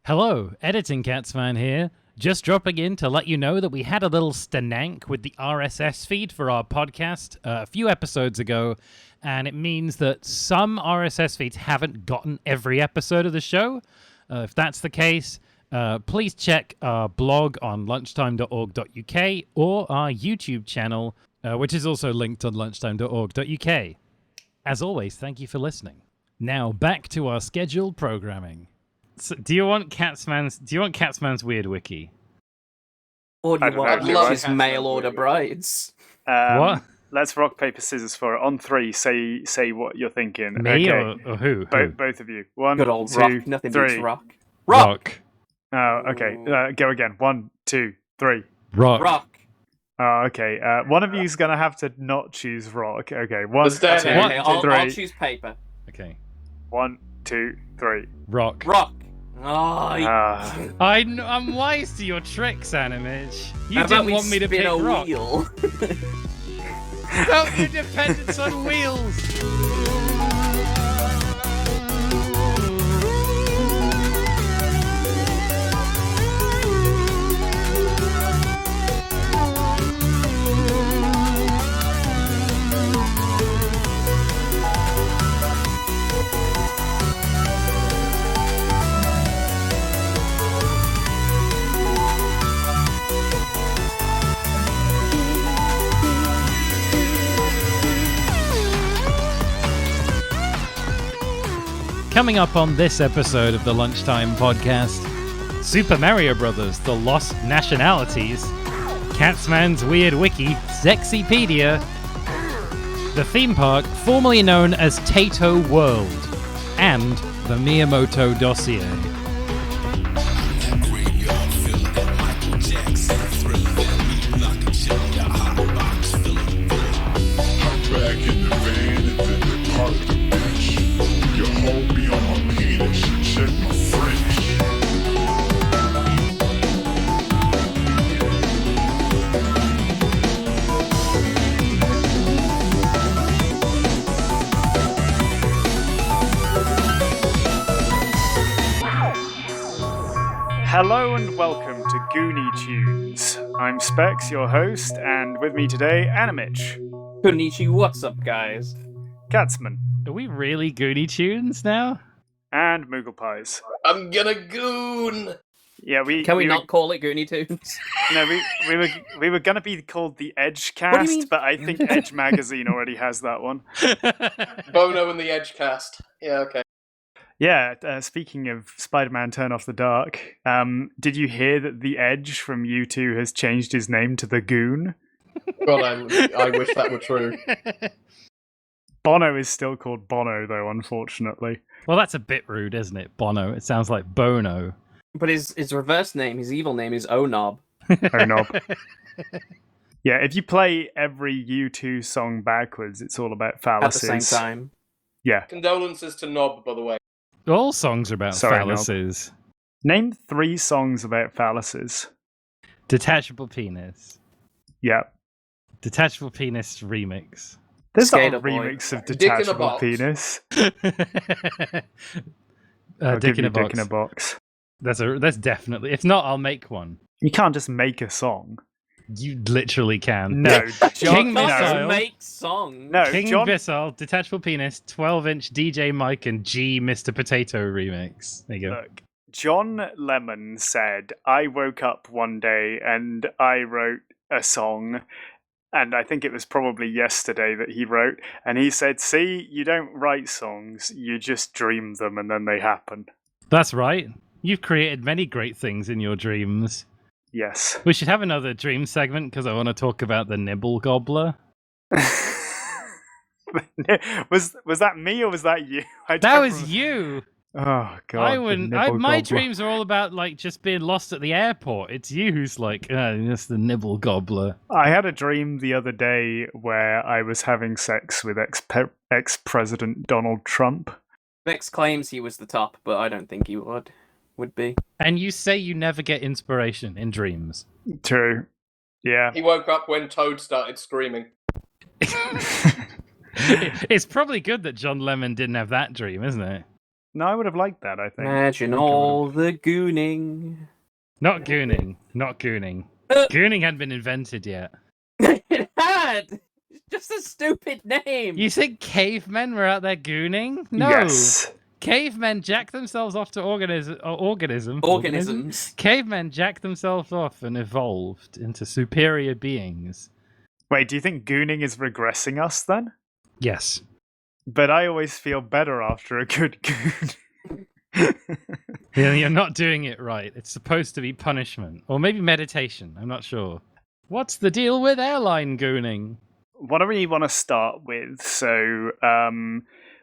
Hello, Editing Catsman here. Just dropping in to let you know that we had a little stanank with the RSS feed for our podcast a few episodes ago, and it means that some RSS feeds haven't gotten every episode of the show. If that's the case, please check our blog on lunchtime.org.uk or our YouTube channel, which is also linked on lunchtime.org.uk. As always, thank you for listening. Now back to our scheduled programming. So, do you want Catsman's weird wiki? Or do you want his mail order brides? What? Let's rock, paper, scissors for it. On three, say what you're thinking. Me okay. or who? Both of you. One, Good old two, rock. Nothing three. beats rock. Rock. Oh, okay. Go again. 1, 2, 3. Rock. Rock. Oh, okay. One of you's gonna have to not choose rock. Okay. 1, 2, Okay, I'll 3. choose paper. Okay. 1, 2, 3. Rock. Rock. Oh, I'm wise to your tricks, Animitch. You how didn't about want me to spin pick a rock. wheel? Don't your dependence on wheels. Coming up on this episode of the Lunchtime Podcast, Super Mario Bros. The Lost Nationalities, Catsman's Weird Wiki, Sexypedia, the theme park formerly known as Tayto World, and the Miyamoto Dossier. Hello and welcome to Gooning Tunes. I'm Specs, your host, and with me today, Animitch. Konnichiwa, what's up, guys? Catsman. Are we really Goonie Tunes now? And Moogle Pies. I'm gonna goon! Yeah, Can we not call it Goonie Tunes? No, we were gonna be called the Edge do you mean? Cast, but I think Edge Magazine already has that one. Bono and the Edgecast. Yeah, okay. Yeah, speaking of Spider-Man Turn Off the Dark, did you hear that the Edge from U2 has changed his name to the Goon? God, I wish that were true. Bono is still called Bono, though, unfortunately. Well, that's a bit rude, isn't it? Bono. It sounds like Bono. But his reverse name, his evil name, is Onob. Oh, knob. Yeah, if you play every U2 song backwards, it's all about fallacies. At the same time. Yeah. Condolences to Knob, by the way. All songs are about Sorry, phalluses. Name 3 songs about phalluses. Detachable Penis. Yeah. Detachable Penis remix. There's not a Skater Boy. remix of Dick in a Detachable Box. Penis. Dick I'll give in you a Box. Dick in a Box. That's definitely. If not, I'll make one. You can't just make a song. You literally can. No, King no. Missile. Make songs. No, King John. Bissell, Detachable Penis, 12-inch DJ Mike, and G Mr. Potato remix. There you go. Look, John Lemon said, I woke up one day and I wrote a song, and I think it was probably yesterday that he wrote, and he said, see, you don't write songs, you just dream them and then they happen. That's right. You've created many great things in your dreams. Yes. We should have another dream segment because I want to talk about the Nibble Gobbler. was that me or was that you? That was you. Oh god. I the wouldn't. nibble My gobbler. dreams are all about like just being lost at the airport. It's you who's like, that's the Nibble Gobbler. I had a dream the other day where I was having sex with ex-President Donald Trump. Vex claims he was the top, but I don't think he would be. And you say you never get inspiration in dreams. True. Yeah. He woke up when Toad started screaming. It's probably good that John Lemon didn't have that dream, isn't it? No, I would have liked that, I think. Imagine all the gooning. Not gooning. Not gooning. Gooning hadn't been invented yet. It had! It's just a stupid name! You think cavemen were out there gooning? No. Yes. Cavemen jacked themselves off to organisms. Cavemen jacked themselves off and evolved into superior beings. Wait, do you think gooning is regressing us then? Yes. But I always feel better after a good goon. You're not doing it right. It's supposed to be punishment. Or maybe meditation. I'm not sure. What's the deal with airline gooning? What do we want to start with? So,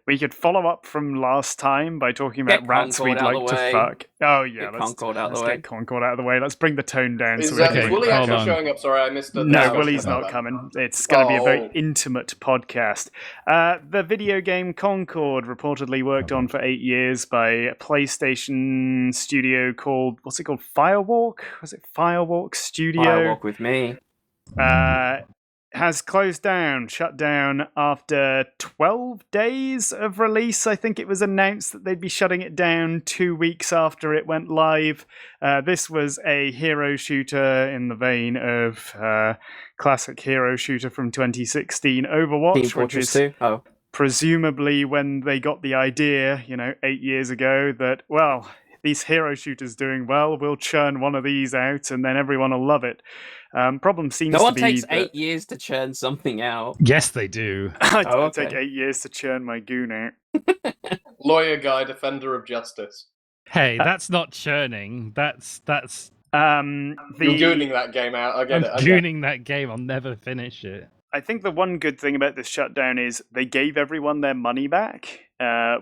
we could follow up from last time by talking about Get rats Concord we'd out like the to way. fuck. Oh yeah, Get let's Concord out the way. get Concord out of the way. Let's bring the tone down. Is, so we is can... Willie hold actually on. showing up? Sorry, I missed it. No, Willie's not that. coming. It's going to be a very Oh. intimate podcast. The video game Concord, reportedly worked on for 8 years by a PlayStation studio called, what's it called? Firewalk? Was it Firewalk Studio? Firewalk with me. Has closed down, shut down after 12 days of release. I think it was announced that they'd be shutting it down 2 weeks after it went live. This was a hero shooter in the vein of classic hero shooter from 2016, Team Overwatch, which Fortress is 2. Oh. presumably when they got the idea, 8 years ago, that, well, these hero shooters doing well, we'll churn one of these out and then everyone will love it. Problem seems No to one be takes that 8 years to churn something out. Yes, they do. I Oh, take okay. 8 years to churn my goon out. Lawyer guy, defender of justice. Hey, that's not churning. That's You're gooning that game out. I get I'm it. I get it. gooning that game. I'll never finish it. I think the one good thing about this shutdown is they gave everyone their money back,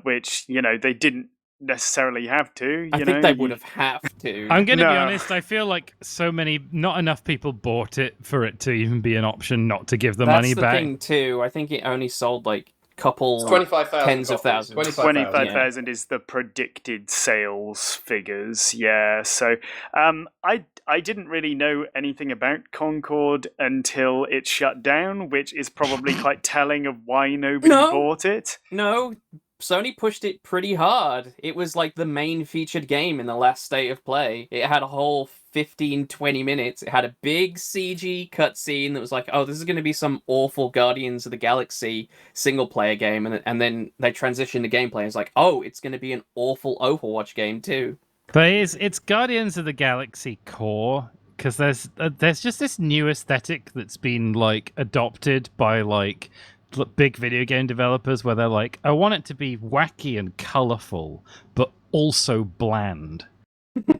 which, they didn't necessarily have to. I think they would have to. I'm going to be No. honest. I feel like not enough people bought it for it to even be an option not to give the That's money the back. thing too. I think it only sold like couple It's 25,000 tens of copies. thousands. 25,000 is the predicted sales figures, yeah. So I didn't really know anything about Concord until it shut down, which is probably quite telling of why nobody No. bought it. No, Sony pushed it pretty hard. It was like the main featured game in the last state of play. It had a whole 15-20 minutes. It had a big CG cutscene that was like, oh, this is going to be some awful Guardians of the Galaxy single-player game, and then they transitioned the gameplay. It's like, oh, it's going to be an awful Overwatch game too. But it's Guardians of the Galaxy core, because there's just this new aesthetic that's been like adopted by like big video game developers, where they're like, I want it to be wacky and colorful, but also bland.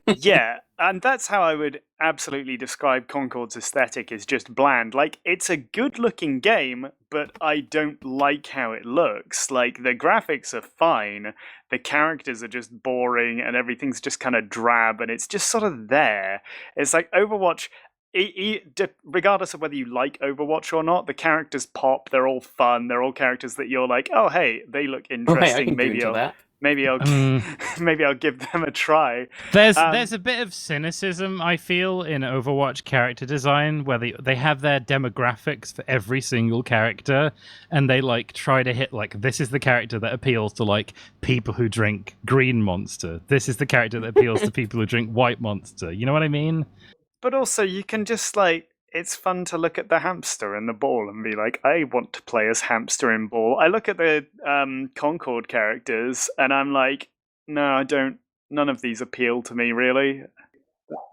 Yeah, and that's how I would absolutely describe Concord's aesthetic, is just bland. Like, it's a good-looking game, but I don't like how it looks. Like, the graphics are fine, the characters are just boring, and everything's just kind of drab, and it's just sort of there. It's like Overwatch... regardless of whether you like Overwatch or not, the characters pop, they're all fun, they're all characters that you're like, oh hey, they look Oh, interesting, hey, I can do into that. maybe I'll give them a try. There's a bit of cynicism, I feel, in Overwatch character design, where they have their demographics for every single character, and they like try to hit like, this is the character that appeals to like people who drink green Monster. This is the character that appeals to people who drink white Monster. You know what I mean? But also, you can just, like, it's fun to look at the hamster and the ball and be like, I want to play as hamster in ball. I look at the Concord characters and I'm like, no, I don't. None of these appeal to me, really.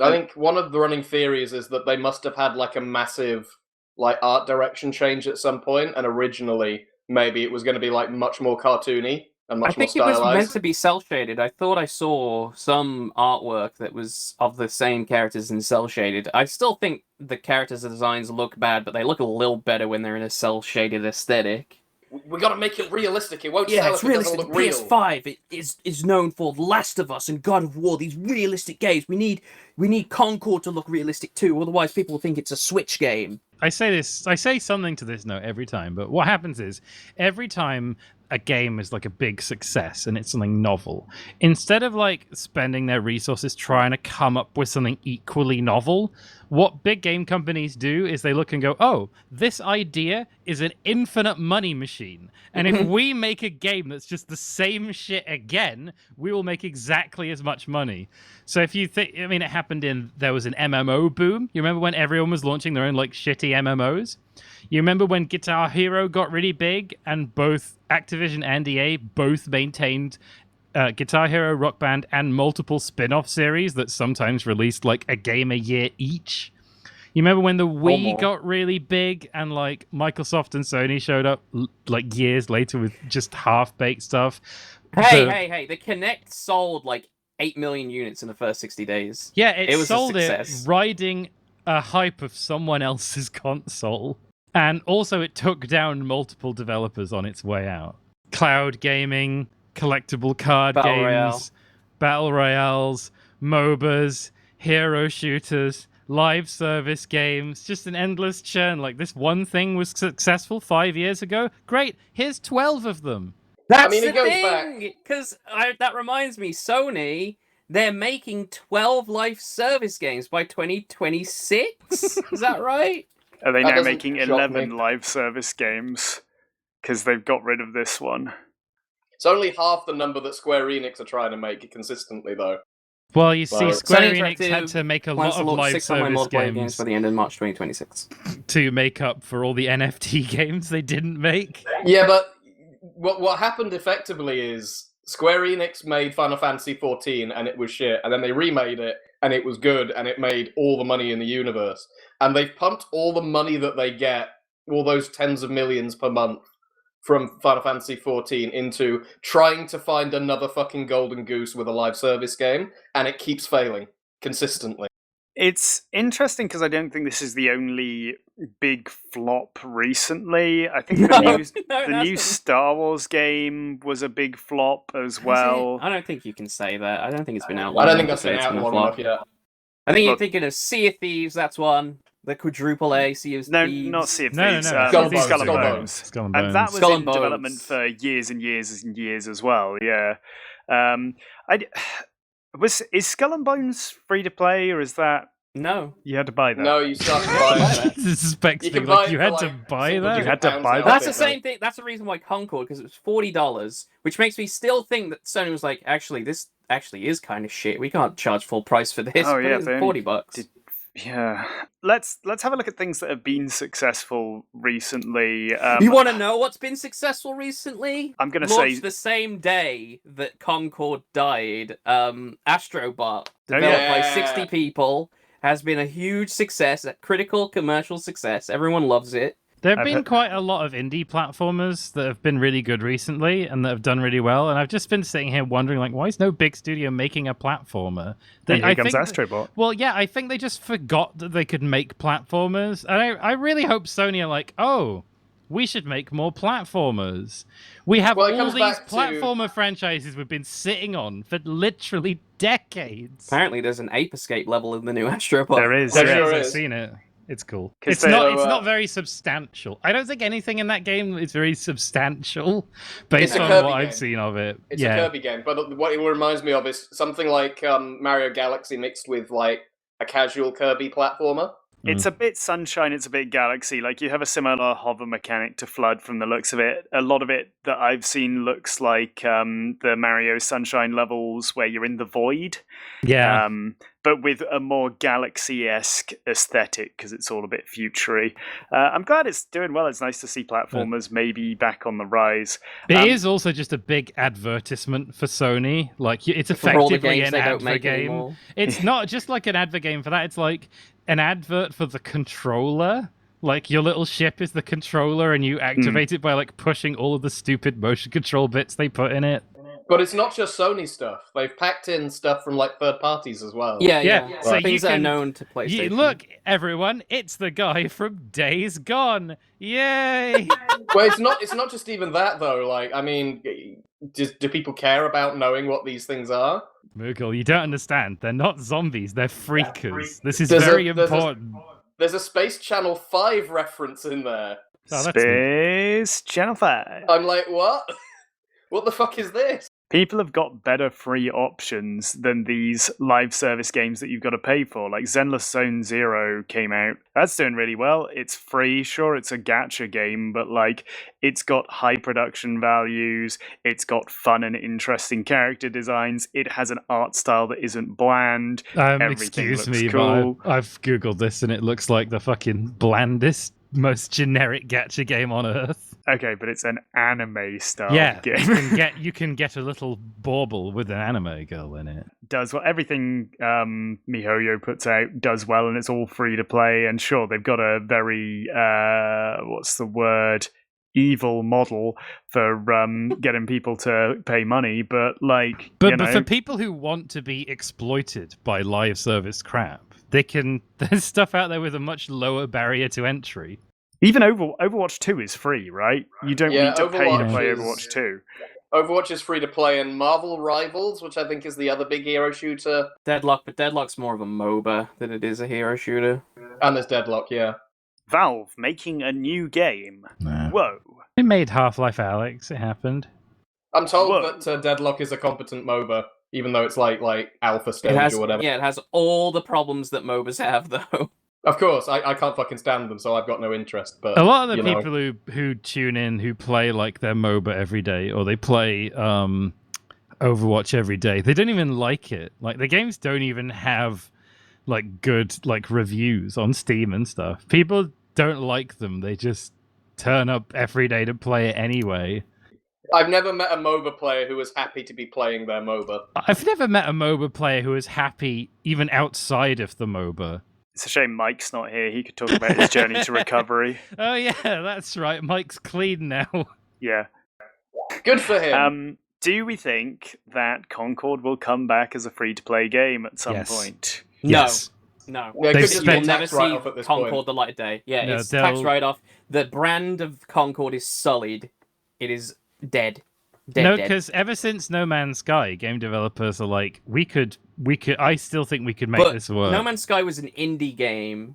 I think one of the running theories is that they must have had like a massive like art direction change at some point, and originally maybe it was going to be like much more cartoony and I much more think it was meant stylized. to be cel-shaded. I thought I saw some artwork that was of the same characters in cel-shaded. I still think the characters' designs look bad, but they look a little better when they're in a cel-shaded aesthetic. We got to make it realistic. It won't Yeah, sell it's if it doesn't realistic. look real. PS5 it is known for The Last of Us and God of War. These realistic games. We need Concord to look realistic too. Otherwise, people will think it's a Switch game. I say something to this note every time, but what happens is every time a game is like a big success and it's something novel, instead of like spending their resources trying to come up with something equally novel, what big game companies do is they look and go, oh, this idea is an infinite money machine. And if we make a game that's just the same shit again, we will make exactly as much money. So if you think, I mean, it happened there was an MMO boom. You remember when everyone was launching their own like shitty MMOs? You remember when Guitar Hero got really big and both Activision and EA both maintained Guitar Hero, Rock Band, and multiple spin-off series that sometimes released like a game a year each? You remember when the Wii got really big and like Microsoft and Sony showed up like years later with just half-baked stuff? Hey, the Kinect sold like 8 million units in the first 60 days. Yeah, it was sold a it success. riding a hype of someone else's console. And also it took down multiple developers on its way out. Cloud gaming, collectible card games, battle royales, MOBAs, hero shooters, live service games, just an endless churn. Like, this one thing was successful 5 years ago. Great, here's 12 of them. That's it the goes thing! Because that reminds me, Sony, they're making 12 live service games by 2026? Is that right? Are they That now doesn't making shock 11 me. live service games? Because they've got rid of this one. It's only half the number that Square Enix are trying to make consistently, though. Well, you see, Well, Square Sony Enix had to make a plans lot to of launch live 6 online service multiplayer games games by the end of March 2026. to make up for all the NFT games they didn't make. Yeah, but what happened effectively is Square Enix made Final Fantasy XIV and it was shit, and then they remade it and it was good and it made all the money in the universe. And they've pumped all the money that they get, all those tens of millions per month from Final Fantasy XIV, into trying to find another fucking golden goose with a live service game, and it keeps failing consistently. It's interesting because I don't think this is the only big flop recently. I think the new Star Wars game was a big flop as well. I don't think you can say that. I don't think it's been out I long don't think enough that's to say been it's out been a long flop. enough yet. I think you're Look- thinking of Sea of Thieves, that's one. The quadruple A Sea of No, Thieves. not Sea of No, Thieves. Skull and Bones, Skull and Skull and Bones. Bones. Skull and And that was Skull in and Bones. development for years and years and years as well. Yeah. Is Skull and Bones free to play, or is that No. you had to buy that? No, you start to buy that. Suspects You me can buy like it you for, had like, to buy single that. You had to pounds buy now, that? That's I the think, same thing. That's the reason why Concord, because it was $40, which makes me still think that Sony was like, actually, this actually is kind of shit. We can't charge full price for this. Oh, but yeah, it's they only $40. Yeah. Let's have a look at things that have been successful recently. You want to know what's been successful recently? I'm gonna Launched say the same day that Concord died. Astrobot, Oh, developed by yeah. 60 people, has been a huge success, a critical commercial success. Everyone loves it. There have I've been heard- quite a lot of indie platformers that have been really good recently and that have done really well. And I've just been sitting here wondering, like, why is no big studio making a platformer? and I here comes think- Astrobot. Well, yeah, I think they just forgot that they could make platformers. And I really hope Sony are like, oh, we should make more platformers. We have Well, it all comes these back to- platformer franchises we've been sitting on for literally decades. Apparently, there's an Ape Escape level in the new Astrobot. There is. There yeah. sure I've is. seen it. It's cool. 'Cause It's they- not. So, It's not very substantial. I don't think anything in that game is very substantial, based It's a on Kirby what I've game. seen of it. It's yeah, a Kirby game, but what it reminds me of is something like Mario Galaxy mixed with like a casual Kirby platformer. It's a bit Sunshine, it's a bit Galaxy. Like, you have a similar hover mechanic to Flood from the looks of it. A lot of it that I've seen looks like the Mario Sunshine levels where you're in the void. yeah. But with a more Galaxy-esque aesthetic, because it's all a bit futury. I'm glad it's doing well. It's nice to see platformers maybe back on the rise. It is also just a big advertisement for Sony. Like, it's For all the effectively games an they don't advert make game. anymore. It's not just like an advert game for that. It's like an advert for the controller. Like, your little ship is the controller, and you activate it by like pushing all of the stupid motion control bits they put in it. But it's not just Sony stuff. They've packed in stuff from like third parties as well. Yeah. So you Things that are can- known to PlayStation. Look, everyone, it's the guy from Days Gone. Yay! Well, it's not just even that though. Like, I mean, do people care about knowing what these things are? Moogle, you don't understand. They're not zombies. They're freakers. This is There's a- very there's a- important. There's a Space Channel 5 reference in there. Oh, that's neat. Space Channel 5. I'm like, what? What the fuck is this? People have got better free options than these live service games that you've got to pay for. Like Zenless Zone Zero came out. That's doing really well. It's free. Sure, it's a gacha game, but like it's got high production values. It's got fun and interesting character designs. It has an art style that isn't bland. Everything Excuse looks me, cool. but I've Googled this and it looks like the fucking blandest, most generic gacha game on earth. Okay, but it's an anime style game. you can get a little bauble with an anime girl in it. Does well. Everything MiHoYo puts out does well, and it's all free to play. And sure, they've got a very evil model for getting people to pay money. But like, but for people who want to be exploited by live service crap, there's stuff out there with a much lower barrier to entry. Even Overwatch 2 is free, right? You don't need to pay to play is- Overwatch 2. Overwatch is free to play, and Marvel Rivals, which I think is the other big hero shooter. Deadlock, but Deadlock's more of a MOBA than it is a hero shooter. And there's Deadlock, yeah. Valve making a new game. Nah. Whoa. It made Half-Life Alyx. It happened. I'm told Whoa. that Deadlock is a competent MOBA, even though it's like alpha stage or whatever. Yeah, it has all the problems that MOBAs have, though. Of course, I can't fucking stand them, so I've got no interest. But A lot of the you know. people who tune in, who play like their MOBA every day, or they play Overwatch every day, they don't even like it. Like the games don't even have like good like reviews on Steam and stuff. People don't like them. They just turn up every day to play it anyway. I've never met a MOBA player who was happy to be playing their MOBA. I've never met a MOBA player who is happy even outside of the MOBA. It's a shame Mike's not here. He could talk about his journey to recovery. Oh yeah, that's right. Mike's clean now. Yeah. Good for him. Do we think that Concord will come back as a free-to-play game at some Yes. point? Yes. No. Yeah, They've could just be a spent- You'll never tax see write-off at this Concord point. the light of day. Yeah, No, it's tax they'll- write-off. The brand of Concord is sullied. It is dead. No, Dead. because ever since No Man's Sky, game developers are like, we could. I still think we could make But this work. No Man's Sky was an indie game.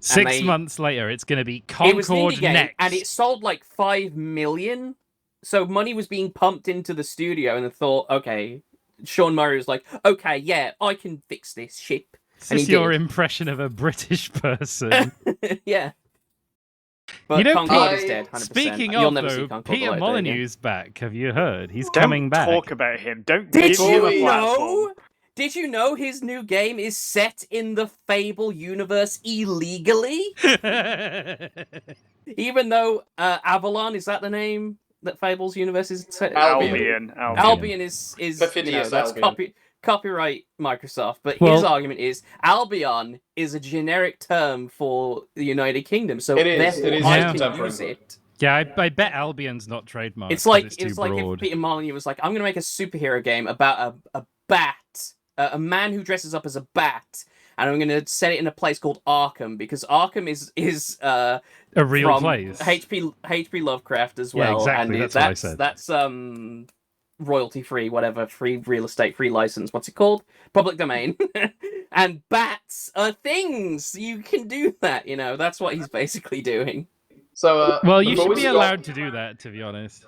6 months later, it's going to be It was an Concord indie game, next. and it sold like 5 million. So money was being pumped into the studio, and they thought, okay, Sean Murray was like, okay, yeah, I can fix this ship. Is and this he your did. impression of a British person? Yeah. But You know, Concord Pete- is dead, 100%. Speaking You'll of, never see though, Concord Peter the light of day again. Molyneux's back. Have you heard? He's Don't coming back. talk about him. Don't Did give him a you platform. know? Did you know his new game is set in the Fable universe illegally? Even though Avalon, is that the name that Fable's universe is set? Albion. Albion is Perfidious that's Albion. copyright Microsoft, but Well- his argument is Albion is a generic term for the United Kingdom, so It is. therefore It is I just can contemporary. use it. Yeah, I bet Albion's not trademarked. It's like 'cause it's it's too like if broad. Peter Molyneux was like, I'm gonna make a superhero game about a bat, a man who dresses up as a bat, and I'm gonna set it in a place called Arkham because Arkham is A real from place. H.P. Lovecraft as Yeah, well, exactly, and that's what I said. that's royalty free, whatever, free real estate, free license. What's it called? Public domain. And bats are things. You can do that. You know, that's what he's basically doing. So, Well, you before should we be stop- allowed to do that, to be honest.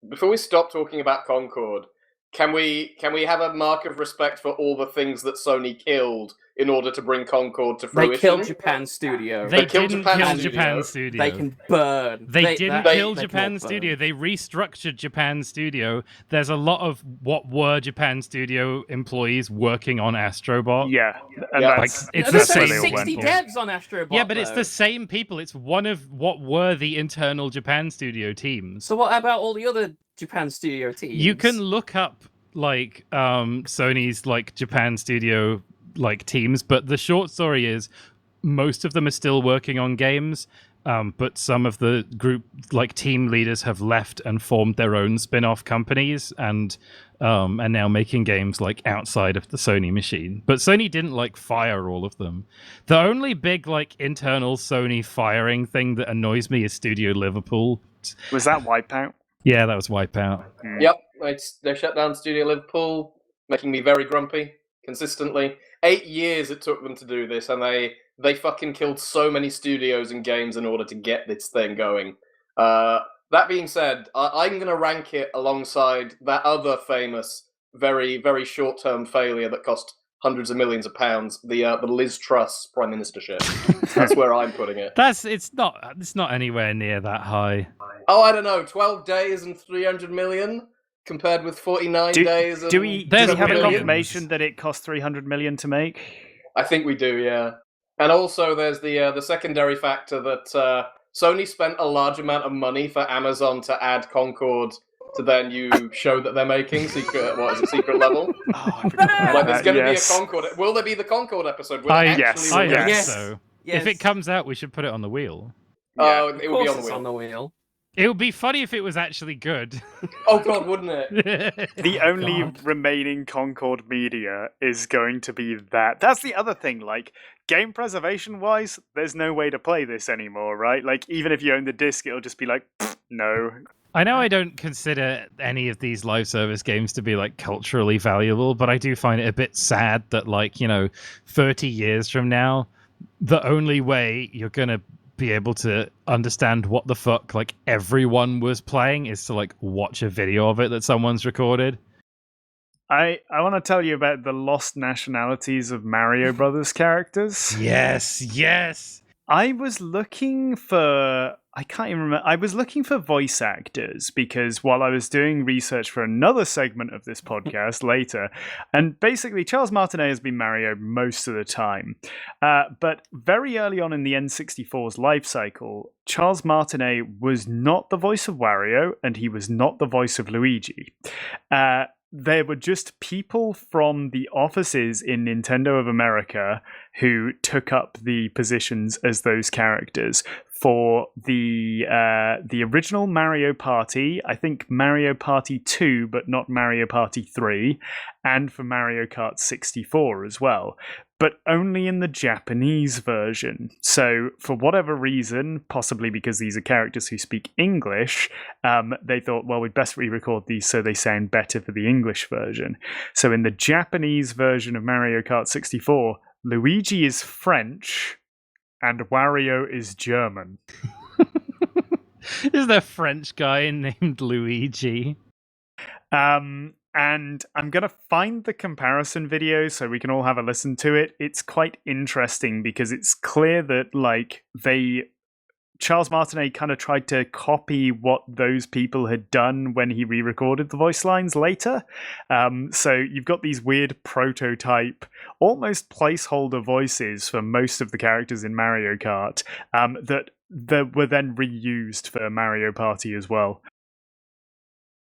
Before we stop talking about Concord, can we have a mark of respect for all the things that Sony killed in order to bring Concord to fruition? They killed Japan Studio. They killed didn't Japan kill Studio. Japan Studio. They can burn. They didn't they kill can Japan all burn. Studio. They restructured Japan Studio. There's a lot of what were Japan Studio employees working on Astrobot. Yeah, and Yeah. that's Like, it's No, the there's same- only where they all went 60 for. devs on Astrobot. Yeah, but it's though. the same people. It's one of what were the internal Japan Studio teams. So what about all the other Japan Studio teams? You can look up like Sony's like Japan Studio like teams, but the short story is most of them are still working on games. But some of the group like team leaders have left and formed their own spin-off companies and are now making games like outside of the Sony machine. But Sony didn't like fire all of them. The only big like internal Sony firing thing that annoys me is Studio Liverpool. Was that Wipeout? Yeah, that was Wipeout. Yep, they shut down Studio Liverpool, making me very grumpy consistently. 8 years it took them to do this, and they fucking killed so many studios and games in order to get this thing going. That being said, I'm going to rank it alongside that other famous, very, very short-term failure that cost hundreds of millions of pounds, the Liz Truss prime ministership. That's where I'm putting it. It's not anywhere near that high. Oh, I don't know, 12 days and 300 million compared with 49 days and do we There's have a millions. confirmation that it cost 300 million to make? I think we do, yeah. And also there's the secondary factor that Sony spent a large amount of money for Amazon to add Concord to their new show that they're making, Secret Level? Oh, I forgot about Like, there's going to be a yes. Concord. Will there be the Concord episode? Will it I actually hope release? Yes. so. Yes. If it comes out, we should put it on the wheel. Oh, Of it will be course on the wheel. wheel. It would be funny if it was actually good. Oh god, wouldn't it? The only remaining Concord media is going to be that. That's the other thing, like, game preservation-wise, there's no way to play this anymore, right? Like, even if you own the disc, it'll just be like, no. I know I don't consider any of these live service games to be, like, culturally valuable, but I do find it a bit sad that, like, 30 years from now, the only way you're going to be able to understand what the fuck like everyone was playing is to like watch a video of it that someone's recorded. I want to tell you about the lost nationalities of Mario Brothers characters. Yes. I was looking for... I can't even remember. I was looking for voice actors because while I was doing research for another segment of this podcast later, and basically Charles Martinet has been Mario most of the time. But very early on in the N64's life cycle, Charles Martinet was not the voice of Wario and he was not the voice of Luigi. There were just people from the offices in Nintendo of America who took up the positions as those characters for the original Mario Party, I think Mario Party 2, but not Mario Party 3, and for Mario Kart 64 as well, but only in the Japanese version. So for whatever reason, possibly because these are characters who speak English, they thought, well, we'd best re-record these so they sound better for the English version. So in the Japanese version of Mario Kart 64, Luigi is French and Wario is German. Is there a French guy named Luigi? And I'm going to find the comparison video so we can all have a listen to it. It's quite interesting because it's clear that like Charles Martinet kind of tried to copy what those people had done when he re-recorded the voice lines later. So you've got these weird prototype, almost placeholder voices for most of the characters in Mario Kart that were then reused for Mario Party as well.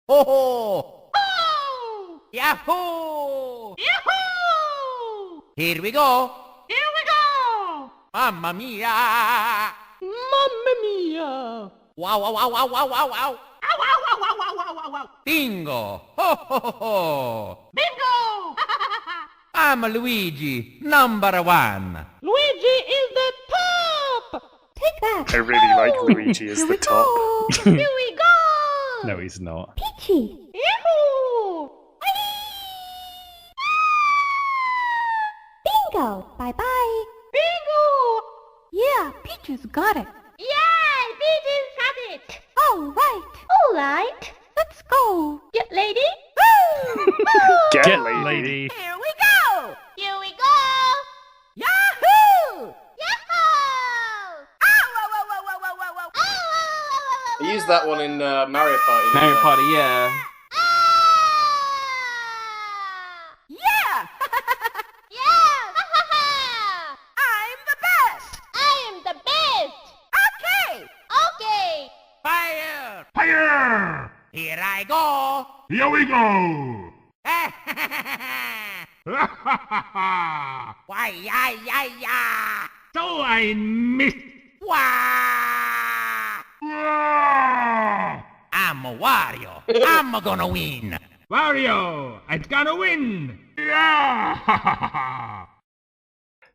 Oh! Oh! Yahoo! Yahoo! Here we go! Here we go! Mamma mia! Mamma mia! Wow, wow, wow, wow, wow, wow, wow! Ow, ow, wow, wow, wow, wow, wow, wow! Bingo! Ho, ho, ho, ho! Bingo! I'm Luigi, number one! Luigi is the top! Take that! I really like Luigi as the top. Here we go! No, he's not. Peachy! Yahoo! Bingo! Bye-bye! Bingo! Yeah, Peaches got it. Yay! Peaches had it! All right. Let's go. Get lady? Woo! Woo! Get lady. Here we go! Yahoo! Yahoo! Ow! Ow! Ow! Ow! Ow! Ow! Ow! Ow! I used that one in Mario Party. didn't Mario I? Party, yeah. Yeah! Yeah! I'm the best! I am the best! Okay! Fire! Fire! Here I go! Here we go! Why, ya! So I missed. Wah! I'm a Wario. I'm gonna win. Wario, I'm gonna win! Yeah!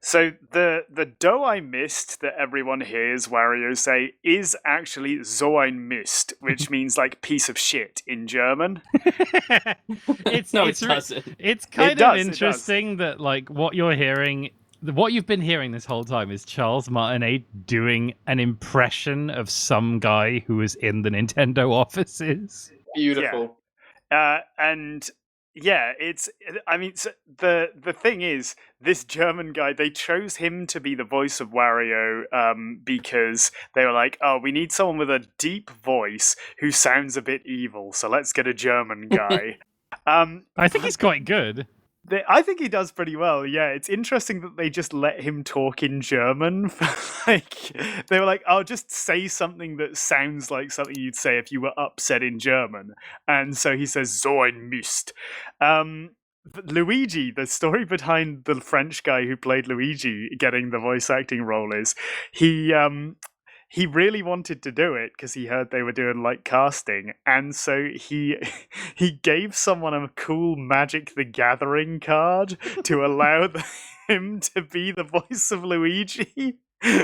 So the "do I missed" that everyone hears Wario say is actually "so ein Mist," which means like piece of shit in German. No, it doesn't. It's kind It does, of interesting that like what you're hearing what you've been hearing this whole time is Charles Martinet doing an impression of some guy who was in the Nintendo offices. Beautiful. And yeah, the thing is, this German guy, they chose him to be the voice of Wario because they were like, oh, we need someone with a deep voice who sounds a bit evil, so let's get a German guy. I think he's quite good. I think he does pretty well, yeah. It's interesting that they just let him talk in German. They were like, oh, just say something that sounds like something you'd say if you were upset in German. And so he says, so ein Mist. Luigi, the story behind the French guy who played Luigi getting the voice acting role is he really wanted to do it because he heard they were doing like casting, and so he gave someone a cool Magic the Gathering card to allow him to be the voice of Luigi.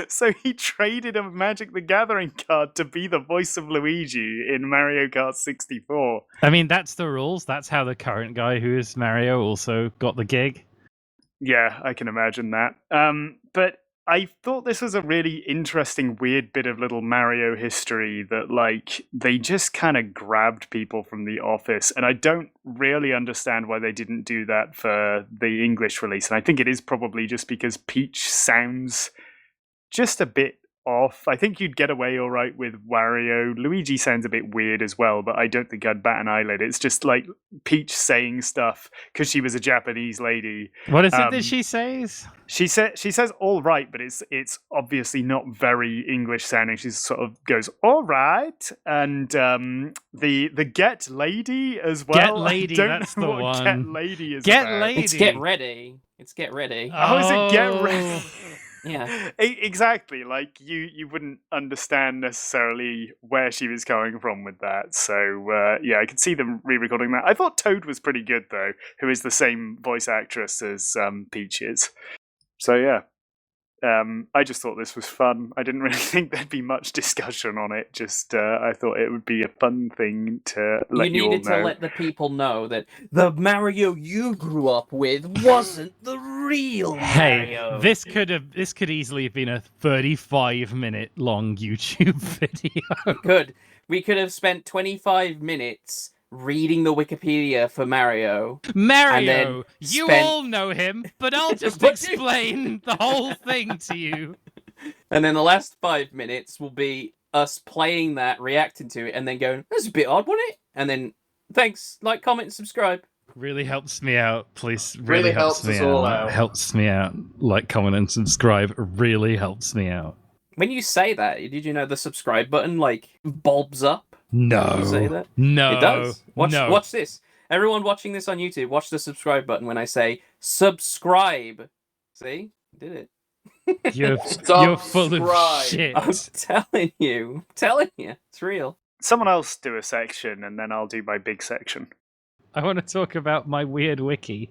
So he traded a Magic the Gathering card to be the voice of Luigi in Mario Kart 64. I mean, that's the rules. That's how the current guy who is Mario also got the gig. Yeah, I can imagine that. But I thought this was a really interesting, weird bit of little Mario history that, like, they just kind of grabbed people from the office, and I don't really understand why they didn't do that for the English release, and I think it is probably just because Peach sounds just a bit off. I think you'd get away all right with Wario. Luigi sounds a bit weird as well, but I don't think I'd bat an eyelid. It's just like Peach saying stuff because she was a Japanese lady. What is it that she says? She says all right, but it's obviously not very English sounding. She sort of goes all right, and the get lady as well. Get lady, that's the one. Get lady is get about. lady. It's get ready. It's get ready. Oh, is it get ready? Yeah, exactly. Like you wouldn't understand necessarily where she was coming from with that. So yeah, I could see them re-recording that. I thought Toad was pretty good though, who is the same voice actress as Peach is. So yeah, I just thought this was fun. I didn't really think there'd be much discussion on it. Just I thought it would be a fun thing to let you all know. You needed to let the people know that the Mario you grew up with wasn't the real Mario. Hey, this could easily have been a 35-minute long YouTube video. We could have spent 25 minutes reading the Wikipedia for Mario. Mario! You all know him, but I'll just explain the whole thing to you. And then the last 5 minutes will be us playing that, reacting to it, and then going, that's a bit odd, wasn't it? And then, thanks, like, comment, subscribe. Really helps me out, please. Really helps me us all out. Helps me out. Like, comment, and subscribe. Really helps me out. When you say that, did you know the subscribe button, like, bulbs up? No. You say that? No. It does. No. Watch this. Everyone watching this on YouTube, watch the subscribe button when I say subscribe. See? Did it. You're full of shit. I'm telling you. It's real. Someone else do a section, and then I'll do my big section. I want to talk about my weird wiki.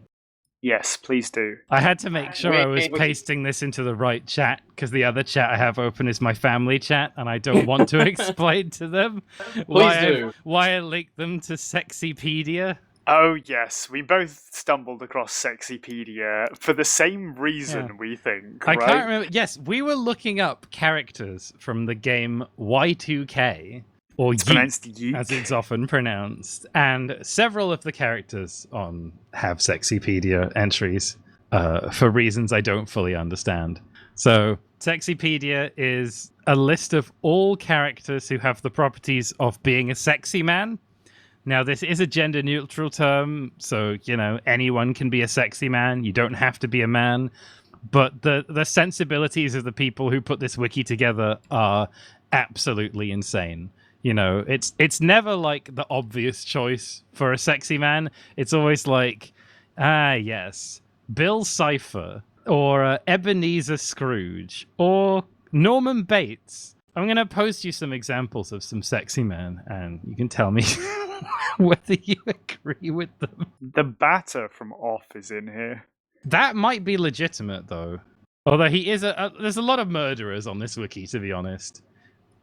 Yes, please do. I had to make sure I was pasting this into the right chat, because the other chat I have open is my family chat, and I don't want to explain to them why I linked them to Sexypedia. Oh, yes. We both stumbled across Sexypedia for the same reason, we think, I right? can't remember. Yes, we were looking up characters from the game Y2K, or it's pronounced Yeek, as it's often pronounced, and several of the characters on have Sexypedia entries for reasons I don't fully understand. So Sexypedia is a list of all characters who have the properties of being a sexy man. Now, this is a gender-neutral term, so, anyone can be a sexy man. You don't have to be a man. But the sensibilities of the people who put this wiki together are absolutely insane. It's never like the obvious choice for a sexy man. It's always like, yes, Bill Cipher, or Ebenezer Scrooge, or Norman Bates. I'm going to post you some examples of some sexy men, and you can tell me whether you agree with them. The Batter from Off is in here. That might be legitimate, though. Although he is there's a lot of murderers on this wiki, to be honest.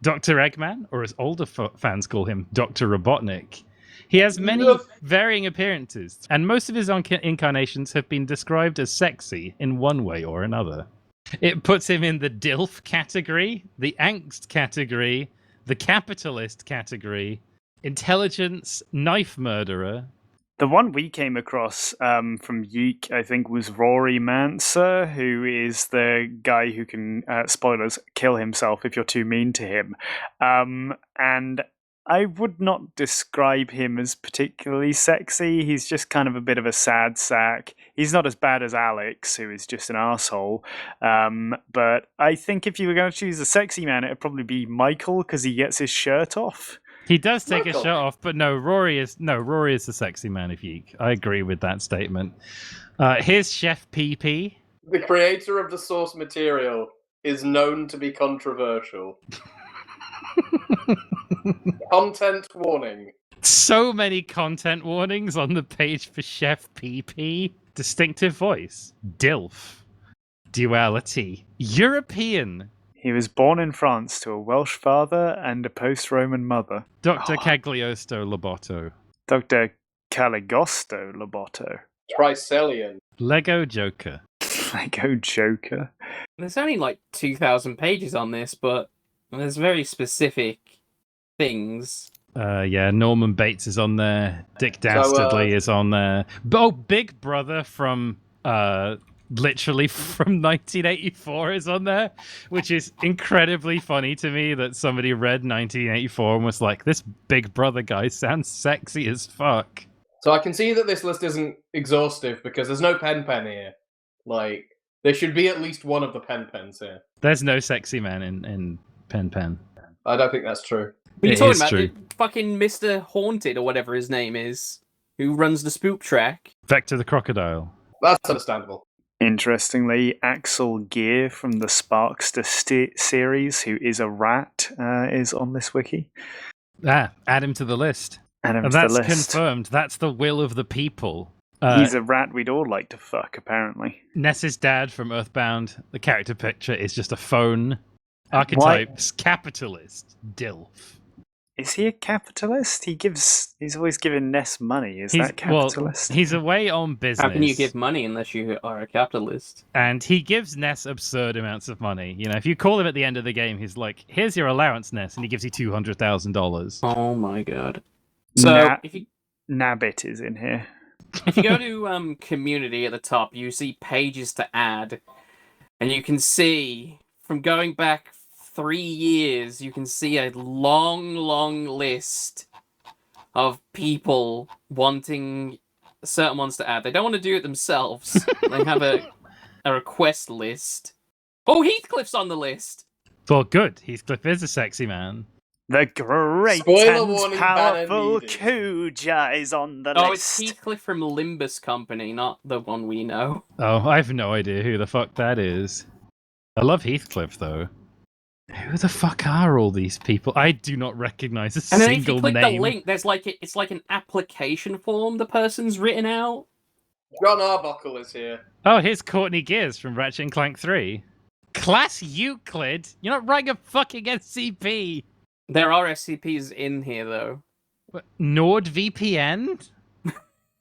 Dr. Eggman, or as older fans call him, Dr. Robotnik. He has many Yep. varying appearances, and most of his incarnations have been described as sexy in one way or another. It puts him in the DILF category, the angst category, the capitalist category, intelligence, knife murderer. The one we came across from Yeek, I think, was Rory Manser, who is the guy who can, spoilers, kill himself if you're too mean to him. And I would not describe him as particularly sexy. He's just kind of a bit of a sad sack. He's not as bad as Alex, who is just an arsehole. But I think if you were going to choose a sexy man, it would probably be Michael, because he gets his shirt off. He does take Michael. his shirt off, but Rory is the sexy man of Yeek. I agree with that statement. Here's Chef PP. The creator of the source material is known to be controversial. Content warning. So many content warnings on the page for Chef PP. Distinctive voice. DILF. Duality. European. He was born in France to a Welsh father and a post-Roman mother. Dr. Cagliostro Loboto. Dr. Caligosto Loboto. Tricelian. Lego Joker. Lego Joker. There's only like 2,000 pages on this, but there's very specific things. Yeah, Norman Bates is on there. Dick Dastardly is on there. Oh, Big Brother from literally from 1984 is on there, which is incredibly funny to me that somebody read 1984 and was like, this Big Brother guy sounds sexy as fuck. So I can see that this list isn't exhaustive because there's no pen here. Like, there should be at least one of the pens here. There's no sexy man in Pen. I don't think that's true. What are you It talking is about? true. Fucking Mr. Haunted, or whatever his name is, who runs the spook track. Vector the Crocodile. That's understandable. Interestingly, Axel Gear from the Sparkster series, who is a rat, is on this wiki. Add him to the list. Add him And to that's the list. confirmed. That's the will of the people. He's a rat we'd all like to fuck, apparently. Ness's dad from Earthbound. The character picture is just a phone. Archetypes. Capitalist. DILF. Is he a capitalist? He's always giving Ness money. Is that capitalist? Well, he's away on business. How can you give money unless you are a capitalist? And he gives Ness absurd amounts of money. You know, if you call him at the end of the game, he's like, here's your allowance, Ness, and he gives you $200,000. Oh my god. So, if you Nabbit is in here. if you go to community at the top, you see pages to add, and you can see from going back 3 years, you can see a long list of people wanting certain ones to add. They don't want to do it themselves. They have a request list. Oh, Heathcliff's on the list. Well, good. Heathcliff is a sexy man. The great Spoiler and warning, powerful banner needed. Kuja is on the Oh, it's list. Heathcliff from Limbus Company, not the one we know. Oh, I have no idea who the fuck that is. I love Heathcliff, though. Who the fuck are all these people? I do not recognize a And then if you single click name. the link, there's like it's like an application form the person's written out. John Arbuckle is here. Oh, here's Courtney Gears from Ratchet and Clank 3. Class Euclid? You're not writing a fucking SCP. There are SCPs in here though. What, NordVPN?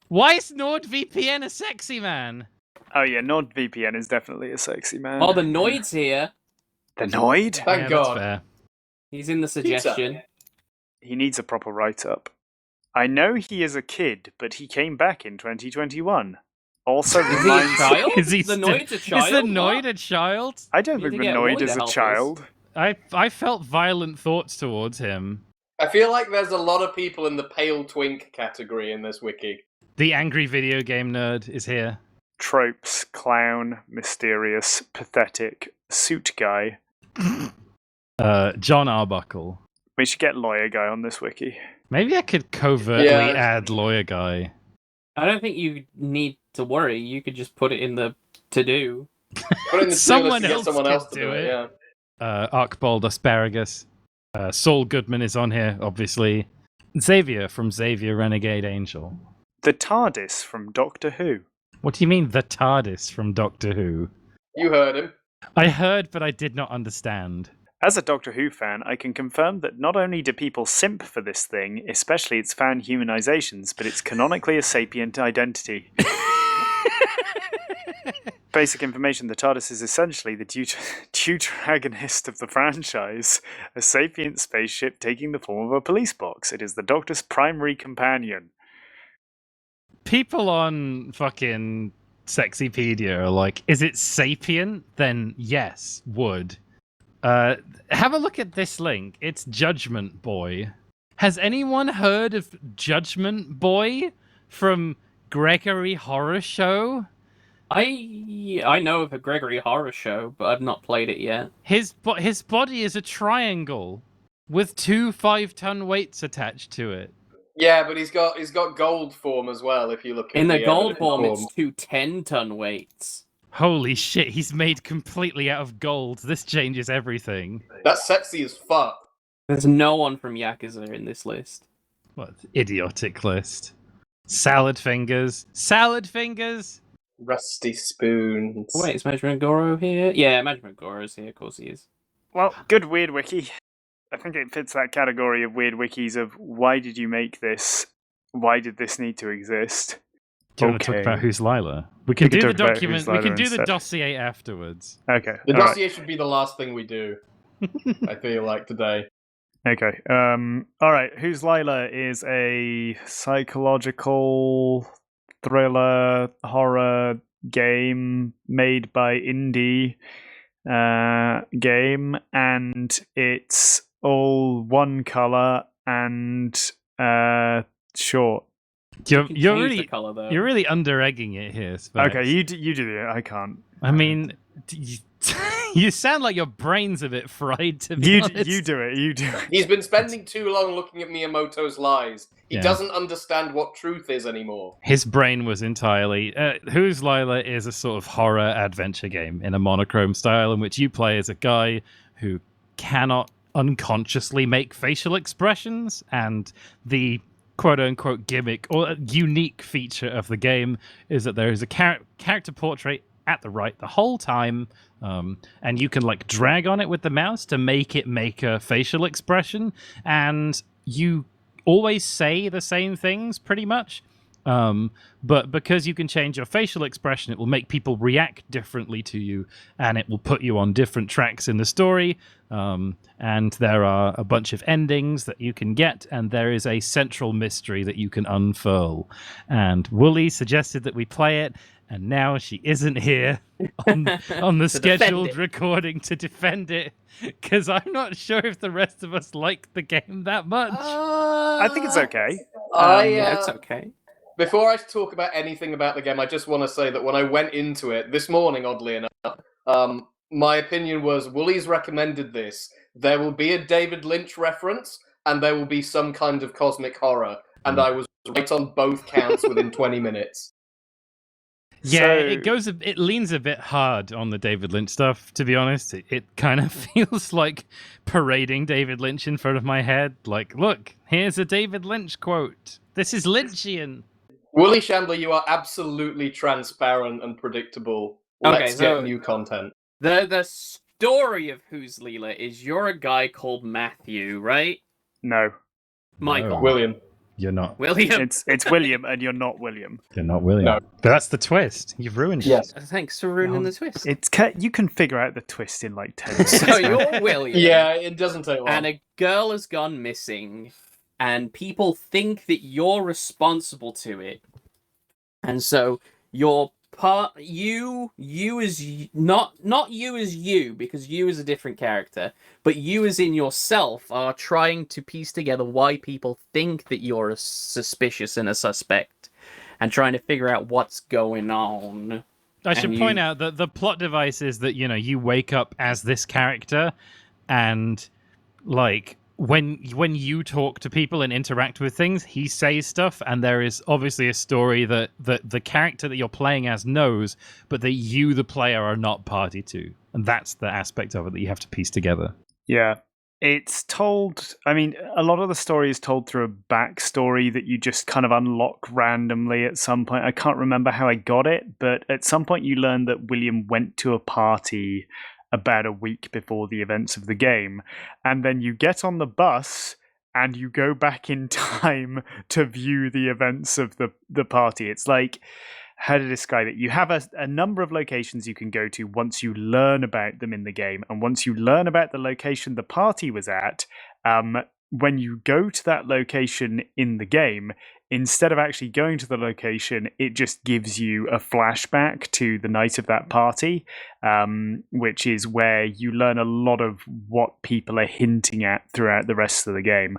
Why is NordVPN a sexy man? Oh yeah, NordVPN is definitely a sexy man. Oh, the Noid's here. The Noid? Thank Yeah, God. That's fair. He's in the suggestion. He needs a proper write-up. I know he is a kid, but he came back in 2021. Also Is he a reminds... child? Is he the still- Noid's a child? Is the Noid What? a child? I don't You think need the to get Noid Lloyd is to a help us. child. I felt violent thoughts towards him. I feel like there's a lot of people in the pale twink category in this wiki. The angry video game nerd is here. Tropes, clown, mysterious, pathetic, suit guy. John Arbuckle. We should get lawyer guy on this wiki. Maybe I could covertly Yeah. add lawyer guy. I don't think you need to worry. You could just put it in the to-do. Put in the Someone to get else someone could else to do do it. it. Yeah. Archbold Asparagus. Saul Goodman is on here, obviously. Xavier from Xavier Renegade Angel. The TARDIS from Doctor Who. What do you mean, the TARDIS from Doctor Who? You heard him. I heard, but I did not understand. As a Doctor Who fan, I can confirm that not only do people simp for this thing, especially its fan humanizations, but it's canonically a sapient identity. Basic information, the TARDIS is essentially the deuteragonist of the franchise, a sapient spaceship taking the form of a police box. It is the Doctor's primary companion. People on fucking Sexypedia are like, is it sapient? Then yes, would. Have a look at this link. It's Judgment Boy. Has anyone heard of Judgment Boy from Gregory Horror Show? I know of a Gregory Horror Show, but I've not played it yet. His body is a triangle with 2 5-ton weights attached to it. Yeah, but he's got gold form as well. If you look at In the gold evidence form, it's 2 10-ton weights. Holy shit, he's made completely out of gold. This changes everything. That's sexy as fuck. There's no one from Yakuza in this list. What idiotic list. Salad fingers. Salad fingers! Rusty spoons. Oh, wait, is Majima Goro here? Yeah, Majima Goro's here, of course he is. Well, good weird wiki. I think it fits that category of weird wikis of why did you make this? Why did this need to exist? Do you want to talk about Who's Lila? We can do the document. We can do the dossier afterwards. Okay. The dossier should be the last thing we do. I feel like today. Okay. All right. Who's Lila is a psychological thriller horror game made by indie game, and it's all one color and short. You're Change really the color, though. you're really under-egging it here, Specs. Okay, you do it. I can't. I mean, you sound like your brain's a bit fried, to be honest. You do it. He's been spending too long looking at Miyamoto's lies. He doesn't understand what truth is anymore. His brain was entirely... Who's Lila is a sort of horror adventure game in a monochrome style in which you play as a guy who cannot unconsciously make facial expressions, and the quote-unquote gimmick or unique feature of the game is that there is a character portrait at the right the whole time, and you can like drag on it with the mouse to make it make a facial expression, and you always say the same things pretty much, but because you can change your facial expression, it will make people react differently to you, and it will put you on different tracks in the story, and there are a bunch of endings that you can get, and there is a central mystery that you can unfurl. And Wooly suggested that we play it, and now she isn't here on the scheduled recording to defend it, because I'm not sure if the rest of us like the game that much. I think it's okay. Yeah, it's okay. Before I talk about anything about the game, I just want to say that when I went into it this morning, oddly enough, my opinion was Wooly's recommended this. There will be a David Lynch reference, and there will be some kind of cosmic horror. And I was right on both counts within 20 minutes. Yeah, it leans a bit hard on the David Lynch stuff, to be honest. It kind of feels like parading David Lynch in front of my head. Like, look, here's a David Lynch quote. This is Lynchian. Wooly Shambler, you are absolutely transparent and predictable. Let's get new content. The story of Who's Lila is you're a guy called Matthew, right? No. Michael. No. William. You're not. William. It's William, and you're not William. You're not William. No. But that's the twist. You've ruined it. Yes. Thanks for ruining the twist. You can figure out the twist in like 10 minutes. So you're William. Yeah, it doesn't take long. And a girl has gone missing, and people think that you're responsible to it. And so you're you as not you as you, because you is a different character, but you as in yourself are trying to piece together why people think that you're a suspicious and a suspect, and trying to figure out what's going on. I should point out that the plot device is that, you know, you wake up as this character, and like when you talk to people and interact with things, he says stuff, and there is obviously a story that the character that you're playing as knows, but that you, the player, are not party to. And that's the aspect of it that you have to piece together. Yeah. It's told, I mean, a lot of the story is told through a backstory that you just kind of unlock randomly at some point. I can't remember how I got it, but at some point you learn that William went to a party about a week before the events of the game. And then you get on the bus and you go back in time to view the events of the party. It's like, how to describe it? You have a number of locations you can go to once you learn about them in the game. And once you learn about the location the party was at, when you go to that location in the game, instead of actually going to the location, it just gives you a flashback to the night of that party, which is where you learn a lot of what people are hinting at throughout the rest of the game.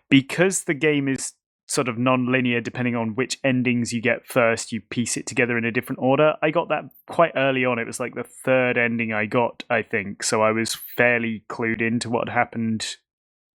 Because the game is sort of non-linear, depending on which endings you get first, you piece it together in a different order. I got that quite early on. It was like the third ending I got, I think. So I was fairly clued into what happened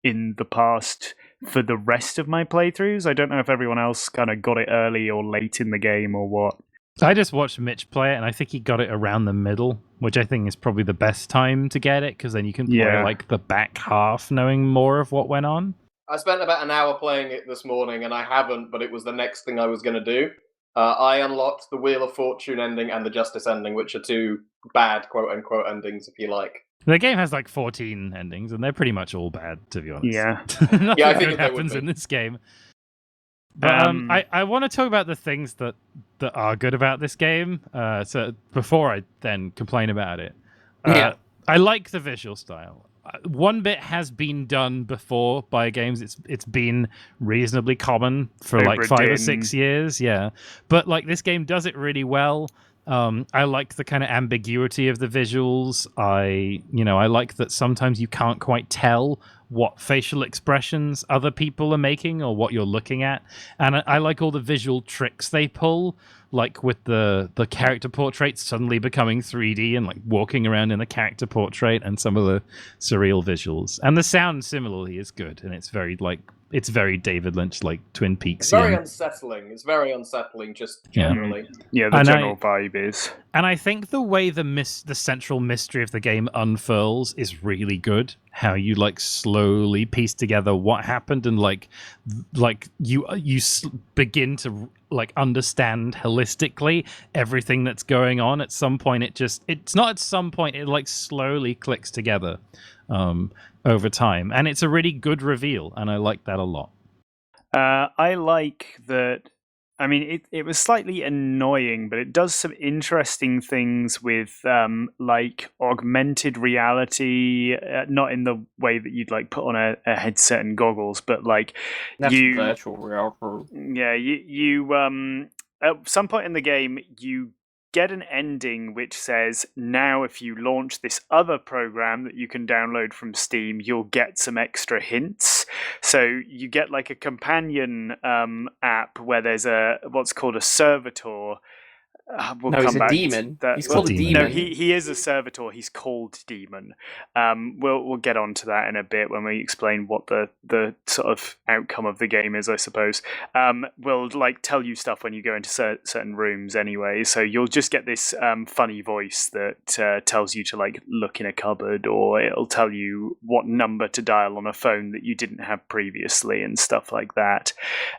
in the past for the rest of my playthroughs. I don't know if everyone else kind of got it early or late in the game or what. I just watched Mitch play it, and I think he got it around the middle, which I think is probably the best time to get it, because then you can play like the back half knowing more of what went on. I spent about an hour playing it this morning, and I haven't, but it was the next thing I was going to do. I unlocked the Wheel of Fortune ending and the Justice ending, which are two bad quote-unquote endings, if you like. The game has like 14 endings, and they're pretty much all bad, to be honest. Yeah. Nothing Yeah, I think good they would happens be. in this game. But I want to talk about the things that are good about this game. So before I then complain about it, I like the visual style. One bit has been done before by games. It's been reasonably common for like 5 or 6 years. Yeah, but like this game does it really well. I like the kind of ambiguity of the visuals. I like that sometimes you can't quite tell what facial expressions other people are making or what you're looking at. And I like all the visual tricks they pull, like with the character portraits suddenly becoming 3D and like walking around in the character portrait, and some of the surreal visuals. And the sound similarly is good, and it's very David Lynch, like Twin Peaks. It's very unsettling. It's very unsettling, just generally. Yeah, the general vibe is. And I think the way the central mystery of the game unfurls is really good. How you like slowly piece together what happened, and like you begin to like understand holistically everything that's going on. At some point, it's not at some point, it like slowly clicks together over time, and it's a really good reveal, and I like that a lot. I like that. I mean, it was slightly annoying, but it does some interesting things with like augmented reality, not in the way that you'd like put on a headset and goggles, but like that's virtual reality. Yeah, you at some point in the game you get an ending which says, now if you launch this other program that you can download from Steam, you'll get some extra hints. So you get like a companion app where there's what's called a servitor. He's a demon. He's called a demon. No, he is a servitor. He's called Demon. We'll get on to that in a bit when we explain what the sort of outcome of the game is, I suppose. We'll like tell you stuff when you go into certain rooms anyway. So you'll just get this funny voice that tells you to like look in a cupboard, or it'll tell you what number to dial on a phone that you didn't have previously and stuff like that.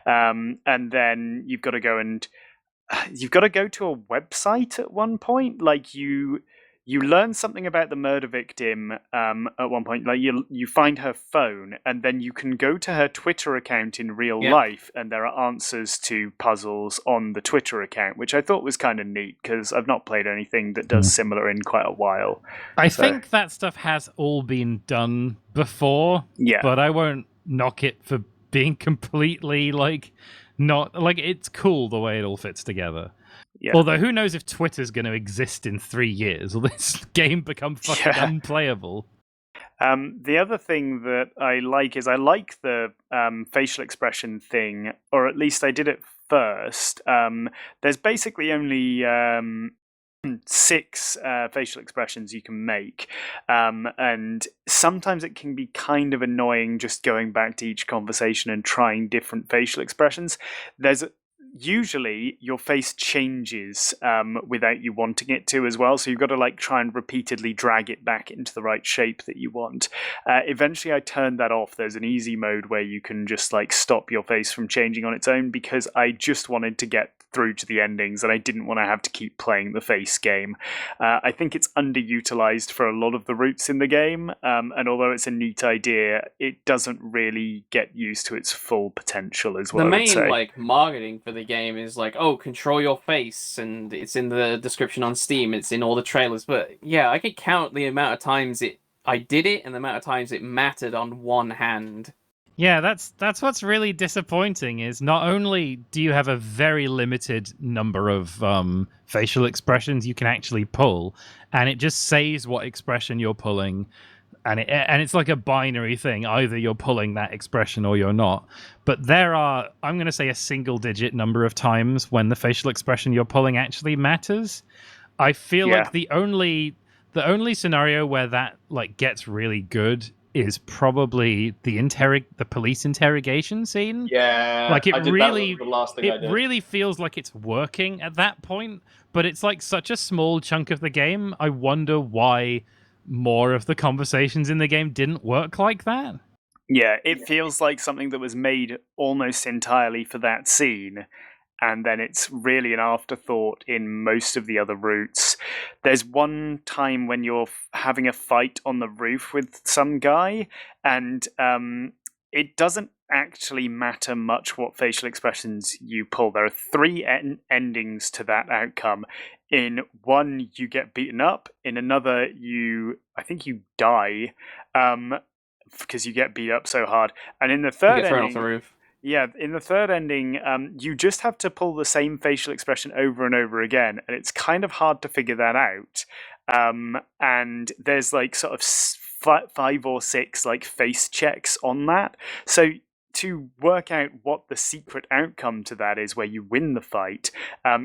And then you've got to go to a website at one point. Like you learn something about the murder victim at one point. Like you find her phone, and then you can go to her Twitter account in real life, and there are answers to puzzles on the Twitter account, which I thought was kind of neat, because I've not played anything that does similar in quite a while. I think that stuff has all been done before, but I won't knock it for being completely like... Not like it's cool the way it all fits together. Yeah. Although who knows if Twitter's going to exist in 3 years? Will this game become fucking unplayable? The other thing that I like is I like the facial expression thing, or at least I did it first. There's basically only 6 facial expressions you can make, and sometimes it can be kind of annoying just going back to each conversation and trying different facial expressions. usually your face changes without you wanting it to as well, so you've got to like try and repeatedly drag it back into the right shape that you want. Eventually I turned that off. There's an easy mode where you can just like stop your face from changing on its own, because I just wanted to get through to the endings and I didn't want to have to keep playing the face game. I think it's underutilized for a lot of the routes in the game, and although it's a neat idea, it doesn't really get used to its full potential as well. The main like marketing for the game is like, oh, control your face, and it's in the description on Steam, it's in all the trailers. But yeah, I could count the amount of times I did it and the amount of times it mattered on one hand. Yeah, that's what's really disappointing, is not only do you have a very limited number of facial expressions you can actually pull, and it just says what expression you're pulling, and it's like a binary thing. Either you're pulling that expression or you're not. But there are, I'm going to say, a single-digit number of times when the facial expression you're pulling actually matters. I feel like the only scenario where that like gets really good is probably the police interrogation scene. Yeah, like it really, that was the last thing I did. really feels like it's working at that point, but it's like such a small chunk of the game. I wonder why more of the conversations in the game didn't work like that. Yeah, it feels like something that was made almost entirely for that scene, and then it's really an afterthought in most of the other routes. There's one time when you're having a fight on the roof with some guy, and it doesn't actually matter much what facial expressions you pull. There are three endings to that outcome. In one, you get beaten up. In another, I think you die, because you get beat up so hard. And in the third You get thrown ending, off the roof. yeah, in the third ending, you just have to pull the same facial expression over and over again, and it's kind of hard to figure that out. And there's like sort of 5 or 6 like face checks on that. So to work out what the secret outcome to that is, where you win the fight,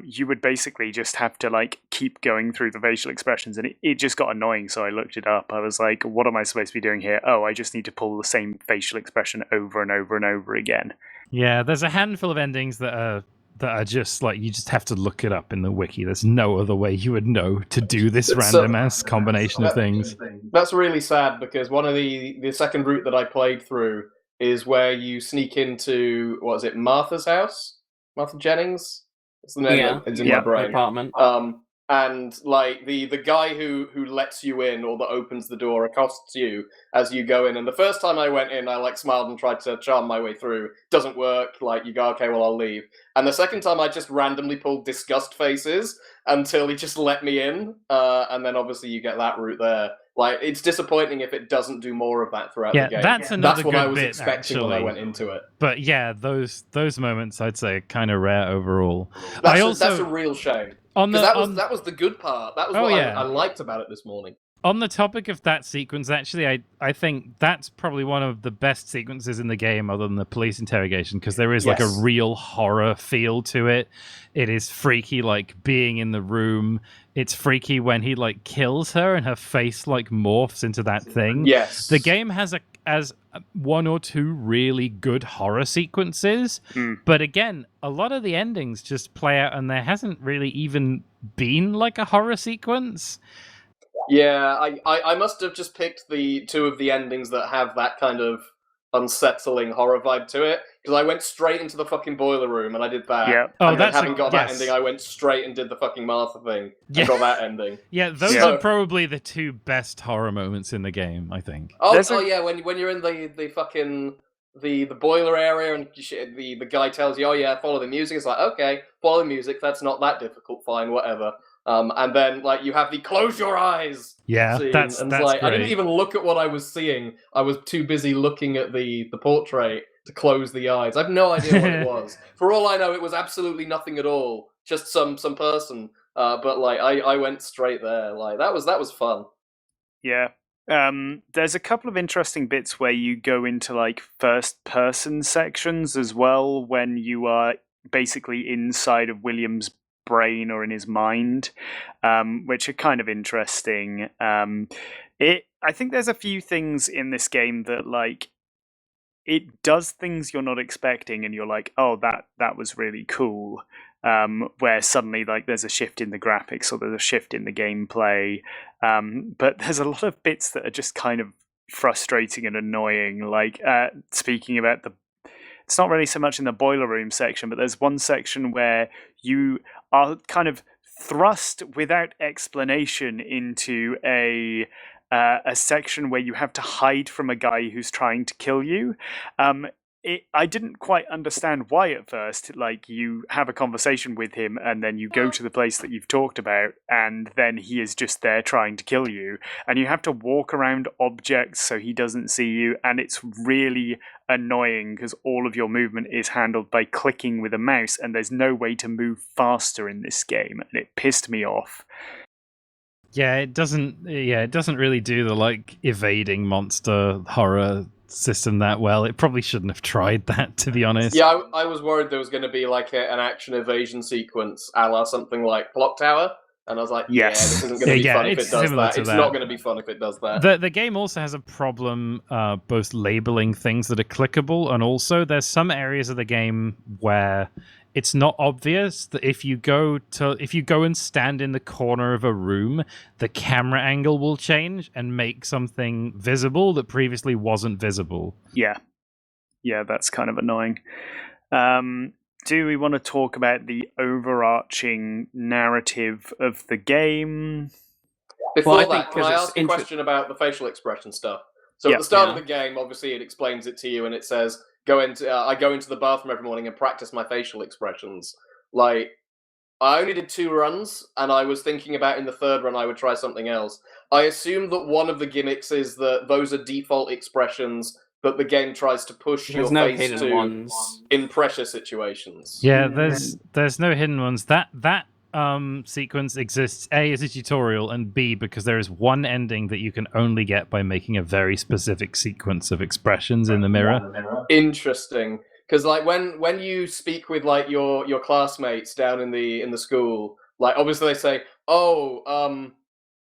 you would basically just have to like keep going through the facial expressions, and it just got annoying. So I looked it up. I was like, what am I supposed to be doing here? Oh, I just need to pull the same facial expression over and over and over again. Yeah, there's a handful of endings that are just like, you just have to look it up in the wiki. There's no other way you would know to do this random ass combination of things. That's really sad, because one of the second route that I played through is where you sneak into, what is it, Martha's house? Martha Jennings? It's the name that's in my brain. Apartment. And like the guy who lets you in, or that opens the door, accosts you as you go in. And the first time I went in, I like smiled and tried to charm my way through. Doesn't work. Like, you go, okay, well, I'll leave. And the second time, I just randomly pulled disgust faces until he just let me in. And then obviously you get that route there. Like, it's disappointing if it doesn't do more of that throughout the game. That's another That's what good I was bit, expecting actually, when I went into it. But yeah, those moments, I'd say, are kind of rare overall. That's a real shame. Because that was the good part. That was I liked about it this morning. On the topic of that sequence, actually, I think that's probably one of the best sequences in the game, other than the police interrogation, because there is like a real horror feel to it. It is freaky, like being in the room. It's freaky when he like kills her and her face like morphs into that thing. Yes. The game has one or two really good horror sequences, but again, a lot of the endings just play out and there hasn't really even been like a horror sequence. Yeah, I must have just picked the 2 of the endings that have that kind of unsettling horror vibe to it, because I went straight into the fucking boiler room and I did that. Yeah. Oh, and then having got that ending, I went straight and did the fucking Martha thing and got that ending. Yeah, those are probably the 2 best horror moments in the game, I think. Yeah, when you're in the fucking the boiler area and the guy tells you, oh yeah, follow the music. It's like, okay, follow the music. That's not that difficult. Fine, whatever. And then like you have the close your eyes. Yeah, scene, that's like, great. I didn't even look at what I was seeing. I was too busy looking at the portrait to close the eyes. I have no idea what it was. For all I know, it was absolutely nothing at all. Just some person. But like I went straight there. Like that was fun. Yeah. There's a couple of interesting bits where you go into like first person sections as well, when you are basically inside of William's brain or in his mind, which are kind of interesting. I think there's a few things in this game that like it does things you're not expecting, and you're like, oh, that was really cool. Where suddenly, like, there's a shift in the graphics or there's a shift in the gameplay. But there's a lot of bits that are just kind of frustrating and annoying. Like, speaking about it's not really so much in the boiler room section, but there's one section where you are kind of thrust without explanation into a section where you have to hide from a guy who's trying to kill you. I didn't quite understand why at first. Like, you have a conversation with him and then you go to the place that you've talked about, and then he is just there trying to kill you, and you have to walk around objects so he doesn't see you, and it's really annoying because all of your movement is handled by clicking with a mouse, and there's no way to move faster in this game, and it pissed me off. Yeah, it doesn't really do the like evading monster horror system that well. It probably shouldn't have tried that, to be honest. Yeah, I was worried there was going to be like an action evasion sequence, a la something like Clock Tower, and I was like, Yes. this isn't going to be fun if it does that. It's not going to be fun if it does that. The game also has a problem both labeling things that are clickable, and also there's some areas of the game where it's not obvious that if you go and stand in the corner of a room, the camera angle will change and make something visible that previously wasn't visible. Yeah, that's kind of annoying. Do we want to talk about the overarching narrative of the game? Before that, can I ask a question about the facial expression stuff? So at the start of the game, obviously it explains it to you, and it says, I go into the bathroom every morning and practice my facial expressions. Like, I only did 2 runs, and I was thinking about in the 3rd run I would try something else. I assume that one of the gimmicks is that those are default expressions that the game tries to push your face to in pressure situations. Yeah, there's no hidden ones. That sequence exists A as a tutorial, and B because there is one ending that you can only get by making a very specific sequence of expressions in the mirror. Interesting, because like when you speak with like your classmates down in the school, like obviously they say,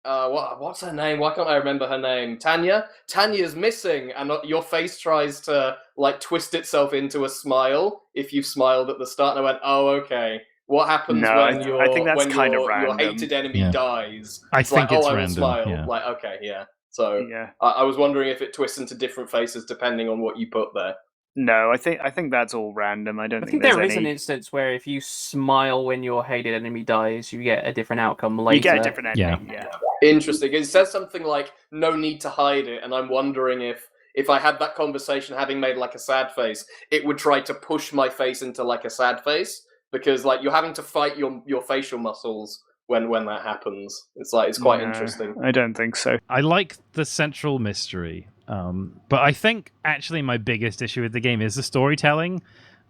what's her name? Why can't I remember her name? Tanya? Tanya's missing, and your face tries to like twist itself into a smile if you've smiled at the start. And I went, oh, okay. What happens when I think that's kind of your random. hated enemy dies? I think like, it's I will random. smile. Yeah. Like, okay, yeah. So I was wondering if it twists into different faces depending on what you put there. No, I think that's all random. I think there is an instance where if you smile when your hated enemy dies, you get a different outcome later. You get a different ending. Yeah. Interesting. It says something like "no need to hide it," and I'm wondering if I had that conversation, having made like a sad face, it would try to push my face into like a sad face, because like you're having to fight your facial muscles when that happens. It's quite interesting. I don't think so. I like the central mystery. But I think actually my biggest issue with the game is the storytelling.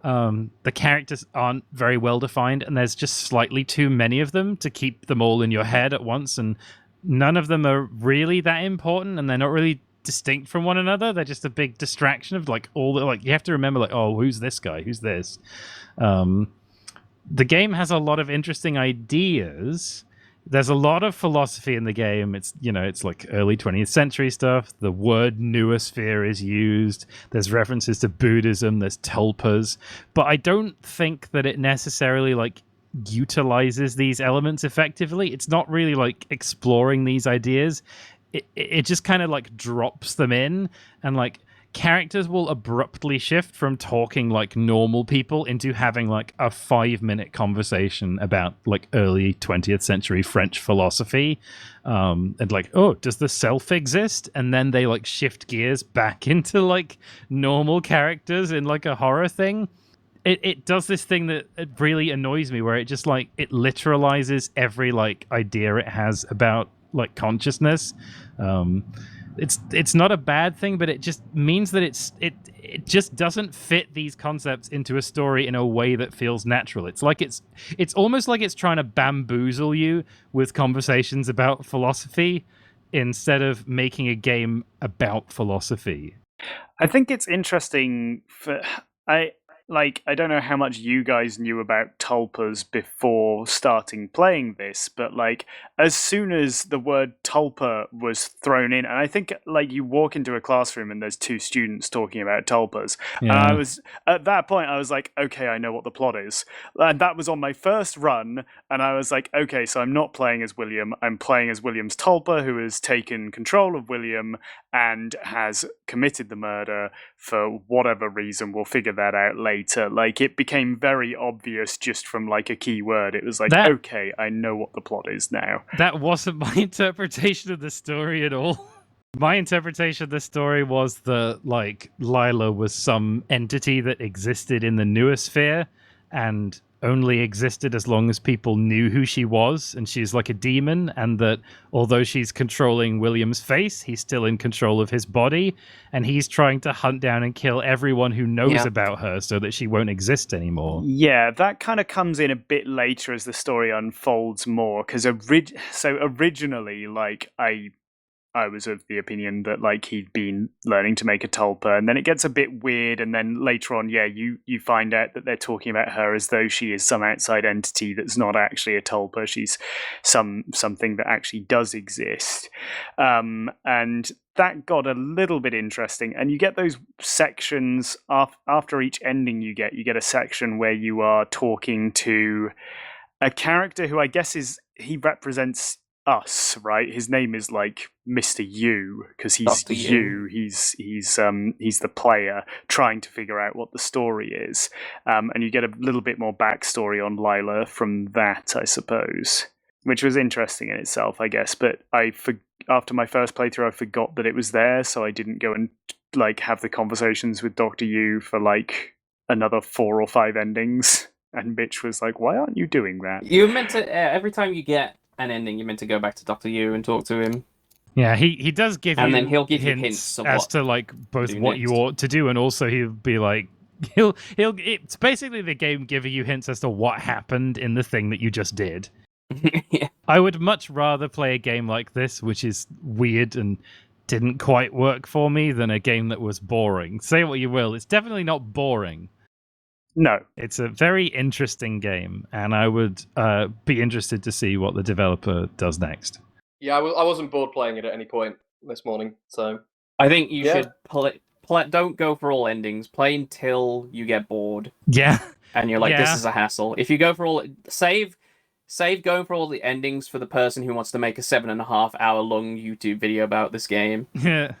The characters aren't very well defined, and there's just slightly too many of them to keep them all in your head at once, and none of them are really that important, and they're not really distinct from one another. They're just a big distraction of like all the, like, you have to remember like, oh, who's this guy? Who's this? The game has a lot of interesting ideas. There's a lot of philosophy in the game. It's like early 20th century stuff. The word noosphere is used. There's references to Buddhism. There's tulpas. But I don't think that it necessarily like utilizes these elements effectively. It's not really like exploring these ideas. It just kind of like drops them in, and like characters will abruptly shift from talking like normal people into having like a 5-minute conversation about like early 20th century French philosophy, and like, oh, does the self exist? And then they like shift gears back into like normal characters in like a horror thing. It does this thing that it really annoys me, where it just like it literalizes every like idea it has about like consciousness. It's not a bad thing, but it just means that it just doesn't fit these concepts into a story in a way that feels natural. It's like it's almost like it's trying to bamboozle you with conversations about philosophy instead of making a game about philosophy. I think it's interesting like, I don't know how much you guys knew about tulpas before starting playing this, but like, as soon as the word tulpa was thrown in, and I think like you walk into a classroom and there's two students talking about tulpas, and I was at that point I was like, okay, I know what the plot is, and that was on my first run, and I was like, okay, so I'm not playing as William, I'm playing as William's tulpa, who has taken control of William and has committed the murder for whatever reason. We'll figure that out later. Like, it became very obvious just from like a key word. It was like, okay, I know what the plot is now. That wasn't my interpretation of the story at all. My interpretation of the story was that, like, Lila was some entity that existed in the noosphere and only existed as long as people knew who she was, and she's like a demon, and that although she's controlling William's face, he's still in control of his body, and he's trying to hunt down and kill everyone who knows about her so that she won't exist anymore. Yeah, that kind of comes in a bit later as the story unfolds more, because originally, like, I was of the opinion that like he'd been learning to make a tulpa, and then it gets a bit weird, and then later on, you find out that they're talking about her as though she is some outside entity that's not actually a tulpa. She's something that actually does exist, and that got a little bit interesting. And you get those sections after each ending. You get a section where you are talking to a character who I guess he represents us, right? His name is like Mr. U, because he's you. He's the player trying to figure out what the story is, and you get a little bit more backstory on Lila from that, I suppose, which was interesting in itself, I guess. But after my first playthrough, I forgot that it was there, so I didn't go and like have the conversations with Dr. U for like another 4 or 5 endings. And Mitch was like, "Why aren't you doing that?" You're meant to every time you get an ending, you're meant to go back to Dr. Yu and talk to him. Yeah, he does give you, and then he'll give hints you hints of as to like both what you ought to do, and also he'll be like, it's basically the game giving you hints as to what happened in the thing that you just did. Yeah. I would much rather play a game like this, which is weird and didn't quite work for me, than a game that was boring. Say what you will, it's definitely not boring. No. It's a very interesting game, and I would be interested to see what the developer does next. Yeah, I wasn't bored playing it at any point this morning, so... I think you should don't go for all endings. Play until you get bored. Yeah. And you're like, this is a hassle. If you go for all... Save going for all the endings for the person who wants to make a 7.5 hour long YouTube video about this game. Yeah.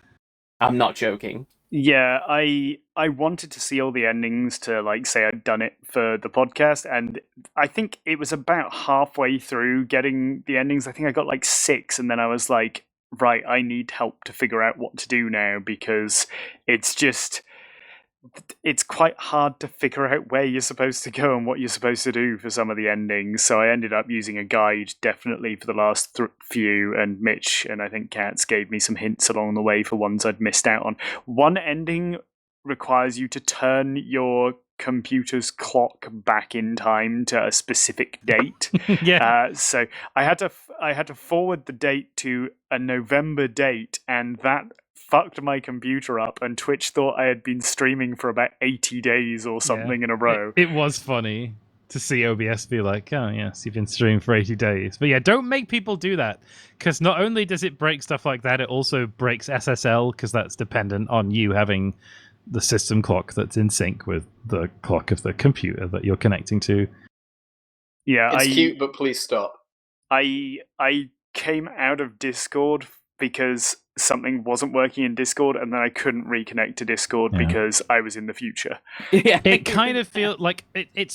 I'm not joking. Yeah, I wanted to see all the endings to like say I'd done it for the podcast, and I think it was about halfway through getting the endings. I think I got like 6, and then I was like, right, I need help to figure out what to do now, because it's quite hard to figure out where you're supposed to go and what you're supposed to do for some of the endings. So I ended up using a guide definitely for the last few, and Mitch and I think Cats gave me some hints along the way for ones I'd missed out on. One ending requires you to turn your computer's clock back in time to a specific date. So I had to forward the date to a November date, and that fucked my computer up, and Twitch thought I had been streaming for about 80 days or something in a row. It was funny to see OBS be like, oh yes, you've been streaming for 80 days. But yeah, don't make people do that, because not only does it break stuff like that, it also breaks SSL, because that's dependent on you having the system clock that's in sync with the clock of the computer that you're connecting to. Yeah, it's cute, but please stop. I came out of Discord because something wasn't working in Discord, and then I couldn't reconnect to Discord because I was in the future. Yeah. It kind of feels like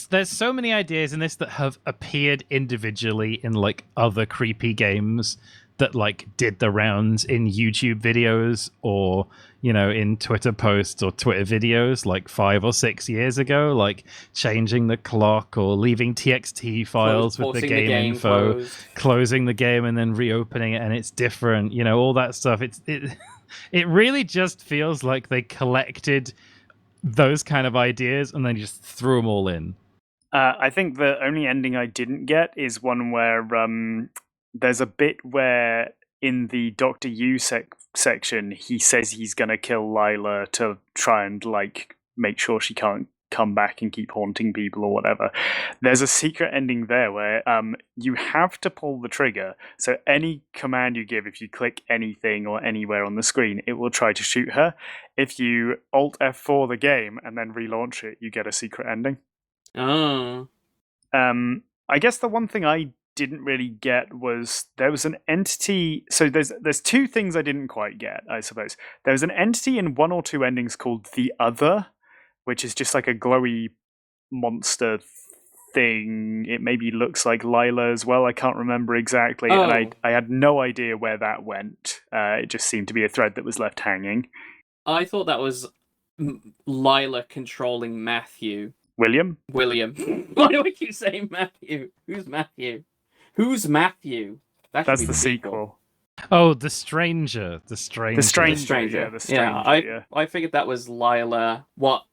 there's so many ideas in this that have appeared individually in like other creepy games that like did the rounds in YouTube videos, or in Twitter posts or Twitter videos like 5 or 6 years ago, like changing the clock or leaving TXT files with the game info, closing the game and then reopening it and it's different, all that stuff. It really just feels like they collected those kind of ideas and then just threw them all in. I think the only ending I didn't get is one where there's a bit where in the Dr. U section, he says he's going to kill Lila to try and like make sure she can't come back and keep haunting people or whatever. There's a secret ending there where you have to pull the trigger. So any command you give, if you click anything or anywhere on the screen, it will try to shoot her. If you Alt F4 the game and then relaunch it, you get a secret ending. Oh. I guess the one thing I didn't really get was there was an entity. So there's two things I didn't quite get, I suppose. There was an entity in one or two endings called the Other, which is just like a glowy monster thing. It maybe looks like Lila as well. I can't remember exactly, and I had no idea where that went. It just seemed to be a thread that was left hanging. I thought that was Lila controlling Matthew. William? Why do I keep saying Matthew? Who's Matthew? Who's Matthew? That's the sequel. Oh, the stranger. The stranger. The stranger. Yeah, the stranger. Yeah, I figured that was Lila. What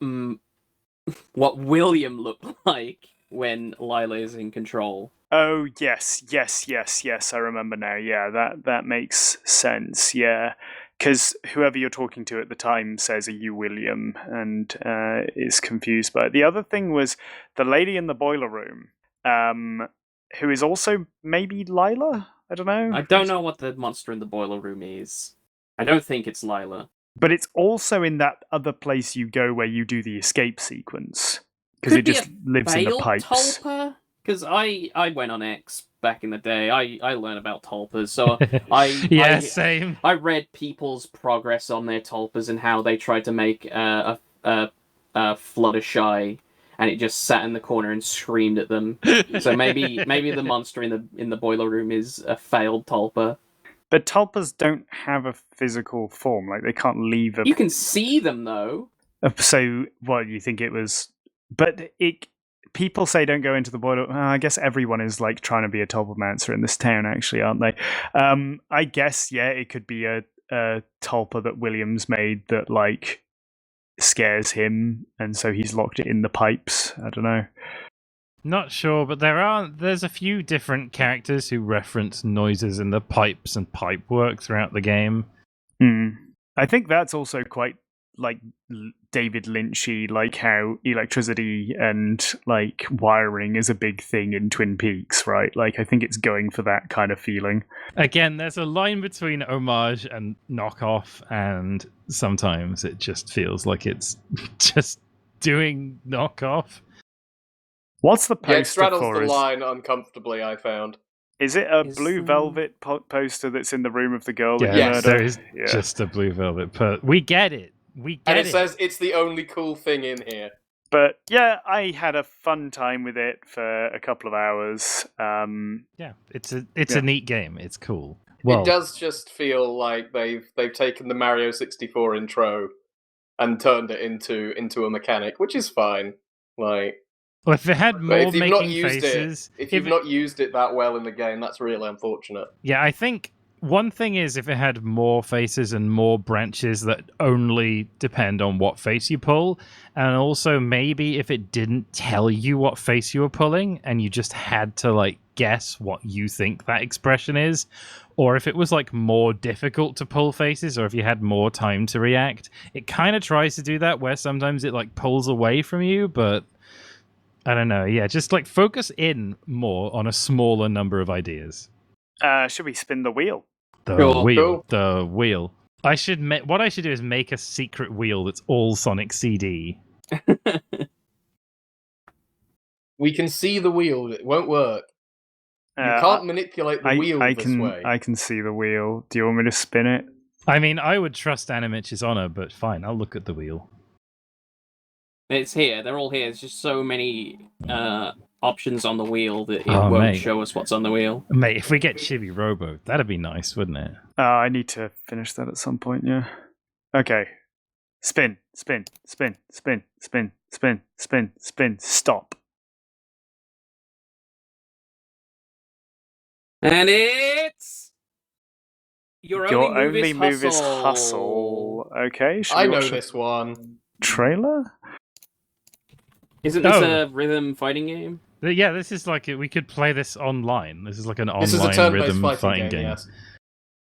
William looked like when Lila is in control. Oh, yes. I remember now. Yeah, that makes sense. Yeah. Because whoever you're talking to at the time says, "Are you William?" and is confused by it. The other thing was the lady in the boiler room, who is also maybe Lila? I don't know. I don't know what the monster in the boiler room is. I don't think it's Lila. But it's also in that other place you go where you do the escape sequence. Because it just lives in the pipes. Because I went on X back in the day. I learned about tulpas, so same. I read people's progress on their tulpas and how they tried to make a Fluttershy, and it just sat in the corner and screamed at them. So maybe the monster in the boiler room is a failed tulpa. But tulpas don't have a physical form; like they can't leave. You can see them though. So, what you think it was? But people say don't go into the boiler. I guess everyone is like trying to be a tulpamancer in this town, actually, aren't they? I guess it could be a tulpa that Williams made that like scares him, and so he's locked it in the pipes. I don't know. Not sure, but there's a few different characters who reference noises in the pipes and pipework throughout the game. I think that's also quite like David Lynchy, like how electricity and like wiring is a big thing in Twin Peaks, right? Like I think it's going for that kind of feeling. Again, there's a line between homage and knockoff, and sometimes it just feels like it's just doing knockoff. What's the poster it straddles for? The line uncomfortably, I found. Is it a blue velvet poster that's in the room of the girl that you Yes, murder? there is just a blue velvet. We get it. And it says it's the only cool thing in here. But yeah, I had a fun time with it for a couple of hours. It's a neat game. It's cool. Well, it does just feel like they've taken the Mario 64 intro and turned it into a mechanic, which is fine. Like, well, if it had more making faces, if you've not used it that well in the game, that's really unfortunate. Yeah, I think one thing is if it had more faces and more branches that only depend on what face you pull, and also maybe if it didn't tell you what face you were pulling and you just had to like guess what you think that expression is, or if it was like more difficult to pull faces, or if you had more time to react. It kind of tries to do that where sometimes it like pulls away from you, but I don't know. Yeah, just like focus in more on a smaller number of ideas. Should we spin the wheel? The wheel. What I should do is make a secret wheel that's all Sonic CD. We can see the wheel. It won't work. You can't manipulate the wheel this way. I can see the wheel. Do you want me to spin it? I mean, I would trust Animitch's honor, but fine, I'll look at the wheel. It's here. They're all here. There's just so many options on the wheel that it won't show us what's on the wheel. Mate, if we get Chibi Robo, that'd be nice, wouldn't it? I need to finish that at some point, yeah. Okay. Spin, spin, spin, spin, spin, spin, spin, spin, stop. And it's... Your only move is hustle. Okay, I know this one. Trailer? Isn't this a rhythm fighting game? Yeah, this is like we could play this online. This is like an online turn-based rhythm fighting game. Yes.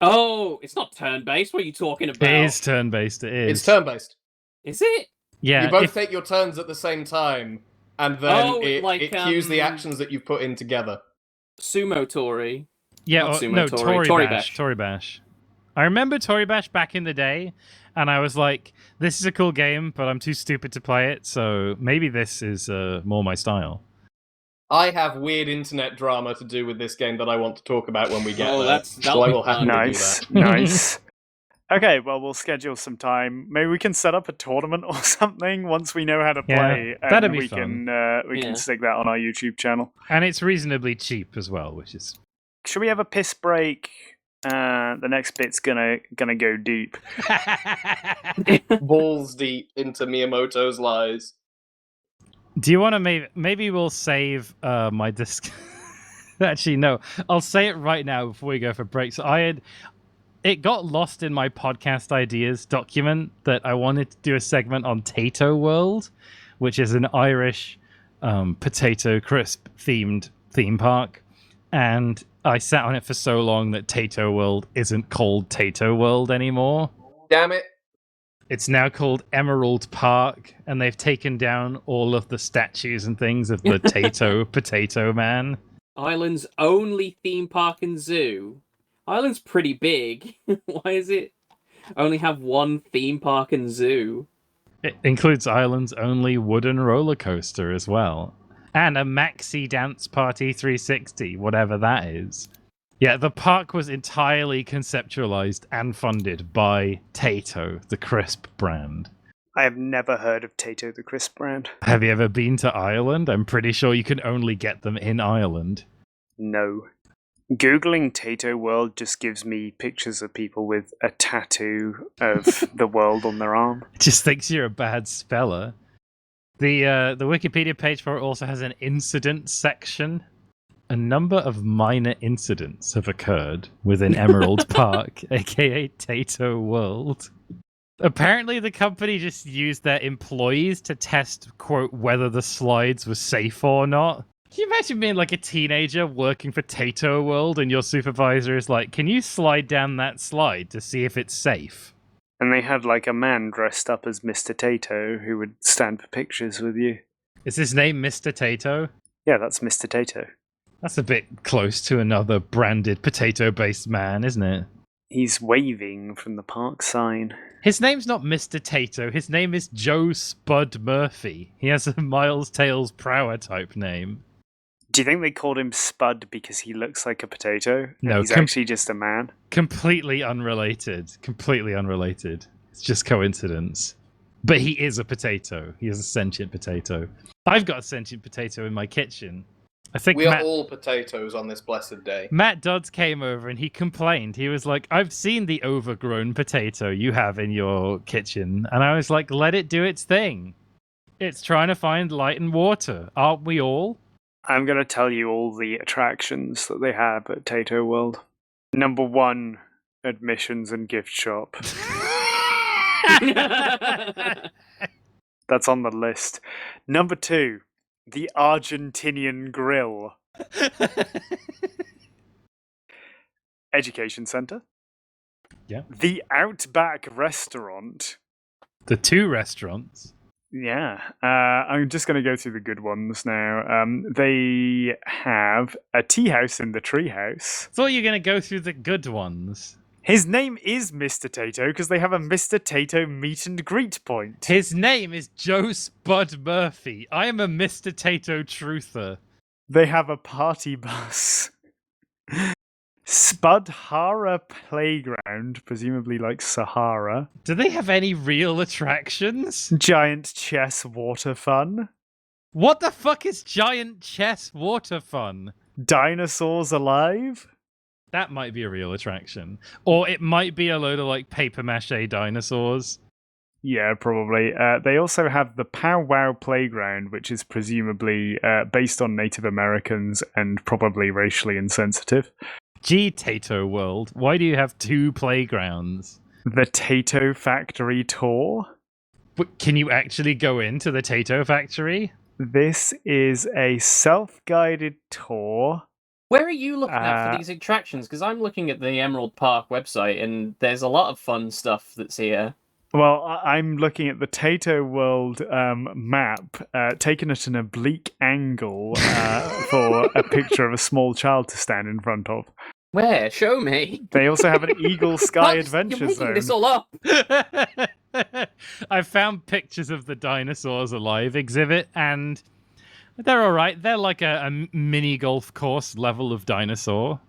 Oh, it's not turn-based. What are you talking about? It is turn-based. It is. It's turn-based. Is it? Yeah, You both if- take your turns at the same time, and then it cues the um, actions that you've put in together. Sumo Tori. Yeah, Not sumo no, Tori, Tori Bash. Bash. Tori Bash. I remember Tori Bash back in the day, and I was like, this is a cool game, but I'm too stupid to play it, so maybe this is more my style. I have weird internet drama to do with this game that I want to talk about when we get there. that'll so I be will fun. happily Nice, do that. nice. Okay, well, we'll schedule some time. Maybe we can set up a tournament or something once we know how to Yeah, play, and that'd be we fun. can Yeah. stick that on our YouTube channel. And it's reasonably cheap as well, which is... Should we have a piss break? The next bit's gonna go deep. Balls deep into Miyamoto's lies. Do you want to maybe we'll save my disc? Actually, no. I'll say it right now before we go for break. So it got lost in my podcast ideas document that I wanted to do a segment on Tayto World, which is an Irish potato crisp themed theme park, and I sat on it for so long that Tayto World isn't called Tayto World anymore. Damn it. It's now called Emerald Park, and they've taken down all of the statues and things of the Tayto Potato Man. Ireland's only theme park and zoo. Ireland's pretty big. Why is it only have one theme park and zoo? It includes Ireland's only wooden roller coaster as well. And a Maxi Dance Party 360, whatever that is. Yeah, the park was entirely conceptualized and funded by Tayto, the crisp brand. I have never heard of Tayto the Crisp brand. Have you ever been to Ireland? I'm pretty sure you can only get them in Ireland. No. Googling Tayto World just gives me pictures of people with a tattoo of the world on their arm. It just thinks you're a bad speller. The Wikipedia page for it also has an incident section. A number of minor incidents have occurred within Emerald Park, aka Tayto World. Apparently, the company just used their employees to test, quote, whether the slides were safe or not. Can you imagine being like a teenager working for Tayto World and your supervisor is like, can you slide down that slide to see if it's safe? And they had like a man dressed up as Mr. Tayto who would stand for pictures with you. Is his name Mr. Tayto? Yeah, that's Mr. Tayto. That's a bit close to another branded potato-based man, isn't it? He's waving from the park sign. His name's not Mr. Tayto. His name is Joe Spud Murphy. He has a Miles Tails Prower type name. Do you think they called him Spud because he looks like a potato? No, he's actually just a man. Completely unrelated. Completely unrelated. It's just coincidence. But he is a potato. He is a sentient potato. I've got a sentient potato in my kitchen. I think We are all potatoes on this blessed day. Matt Dodds came over and he complained. He was like, I've seen the overgrown potato you have in your kitchen. And I was like, let it do its thing. It's trying to find light and water. Aren't we all? I'm going to tell you all the attractions that they have at Tayto World. Number 1, admissions and gift shop. That's on the list. Number 2, the Argentinian Grill. Education Center. Yeah. The Outback Restaurant. The 2 restaurants. Yeah. I'm just going to go through the good ones now. They have a tea house in the treehouse. Thought you were going to go through the good ones. His name is Mr. Tayto because they have a Mr. Tayto meet and greet point. His name is Joe Spud Murphy. I am a Mr. Tayto truther. They have a party bus. Spudhara Playground, presumably like Sahara. Do they have any real attractions? Giant Chess Water Fun. What the fuck is Giant Chess Water Fun? Dinosaurs Alive. That might be a real attraction. Or it might be a load of like paper mache dinosaurs. Yeah, probably. They also have the Pow Wow Playground, which is presumably based on Native Americans and probably racially insensitive. Gee, Tayto World, why do you have 2 playgrounds? The Tayto Factory Tour. But can you actually go into the Tayto factory? This is a self-guided tour. Where are you looking at for these attractions? Because I'm looking at the Emerald Park website, and there's a lot of fun stuff that's here. Well, I'm looking at the Tayto World map, taken at an oblique angle for a picture of a small child to stand in front of. Where? Show me. They also have an Eagle Sky You're Adventure making Zone. this all up. I found pictures of the Dinosaurs Alive exhibit, and they're all right. They're like a mini golf course level of dinosaur.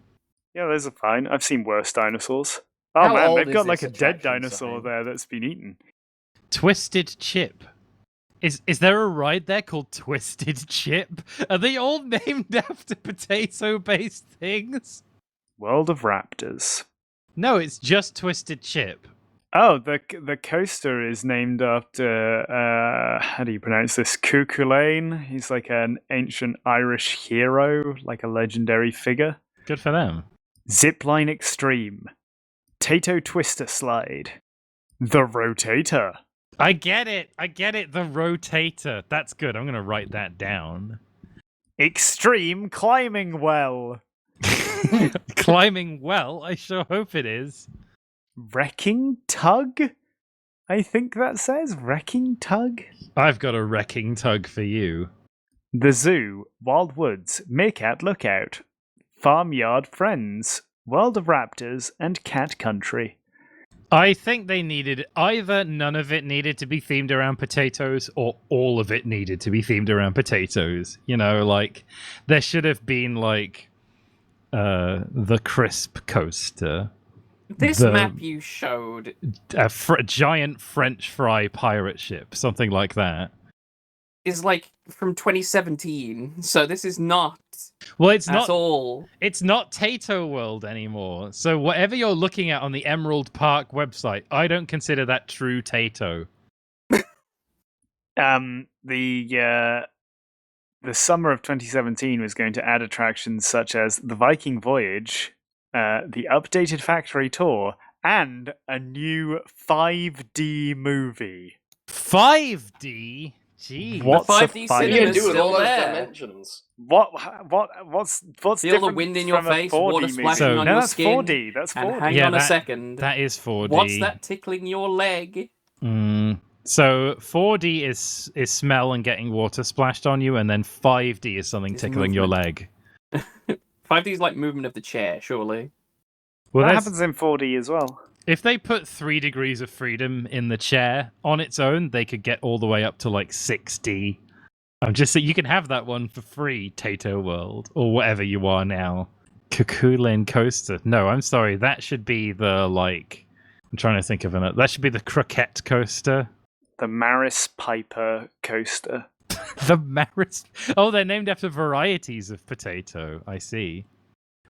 Yeah, those are fine. I've seen worse dinosaurs. Oh How man, old they've is got like this a dead attraction dinosaur sign? there that's been eaten. Twisted Chip. Is there a ride there called Twisted Chip? Are they all named after potato-based things? World of Raptors. No, it's just Twisted Chip. Oh, the coaster is named after, how do you pronounce this? Cuchulainn. He's like an ancient Irish hero, like a legendary figure. Good for them. Zipline Extreme. Tayto Twister Slide. The Rotator. I get it. The Rotator. That's good. I'm going to write that down. Extreme Climbing Well. Climbing well? I sure hope it is. Wrecking Tug? I think that says Wrecking Tug. I've got a wrecking tug for you. The Zoo, Wild Woods, Meerkat Lookout, Farmyard Friends, World of Raptors, and Cat Country. I think they needed either none of it needed to be themed around potatoes or all of it needed to be themed around potatoes. You know, like there should have been like the crisp coaster. This map you showed A giant French fry pirate ship, something like that. is like from 2017, so this is not Well, it's at not all. It's not Tayto World anymore. So whatever you're looking at on the Emerald Park website, I don't consider that true Tayto. The summer of 2017 was going to add attractions such as the Viking Voyage, the updated factory tour, and a new 5D movie. 5D? Gee. What's The a 5D What are you cinema's gonna do with still all those there. dimensions? What's Feel the different wind in your from a face, 4D water movie? splashing So- on No, your that's skin. 4D. That's And 4D. hang Yeah, on a that- second. That is 4D. What's that tickling your leg? So 4D is smell and getting water splashed on you, and then 5D is something Is tickling your movement. leg. 5D is like movement of the chair, surely. Well, That there's- happens in 4D as well. if they put 3 degrees of freedom in the chair on its own, they could get all the way up to like 6D. I'm just saying you can have that one for free, Tayto World, or whatever you are now. Cuchulainn Coaster. No, I'm sorry. That should be the like. I'm trying to think of another. That should be the Croquette Coaster. The Maris Piper Coaster. The Maris. Oh, they're named after varieties of potato. I see.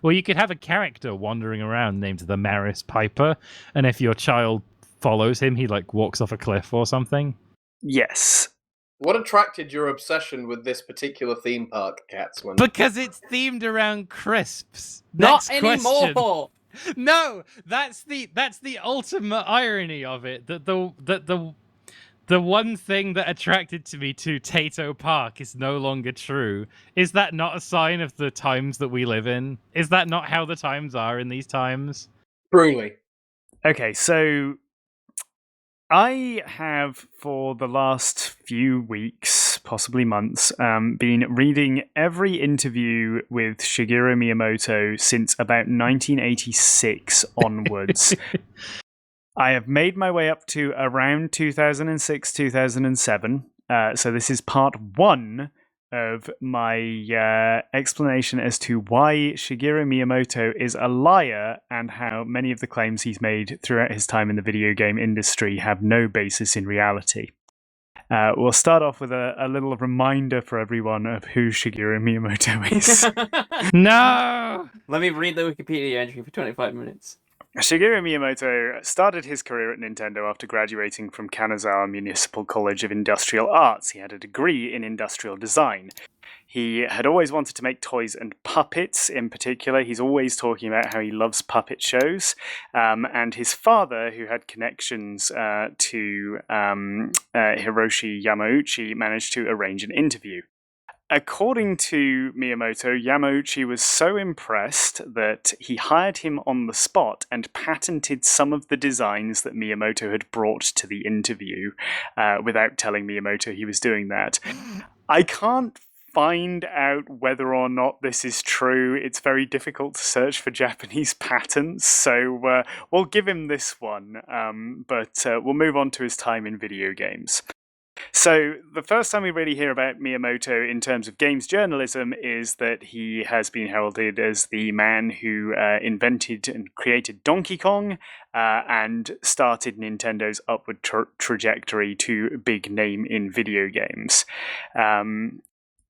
Well, you could have a character wandering around named the Maris Piper, and if your child follows him, he like walks off a cliff or something. Yes. What attracted your obsession with this particular theme park, Catsman? Because it's themed around crisps. Not Next question. anymore! No, that's the ultimate irony of it. That the one thing that attracted to me to Tayto Park is no longer true. Is that not a sign of the times that we live in? Is that not how the times are in these times? Truly. Okay, so I have, for the last few weeks, possibly months, been reading every interview with Shigeru Miyamoto since about 1986 onwards. I have made my way up to around 2006, 2007. So this is part one of my explanation as to why Shigeru Miyamoto is a liar and how many of the claims he's made throughout his time in the video game industry have no basis in reality. We'll start off with a little reminder for everyone of who Shigeru Miyamoto is. No! Let me read the Wikipedia entry for 25 minutes. Shigeru Miyamoto started his career at Nintendo after graduating from Kanazawa Municipal College of Industrial Arts. He had a degree in industrial design. He had always wanted to make toys and puppets in particular. He's always talking about how he loves puppet shows. And his father, who had connections to Hiroshi Yamauchi, managed to arrange an interview. According to Miyamoto, Yamauchi was so impressed that he hired him on the spot and patented some of the designs that Miyamoto had brought to the interview without telling Miyamoto he was doing that. I can't find out whether or not this is true. It's very difficult to search for Japanese patents, so we'll give him this one, but we'll move on to his time in video games. So the first time we really hear about Miyamoto in terms of games journalism is that he has been heralded as the man who invented and created Donkey Kong and started Nintendo's upward trajectory to big name in video games.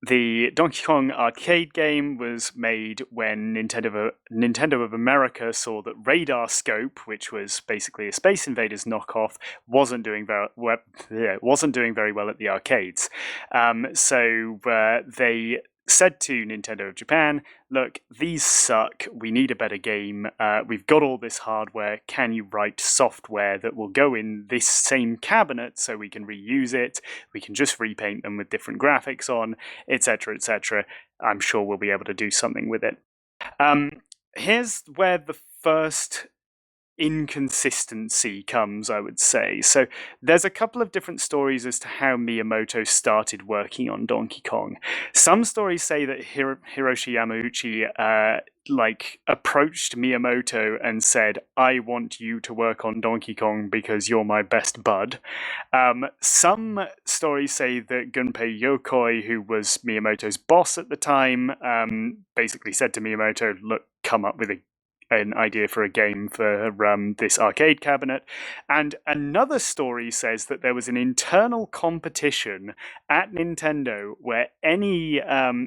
The Donkey Kong arcade game was made when Nintendo of America saw that Radar Scope, which was basically a Space Invaders knockoff, wasn't doing very well at the arcades. So they said to Nintendo of Japan, look, these suck, we need a better game, we've got all this hardware, can you write software that will go in this same cabinet so we can reuse it, we can just repaint them with different graphics on, etc., etc. I'm sure we'll be able to do something with it. Here's where the first inconsistency comes, I would say. So there's a couple of different stories as to how Miyamoto started working on Donkey Kong. Some stories say that Hiroshi Yamauchi approached Miyamoto and said, I want you to work on Donkey Kong because you're my best bud. Some stories say that Gunpei Yokoi, who was Miyamoto's boss at the time, basically said to Miyamoto, look, come up with an idea for a game for this arcade cabinet. And another story says that there was an internal competition at Nintendo where any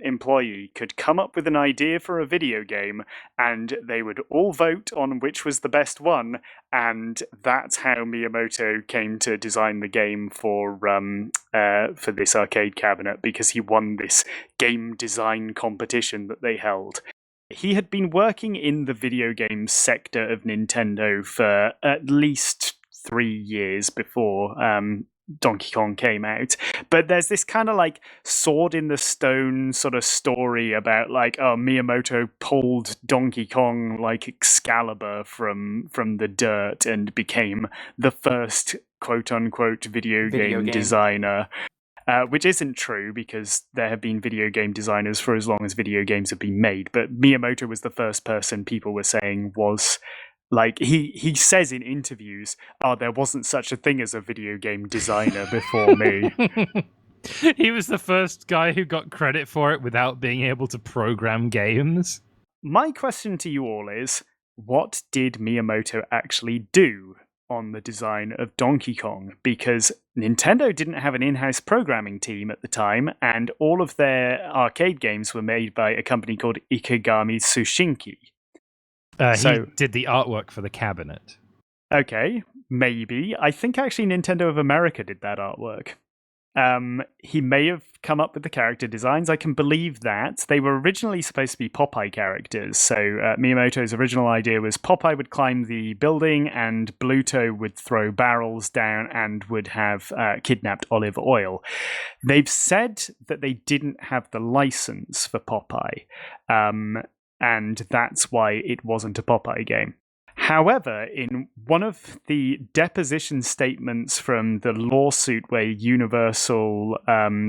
employee could come up with an idea for a video game and they would all vote on which was the best one, and that's how Miyamoto came to design the game for this arcade cabinet, because he won this game design competition that they held. He had been working in the video game sector of Nintendo for at least 3 years before Donkey Kong came out. But there's this kind of sword in the stone sort of story about Miyamoto pulled Donkey Kong like Excalibur from the dirt and became the first quote-unquote video game designer. Which isn't true, because there have been video game designers for as long as video games have been made. But Miyamoto was the first person people were saying was, he says in interviews, there wasn't such a thing as a video game designer before me. He was the first guy who got credit for it without being able to program games. My question to you all is, what did Miyamoto actually do on the design of Donkey Kong? Because Nintendo didn't have an in-house programming team at the time, and all of their arcade games were made by a company called Ikegami Tsushinki. He did the artwork for the cabinet. Okay, maybe. I think actually Nintendo of America did that artwork. He may have come up with the character designs. I can believe that. They were originally supposed to be Popeye characters. So Miyamoto's original idea was Popeye would climb the building and Bluto would throw barrels down and would have kidnapped Olive Oil. They've said that they didn't have the license for Popeye, and that's why it wasn't a Popeye game. However, in one of the deposition statements from the lawsuit where Universal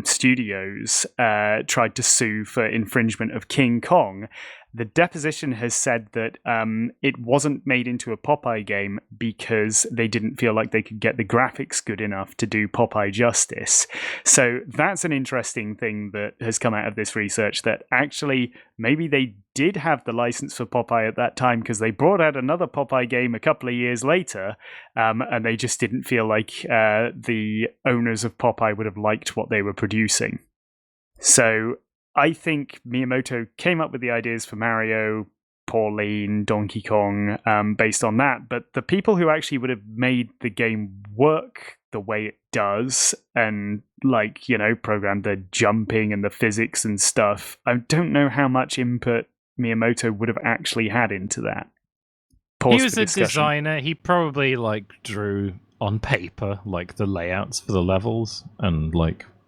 Studios tried to sue for infringement of King Kong, the deposition has said that it wasn't made into a Popeye game because they didn't feel like they could get the graphics good enough to do Popeye justice. So that's an interesting thing that has come out of this research, that actually maybe they did have the license for Popeye at that time because they brought out another Popeye game a couple of years later, and they just didn't feel like the owners of Popeye would have liked what they were producing. So I think Miyamoto came up with the ideas for Mario, Pauline, Donkey Kong based on that, but the people who actually would have made the game work the way it does and programmed the jumping and the physics and stuff, I don't know how much input Miyamoto would have actually had into that. He was a designer. He probably drew on paper the layouts for the levels and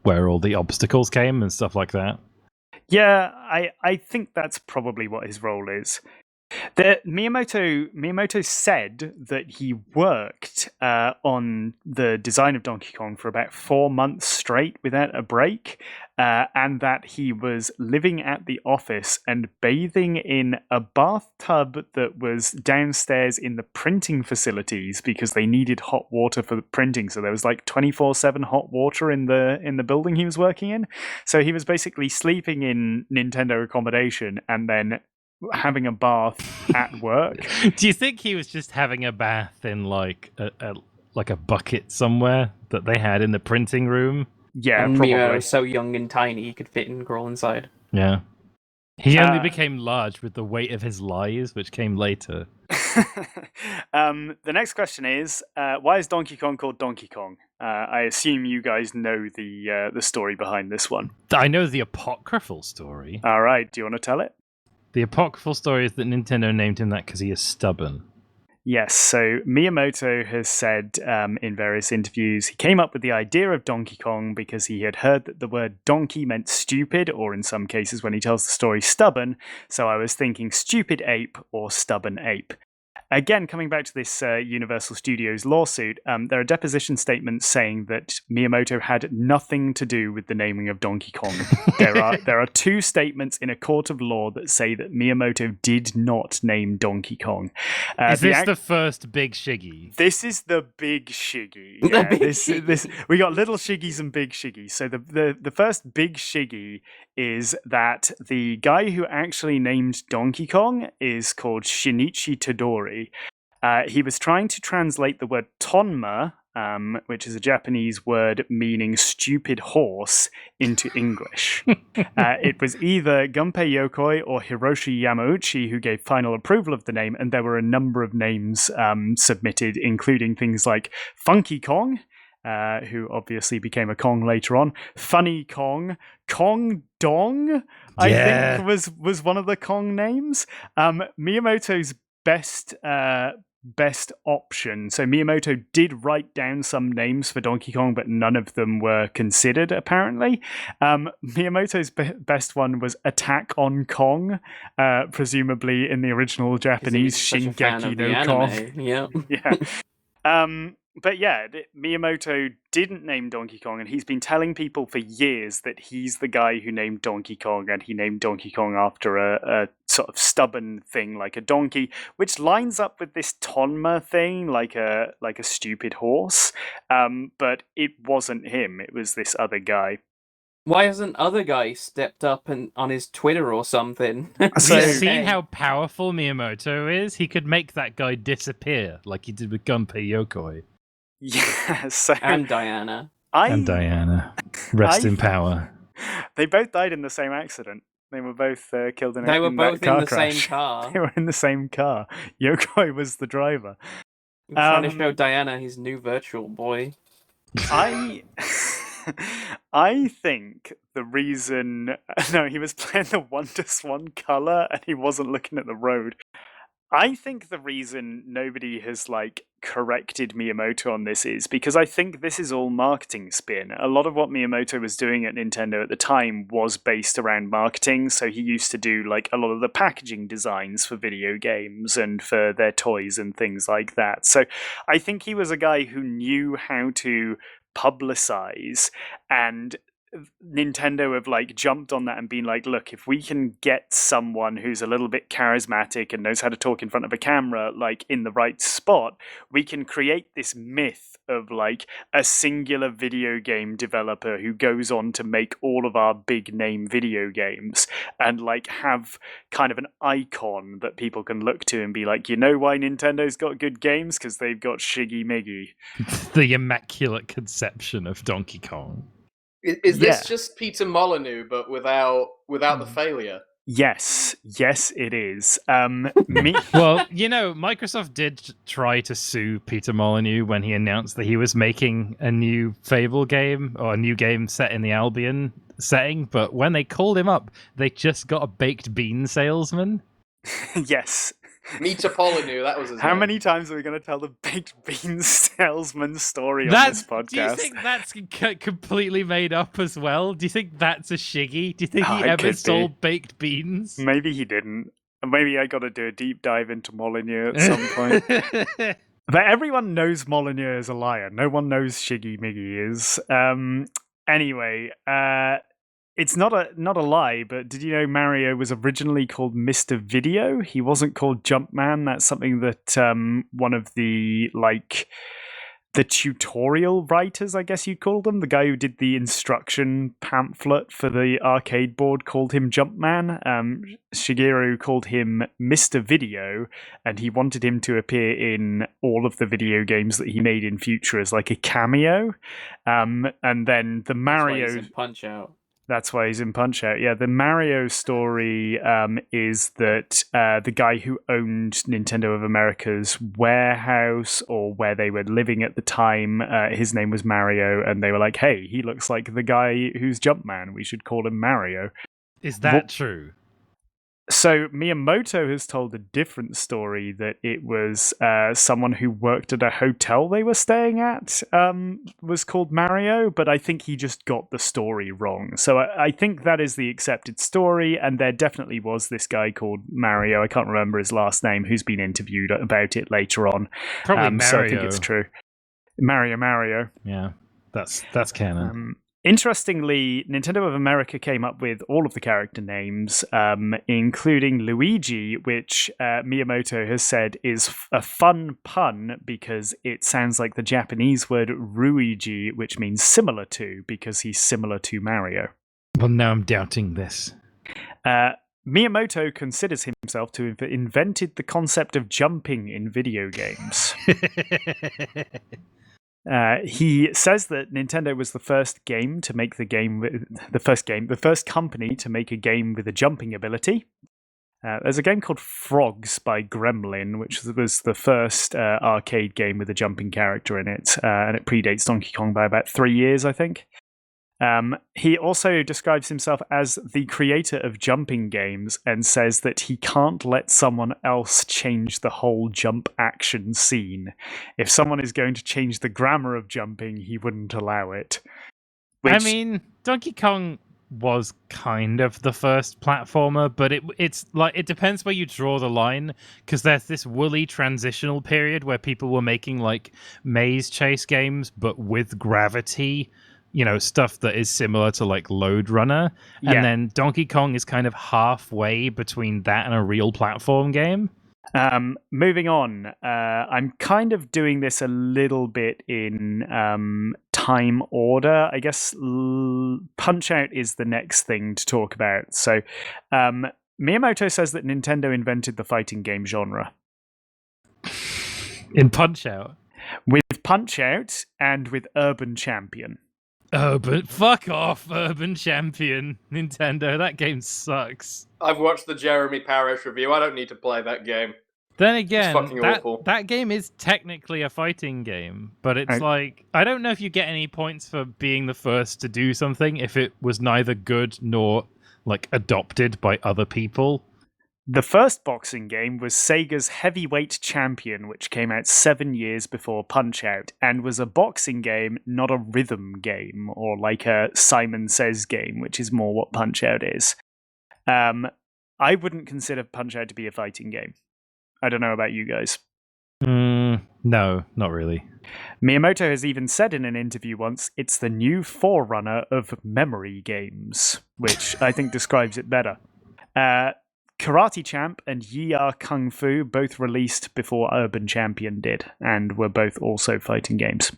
where all the obstacles came and stuff like that. Yeah, I think that's probably what his role is. Miyamoto said that he worked on the design of Donkey Kong for about 4 months straight without a break, and that he was living at the office and bathing in a bathtub that was downstairs in the printing facilities because they needed hot water for the printing. So there was like 24/7 hot water in the building he was working in. So he was basically sleeping in Nintendo accommodation and then having a bath at work. Do you think he was just having a bath in like a bucket somewhere that they had in the printing room? Yeah, And probably. Mio was so young and tiny he could fit and crawl inside. Yeah. He only became large with the weight of his lies, which came later. The next question is, why is Donkey Kong called Donkey Kong? I assume you guys know the story behind this one. I know the apocryphal story. All right, do you want to tell it? The apocryphal story is that Nintendo named him that because he is stubborn. Yes, so Miyamoto has said in various interviews he came up with the idea of Donkey Kong because he had heard that the word donkey meant stupid, or in some cases when he tells the story, stubborn, so I was thinking stupid ape or stubborn ape. Again, coming back to this Universal Studios lawsuit, there are deposition statements saying that Miyamoto had nothing to do with the naming of Donkey Kong. There are 2 statements in a court of law that say that Miyamoto did not name Donkey Kong. Is this the first big Shiggie? This is the big Shiggie. Yeah, this we got little Shiggies and big Shiggies. So the first big Shiggie is that the guy who actually named Donkey Kong is called Shinichi Todori. He was trying to translate the word tonma, which is a Japanese word meaning stupid horse, into English. It was either Gunpei Yokoi or Hiroshi Yamauchi who gave final approval of the name, and there were a number of names submitted, including things like Funky Kong, who obviously became a Kong later on, Funny Kong, Kong Dong, I think was one of the Kong names. Miyamoto's best option. So Miyamoto did write down some names for Donkey Kong, but none of them were considered, apparently. Miyamoto's best one was Attack on Kong, presumably in the original Japanese Shingeki no Kong. Yep. Yeah. But yeah, Miyamoto didn't name Donkey Kong, and he's been telling people for years that he's the guy who named Donkey Kong, and he named Donkey Kong after a sort of stubborn thing like a donkey, which lines up with this tonma thing, like a stupid horse. But it wasn't him; it was this other guy. Why hasn't other guy stepped up and on his Twitter or something? So- Have you seen how powerful Miyamoto is? He could make that guy disappear, like he did with Gunpei Yokoi. Yeah, so And Diana. And Diana. Rest in power. They both died in the same accident. They were both killed in a They were in both that car in the crash. same car. They were in the same car. Yokoi was the driver. He was trying to show Diana his new virtual boy. I think the reason... No, he was playing the Wonder color and he wasn't looking at the road. I think the reason nobody has corrected Miyamoto on this is because I think this is all marketing spin. A lot of what Miyamoto was doing at Nintendo at the time was based around marketing, so he used to do a lot of the packaging designs for video games and for their toys and things like that. So I think he was a guy who knew how to publicize, and Nintendo have jumped on that and been like, look, if we can get someone who's a little bit charismatic and knows how to talk in front of a camera in the right spot, we can create this myth of a singular video game developer who goes on to make all of our big name video games, and have kind of an icon that people can look to and be like, you know why Nintendo's got good games? Because they've got Shiggy Miggy. The immaculate conception of Donkey Kong. Is this just Peter Molyneux, but without the failure? Yes, it is. Well, Microsoft did try to sue Peter Molyneux when he announced that he was making a new Fable game, or a new game set in the Albion setting, but when they called him up, they just got a baked bean salesman. Yes. Meter Polyneux, that was his How name. many times are we going to tell the baked beans salesman story on this podcast? Do you think that's completely made up as well? Do you think that's a Shiggy? Do you think he It ever could sold baked beans? Maybe he didn't. Maybe I got to do a deep dive into Molyneux at some point. But everyone knows Molyneux is a liar. No one knows Shiggy Miggy is. Anyway, it's not a lie, but did you know Mario was originally called Mr. Video? He wasn't called Jumpman. That's something that one of the tutorial writers, I guess you'd call them, the guy who did the instruction pamphlet for the arcade board, called him Jumpman. Shigeru called him Mr. Video, and he wanted him to appear in all of the video games that he made in future as like a cameo. And then the Mario... That's why he's in Punch-Out! That's why he's in Punch-Out! Yeah, the Mario story is that the guy who owned Nintendo of America's warehouse, or where they were living at the time, his name was Mario, and they were like, hey, he looks like the guy who's Jumpman. We should call him Mario. Is that true? So Miyamoto has told a different story, that it was someone who worked at a hotel they were staying at was called Mario, but I think he just got the story wrong. So I think that is the accepted story, and there definitely was this guy called Mario, I can't remember his last name, who's been interviewed about it later on. Probably Mario. So I think it's true. Mario. Yeah, that's canon. Interestingly, Nintendo of America came up with all of the character names, including Luigi, which Miyamoto has said is a fun pun because it sounds like the Japanese word Ruigi, which means similar to, because he's similar to Mario. Well, now I'm doubting this. Miyamoto considers himself to have invented the concept of jumping in video games. He says that Nintendo was the first company to make a game with a jumping ability. There's a game called Frogs by Gremlin, which was the first arcade game with a jumping character in it, and it predates Donkey Kong by about 3 years, I think. He also describes himself as the creator of jumping games and says that he can't let someone else change the whole jump action scene. If someone is going to change the grammar of jumping, he wouldn't allow it. I mean, Donkey Kong was kind of the first platformer, but it's like, it depends where you draw the line, because there's this woolly transitional period where people were making like maze chase games, but with gravity. You know, stuff that is similar to like Lode Runner. And then Donkey Kong is kind of halfway between that and a real platform game. Moving on, I'm kind of doing this a little bit in time order. I guess Punch-Out is the next thing to talk about. So Miyamoto says that Nintendo invented the fighting game genre. In Punch-Out? With Punch-Out and with Urban Champion. Urban, fuck off, Urban Champion, Nintendo. That game sucks. I've watched the Jeremy Parish review. I don't need to play that game. Then again, it's fucking awful. That game is technically a fighting game, but it's like, I don't know if you get any points for being the first to do something if it was neither good nor like adopted by other people. The first boxing game was Sega's Heavyweight Champion, which came out 7 years before Punch-Out, and was a boxing game, not a rhythm game, or like a Simon Says game, which is more what Punch-Out is. I wouldn't consider Punch-Out to be a fighting game. I don't know about you guys. No, not really. Miyamoto has even said in an interview once, it's the new forerunner of memory games, which I think describes it better. Karate Champ and Yi Are Kung Fu both released before Urban Champion did, and were both also fighting games.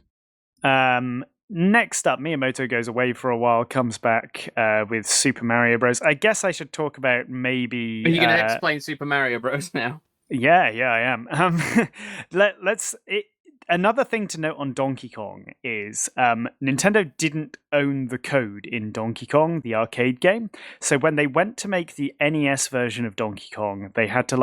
Next up, Miyamoto goes away for a while, comes back with Super Mario Bros. I guess I should talk about maybe... Are you going to explain Super Mario Bros. Now? Yeah, I am. Another thing to note on Donkey Kong is Nintendo didn't own the code in Donkey Kong, the arcade game. So when they went to make the NES version of Donkey Kong, they had to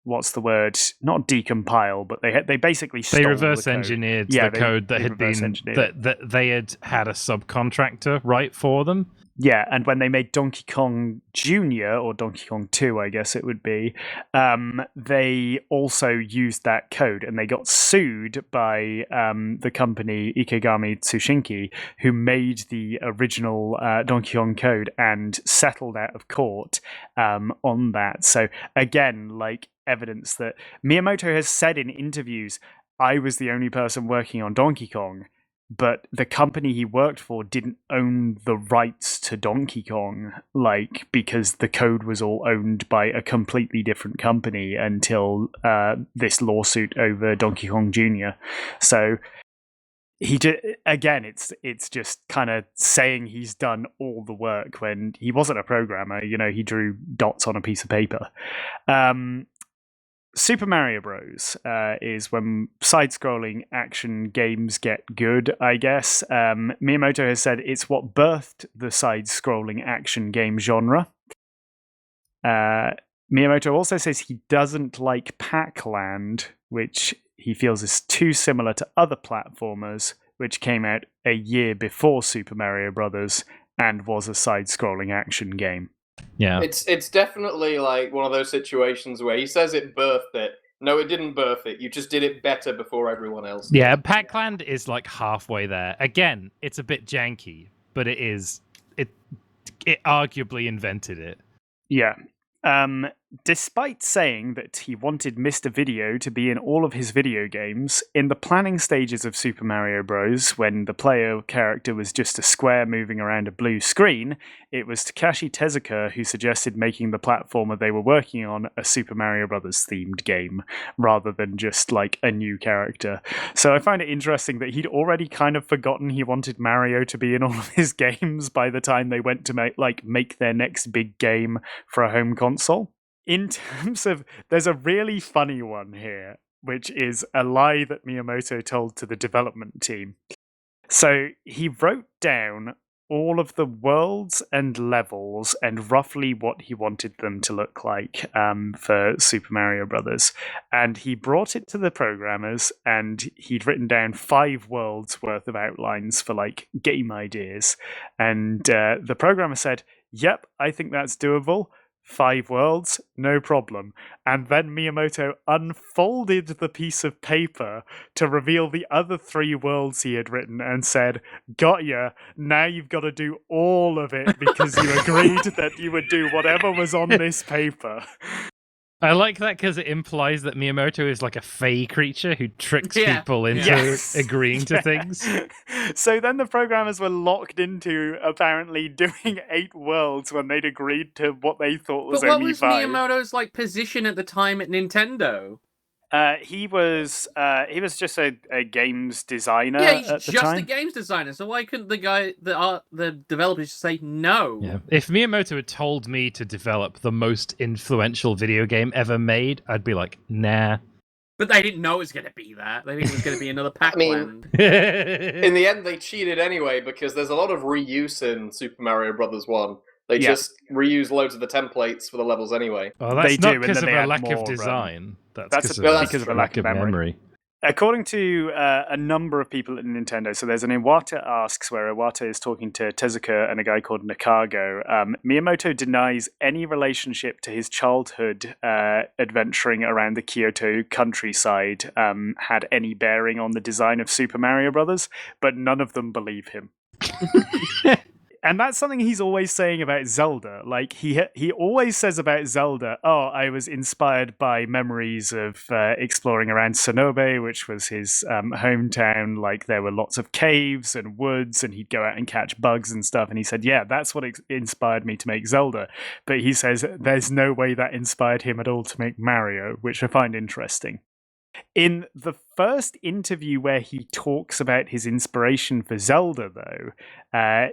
what's the word? Not decompile, but they basically stole reverse the code. engineered the code that had been that they had a subcontractor write for them. Yeah, and when they made Donkey Kong Jr., or Donkey Kong 2, I guess it would be, they also used that code, and they got sued by the company Ikegami Tsushinki, who made the original Donkey Kong code and settled out of court on that. So again, like evidence that Miyamoto has said in interviews, I was the only person working on Donkey Kong, but the company he worked for didn't own the rights to Donkey Kong, like, because the code was all owned by a completely different company until this lawsuit over Donkey Kong Jr. So again, it's just kind of saying he's done all the work when he wasn't a programmer. You know, he drew dots on a piece of paper. Super Mario Bros. Is when side-scrolling action games get good, I guess. Miyamoto has said it's what birthed the side-scrolling action game genre. Miyamoto also says he doesn't like Pac-Land, which he feels is too similar to other platformers, which came out a year before Super Mario Bros. And was a side-scrolling action game. Yeah. It's definitely like one of those situations where he says it birthed it. No, it didn't birth it. You just did it better before everyone else did. Yeah, Pac-Land is like halfway there. Again, it's a bit janky, but it arguably invented it. Yeah. Despite saying that he wanted Mr. Video to be in all of his video games, in the planning stages of Super Mario Bros., when the player character was just a square moving around a blue screen, it was Takashi Tezuka who suggested making the platformer they were working on a Super Mario Bros. Themed game, rather than just like a new character. So I find it interesting that he'd already kind of forgotten he wanted Mario to be in all of his games by the time they went to make their next big game for a home console. In terms of, there's a really funny one here, which is a lie that Miyamoto told to the development team. So he wrote down all of the worlds and levels and roughly what he wanted them to look like for Super Mario Brothers. And he brought it to the programmers, and he'd written down 5 worlds worth of outlines for like game ideas. And the programmer said, "Yep, I think that's doable. 5 worlds, no problem." And then Miyamoto unfolded the piece of paper to reveal the other 3 worlds he had written and said, "Got ya, now you've got to do all of it because you agreed that you would do whatever was on this paper." I like that because it implies that Miyamoto is like a fey creature who tricks people into agreeing to things. So then the programmers were locked into apparently doing 8 worlds when they'd agreed to what they thought was only 5. But what was Miyamoto's like position at the time at Nintendo? He was just a games designer. Yeah, he's at the just time. a games designer. So why couldn't the developers just say no? Yeah. If Miyamoto had told me to develop the most influential video game ever made, I'd be like, nah. But they didn't know it was going to be that. They think it was going to be another Pac-Man. In the end, they cheated anyway because there's a lot of reuse in Super Mario Brothers 1. They just reuse loads of the templates for the levels anyway. Well, that's They not do, and because then of they a add lack of more, design. That's because because of a lack of memory. According to a number of people at Nintendo, so there's an Iwata Asks where Iwata is talking to Tezuka and a guy called Nakago. Miyamoto denies any relationship to his childhood adventuring around the Kyoto countryside had any bearing on the design of Super Mario Brothers, but none of them believe him. And that's something he's always saying about Zelda. Like, he always says about Zelda, "Oh, I was inspired by memories of exploring around Sonobe," which was his hometown. Like, there were lots of caves and woods, and he'd go out and catch bugs and stuff. And he said, "Yeah, that's what inspired me to make Zelda." But he says there's no way that inspired him at all to make Mario, which I find interesting. In the first interview where he talks about his inspiration for Zelda, though,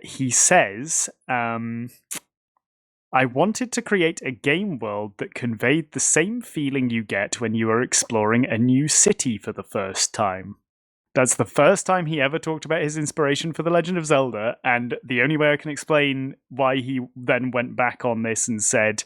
he says, "I wanted to create a game world that conveyed the same feeling you get when you are exploring a new city for the first time." That's the first time he ever talked about his inspiration for The Legend of Zelda, and the only way I can explain why he then went back on this and said,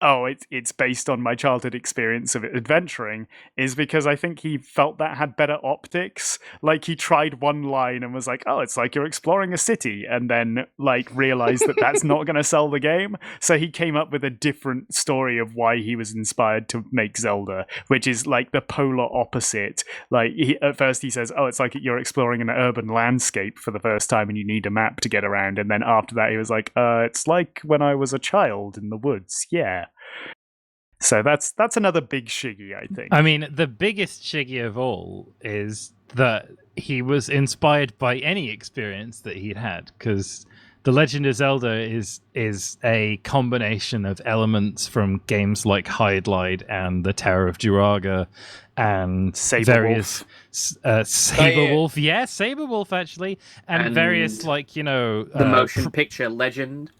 oh, it's based on my childhood experience of adventuring, is because I think he felt that had better optics. Like, he tried one line and was like, oh, it's like you're exploring a city, and then, like, realized that that's not going to sell the game. So he came up with a different story of why he was inspired to make Zelda, which is, like, the polar opposite. Like, at first he says, oh, it's like you're exploring an urban landscape for the first time and you need a map to get around. And then after that, he was like, it's like when I was a child in the woods. Yeah. So that's another big Shiggie, I think. I mean, the biggest Shiggie of all is that he was inspired by any experience that he'd had, because The Legend of Zelda is a combination of elements from games like Hydlide and The Tower of Juraga and various Saberwolf, Saberwolf actually, and various the motion picture Legend,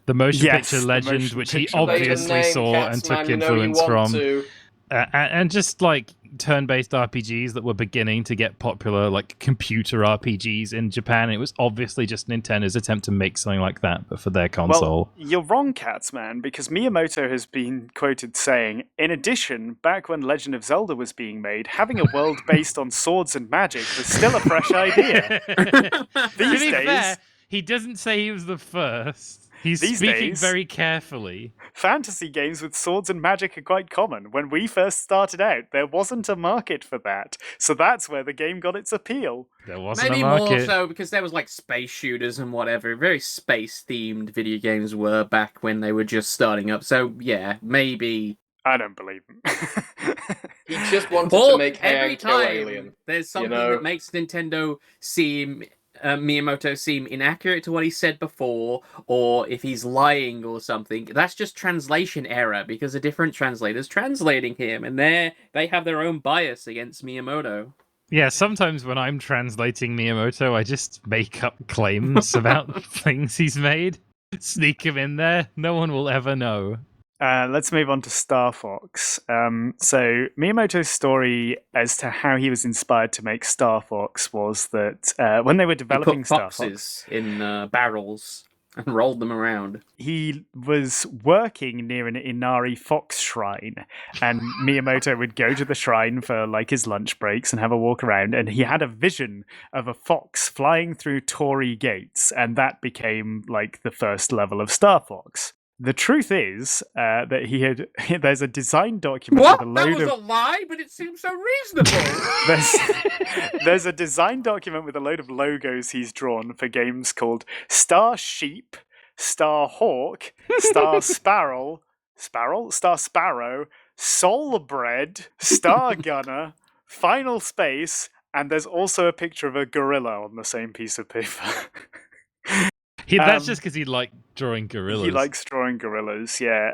which he obviously saw and took influence from. And just like turn-based RPGs that were beginning to get popular, like computer RPGs in Japan. It was obviously just Nintendo's attempt to make something like that, but for their console. Well, you're wrong, Catsman, because Miyamoto has been quoted saying, in addition, back when Legend of Zelda was being made, having a world based on swords and magic was still a fresh idea. These days... fair, he doesn't say he was the first. He's speaking very carefully. Fantasy games with swords and magic are quite common. When we first started out, there wasn't a market for that. So that's where the game got its appeal. There wasn't Maybe a market. more so because there was like space shooters and whatever. Very space-themed video games were back when they were just starting up. So yeah, maybe... I don't believe him. He just wanted to make every kill time Alien. There's something that makes Nintendo seem... Miyamoto seem inaccurate to what he said before, or if he's lying or something. That's just translation error because a different translator's translating him, and they have their own bias against Miyamoto. Yeah, sometimes when I'm translating Miyamoto, I just make up claims about things he's made, sneak him in there. No one will ever know. Let's move on to Star Fox. So Miyamoto's story as to how he was inspired to make Star Fox was that when they were developing Star Fox in barrels and rolled them around, he was working near an Inari fox shrine, and Miyamoto would go to the shrine for like his lunch breaks and have a walk around, and he had a vision of a fox flying through Torii gates, and that became like the first level of Star Fox. The truth is that there's a design document with a load That was a lie, but it seems so reasonable. there's a design document with a load of logos he's drawn for games called Star Sheep, Star Hawk, Star Sparrow, Star Sparrow, Soul Bread, Star Gunner, Final Space, and there's also a picture of a gorilla on the same piece of paper. That's just because he liked drawing gorillas. He likes drawing gorillas, yeah.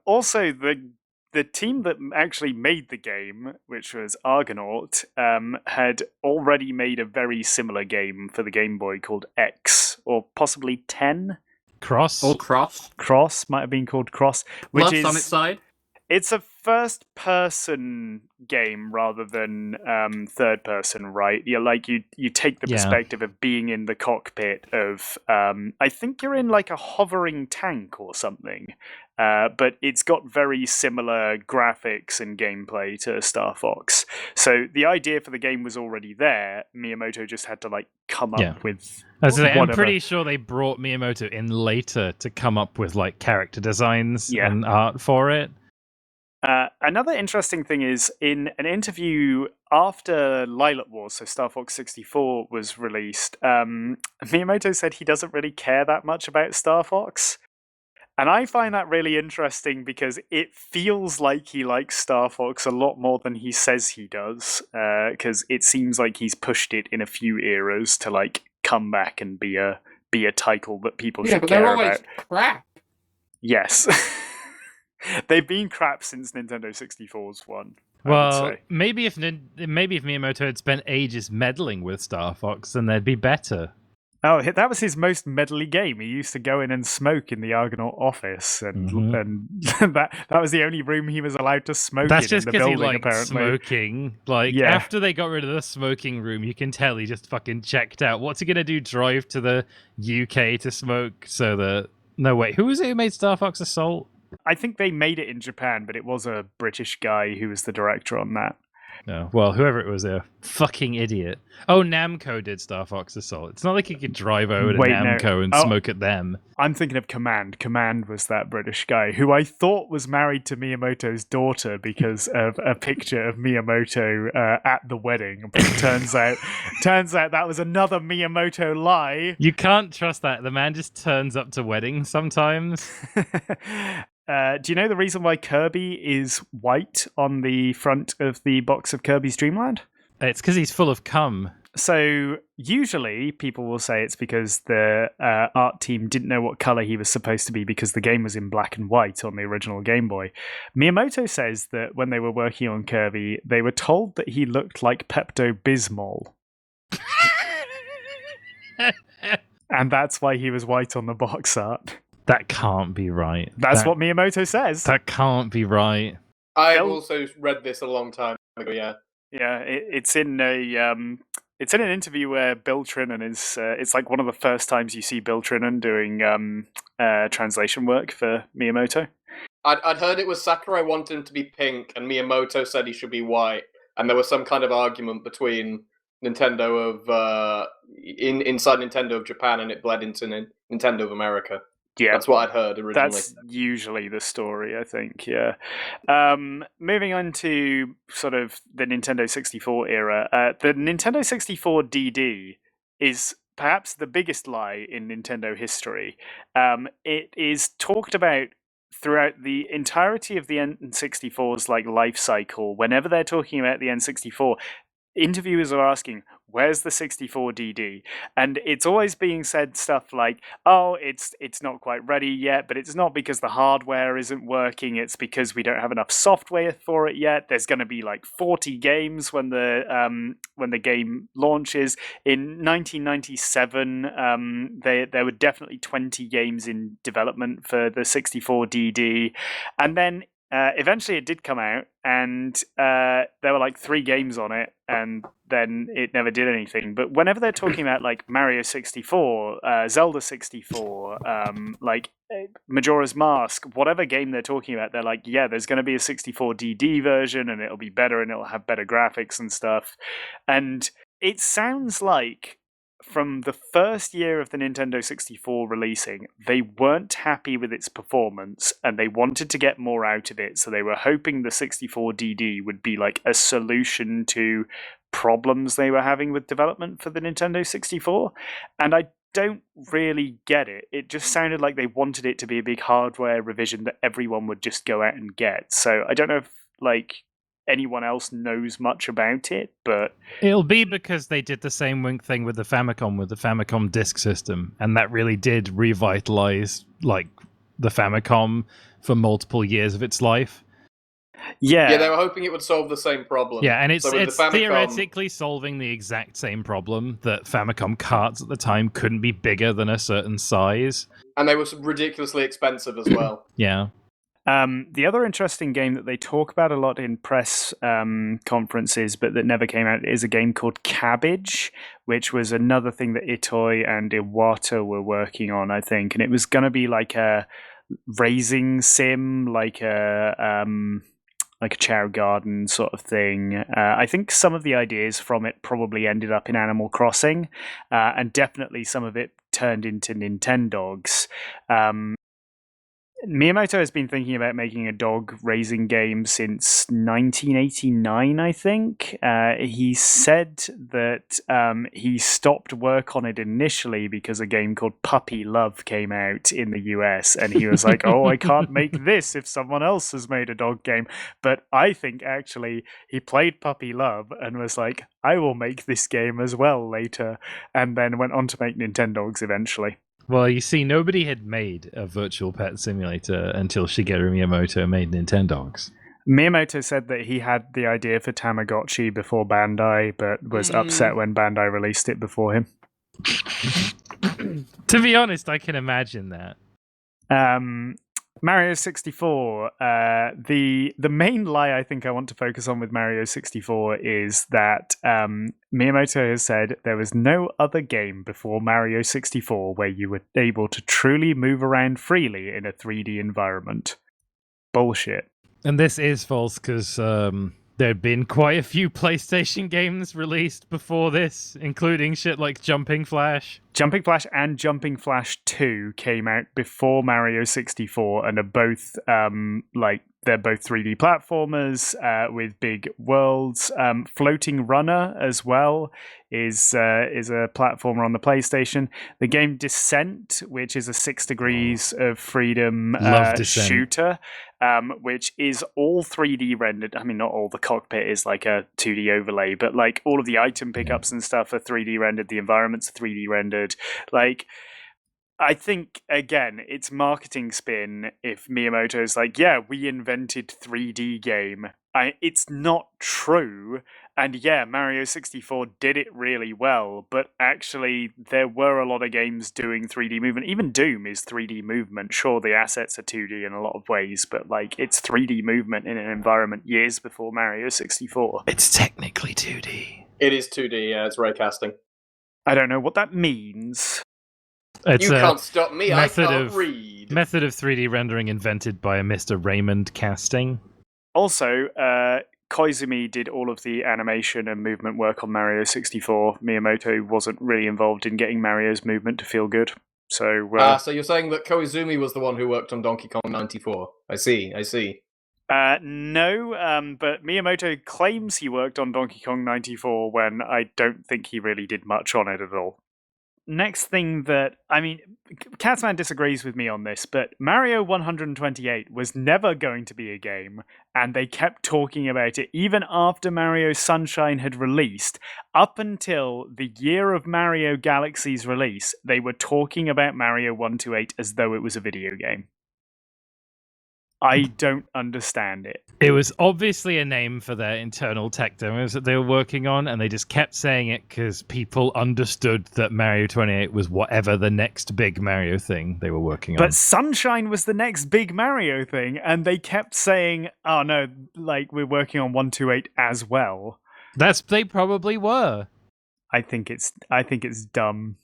Also, the team that actually made the game, which was Argonaut, had already made a very similar game for the Game Boy called X, or possibly 10? Cross? Or Cross. Cross, might have been called Cross. Which Plus is on its side. It's a first-person game rather than third-person, right? You take the perspective of being in the cockpit of... I think you're in like a hovering tank or something, but it's got very similar graphics and gameplay to Star Fox. So the idea for the game was already there. Miyamoto just had to like come up with whatever. I'm pretty sure they brought Miyamoto in later to come up with like character designs and art for it. Another interesting thing is, in an interview after Lilac Wars, so Star Fox 64 was released, Miyamoto said he doesn't really care that much about Star Fox. And I find that really interesting because it feels like he likes Star Fox a lot more than he says he does, because it seems like he's pushed it in a few eras to like come back and be a title that people should care about. Yeah, but they're always crap. Yes. They've been crap since Nintendo 64's one. Well, maybe if Miyamoto had spent ages meddling with Star Fox, then they'd be better. Oh, that was his most meddly game. He used to go in and smoke in the Argonaut office, and that was the only room he was allowed to smoke That's in just the building, he liked apparently. Smoking. After they got rid of the smoking room, you can tell he just fucking checked out. What's he gonna do? Drive to the UK to smoke? No, wait. Who was it who made Star Fox Assault? I think they made it in Japan, but it was a British guy who was the director on that. No, well, whoever it was, a fucking idiot. Oh, Namco did Star Fox Assault. It's not like you could drive over to Namco and smoke at them. I'm thinking of Command. Command was that British guy who I thought was married to Miyamoto's daughter because of a picture of Miyamoto at the wedding. But it turns out that was another Miyamoto lie. You can't trust that. The man just turns up to weddings sometimes. Do you know the reason why Kirby is white on the front of the box of Kirby's Dream Land? It's because he's full of cum. So usually people will say it's because the art team didn't know what color he was supposed to be because the game was in black and white on the original Game Boy. Miyamoto says that when they were working on Kirby, they were told that he looked like Pepto-Bismol. And that's why he was white on the box art. That can't be right. That's what Miyamoto says. That can't be right. I've also read this a long time ago, yeah. Yeah, it's in an interview where Bill Trinan is. It's like one of the first times you see Bill Trinan doing translation work for Miyamoto. I'd heard it was Sakurai wanted him to be pink, and Miyamoto said he should be white, and there was some kind of argument between Nintendo of inside Nintendo of Japan, and it bled into Nintendo of America. Yeah, that's what I'd heard originally. That's usually the story, I think, yeah. Moving on to sort of the Nintendo 64 era, the Nintendo 64 DD is perhaps the biggest lie in Nintendo history. It is talked about throughout the entirety of the N64's life cycle. Whenever they're talking about the N64, interviewers are asking, where's the 64 DD? And it's always being said stuff like, oh, it's not quite ready yet, but it's not because the hardware isn't working, it's because we don't have enough software for it yet. There's going to be 40 games when the game launches. In 1997, there were definitely 20 games in development for the 64 DD. And then eventually it did come out, and there were 3 games on it, and then it never did anything. But whenever they're talking about Mario 64, Zelda 64, Majora's Mask, whatever game they're talking about, they're like, yeah, there's going to be a 64 DD version, and it'll be better, and it'll have better graphics and stuff. And it sounds like from the first year of the Nintendo 64 releasing, they weren't happy with its performance and they wanted to get more out of it. So they were hoping the 64 DD would be a solution to problems they were having with development for the Nintendo 64. And I don't really get it. It just sounded like they wanted it to be a big hardware revision that everyone would just go out and get. So I don't know if anyone else knows much about it, but it'll be because they did the same thing with the Famicom Disk System, and that really did revitalize the Famicom for multiple years of its life. Yeah, they were hoping it would solve the same problem. Yeah, and it's Famicom, theoretically solving the exact same problem that Famicom carts at the time couldn't be bigger than a certain size, and they were ridiculously expensive as well. Yeah. The other interesting game that they talk about a lot in press conferences, but that never came out, is a game called Cabbage, which was another thing that Itoi and Iwata were working on, I think. And it was going to be a raising sim, like a Chow Garden sort of thing. I think some of the ideas from it probably ended up in Animal Crossing, and definitely some of it turned into Nintendogs. Miyamoto has been thinking about making a dog raising game since 1989, I think. He said that he stopped work on it initially because a game called Puppy Love came out in the US, and he was like, oh, I can't make this if someone else has made a dog game. But I think actually he played Puppy Love and was like, I will make this game as well later, and then went on to make Nintendogs eventually. Well, you see, nobody had made a virtual pet simulator until Shigeru Miyamoto made Nintendogs. Miyamoto said that he had the idea for Tamagotchi before Bandai, but was upset when Bandai released it before him. To be honest, I can imagine that. Mario 64, the main lie I think I want to focus on with Mario 64 is that Miyamoto has said there was no other game before Mario 64 where you were able to truly move around freely in a 3D environment. bullshit. And this is false because there had been quite a few PlayStation games released before this, including shit like Jumping Flash. Jumping Flash and Jumping Flash 2 came out before Mario 64 and are both they're both 3D platformers with big worlds. Floating Runner as well is a platformer on the PlayStation. The game Descent, which is a 6 Degrees of Freedom shooter, which is all 3D rendered. I mean, not all. The cockpit is like a 2D overlay, but like all of the item pickups and stuff are 3D rendered. The environments are 3D rendered. Like, I think, again, it's marketing spin if Miyamoto's like, yeah, we invented 3D game. It's not true. And yeah, Mario 64 did it really well, but actually there were a lot of games doing 3D movement. Even Doom is 3D movement. Sure, the assets are 2D in a lot of ways, but like it's 3D movement in an environment years before Mario 64. It's technically 2D. It is 2D, yeah, it's raycasting. I don't know what that means. It's You can't stop me, I can't read. Method of 3D rendering invented by a Mr. Raymond Casting. Also, Koizumi did all of the animation and movement work on Mario 64. Miyamoto wasn't really involved in getting Mario's movement to feel good. So so you're saying that Koizumi was the one who worked on Donkey Kong 94. I see. No, but Miyamoto claims he worked on Donkey Kong 94 when I don't think he really did much on it at all. Next thing that, I mean, Catsman disagrees with me on this, but Mario 128 was never going to be a game, and they kept talking about it even after Mario Sunshine had released. Up until the year of Mario Galaxy's release, they were talking about Mario 128 as though it was a video game. I don't understand it. It was obviously a name for their internal tech demos that they were working on, and they just kept saying it because people understood that Mario 28 was whatever the next big Mario thing they were working on. But Sunshine was the next big Mario thing, and they kept saying, oh no, like, we're working on 128 as well. They probably were. I think it's dumb.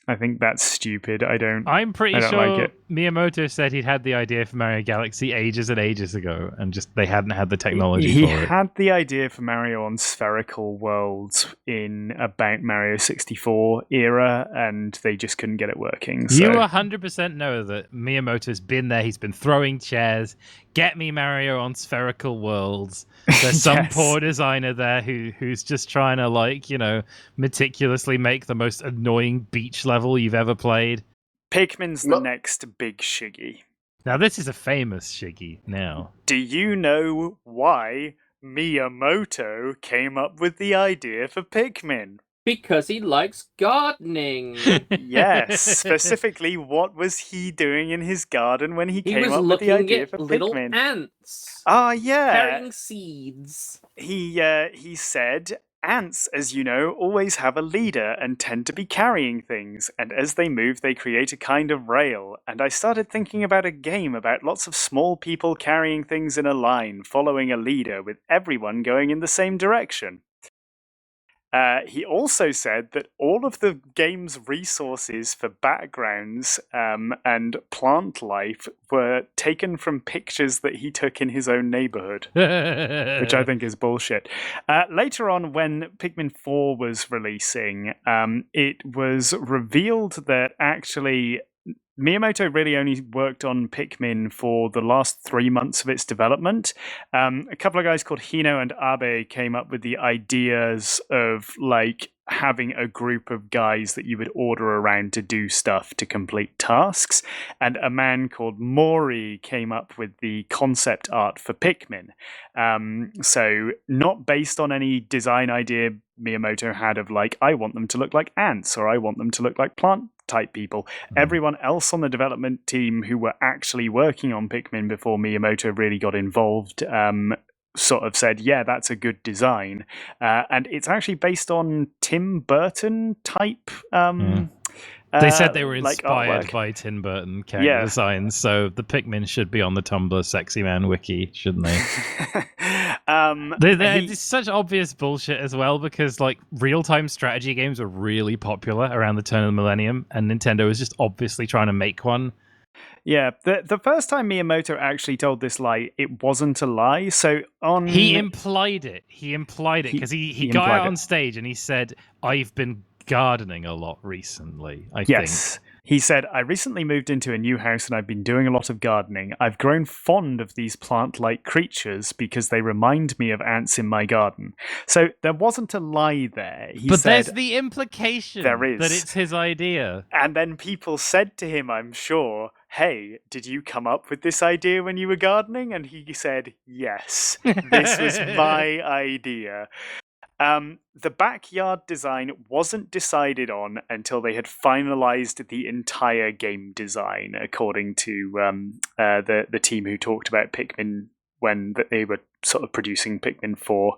I think that's stupid. I'm pretty sure like it. Miyamoto said he'd had the idea for Mario Galaxy ages and ages ago, and just they hadn't had the technology for it. He had the idea for Mario on spherical worlds in about Mario 64 era, and they just couldn't get it working. So. You 100% know that Miyamoto's been there. He's been throwing chairs. Get me Mario on spherical worlds. There's some poor designer there who's just trying to, like, you know, meticulously make the most annoying beach level you've ever played. Pikmin's the next big Shiggie. Now, this is a famous Shiggie now. Do you know why Miyamoto came up with the idea for Pikmin? Because he likes gardening. Yes, specifically, what was he doing in his garden when he came up with the idea for little Pikmin? Ants. Ah, yeah. Carrying seeds. He said, ants, as you know, always have a leader and tend to be carrying things, and as they move, they create a kind of rail. And I started thinking about a game about lots of small people carrying things in a line, following a leader, with everyone going in the same direction. He also said that all of the game's resources for backgrounds and plant life were taken from pictures that he took in his own neighborhood, which I think is bullshit. Later on, when Pikmin 4 was releasing, it was revealed that actually Miyamoto really only worked on Pikmin for the last 3 months of its development. A couple of guys called Hino and Abe came up with the ideas of like having a group of guys that you would order around to do stuff to complete tasks. And a man called Mori came up with the concept art for Pikmin. So not based on any design idea Miyamoto had of like, I want them to look like ants or I want them to look like plant type people. Everyone else on the development team who were actually working on Pikmin before Miyamoto really got involved sort of said, yeah, that's a good design. And it's actually based on Tim Burton type they said they were inspired like by Tim Burton character designs, so the Pikmin should be on the Tumblr Sexy Man Wiki, shouldn't they? It's such obvious bullshit as well, because like real-time strategy games were really popular around the turn of the millennium, and Nintendo was just obviously trying to make one. Yeah, the first time Miyamoto actually told this lie, it wasn't a lie. So he implied it. He implied it because he got implied out it. on stage and he said, "I've been gardening a lot recently." I Yes. He said, I recently moved into a new house and I've been doing a lot of gardening. I've grown fond of these plant-like creatures because they remind me of ants in my garden. So there wasn't a lie there. But said, there's the implication there is. that it's his idea. And then people said to him, I'm sure, hey, did you come up with this idea when you were gardening? And he said, yes, this was my idea. The backyard design wasn't decided on until they had finalized the entire game design, according to the team who talked about Pikmin when they were sort of producing Pikmin 4.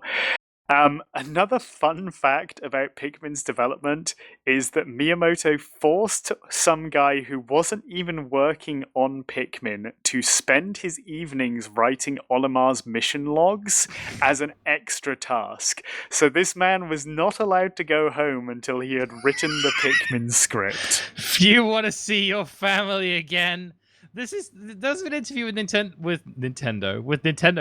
Another fun fact about Pikmin's development is that Miyamoto forced some guy who wasn't even working on Pikmin to spend his evenings writing Olimar's mission logs as an extra task. So this man was not allowed to go home until he had written the Pikmin script. If you want to see your family again, there's an interview with Nintendo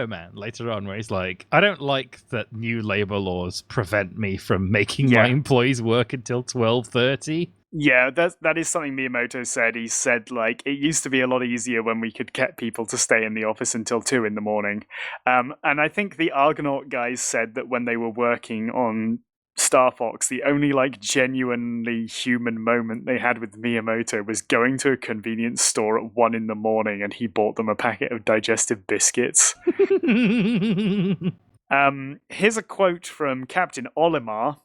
Man later on where he's like, I don't like that new labor laws prevent me from making my employees work until 12:30. Yeah, that is something Miyamoto said. He said, like, it used to be a lot easier when we could get people to stay in the office until 2 in the morning. And I think the Argonaut guys said that when they were working on Star Fox, the only like genuinely human moment they had with Miyamoto was going to a convenience store at 1 in the morning and he bought them a packet of digestive biscuits. Here's a quote from Captain Olimar.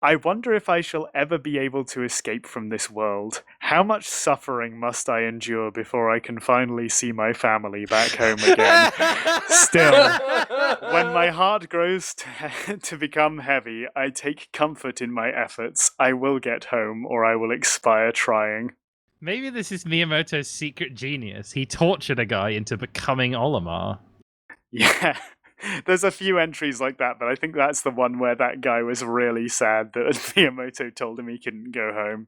I wonder if I shall ever be able to escape from this world. How much suffering must I endure before I can finally see my family back home again? Still, when my heart grows to become heavy, I take comfort in my efforts. I will get home, or I will expire trying. Maybe this is Miyamoto's secret genius. He tortured a guy into becoming Olimar. Yeah. There's a few entries like that, but I think that's the one where that guy was really sad that Miyamoto told him he couldn't go home.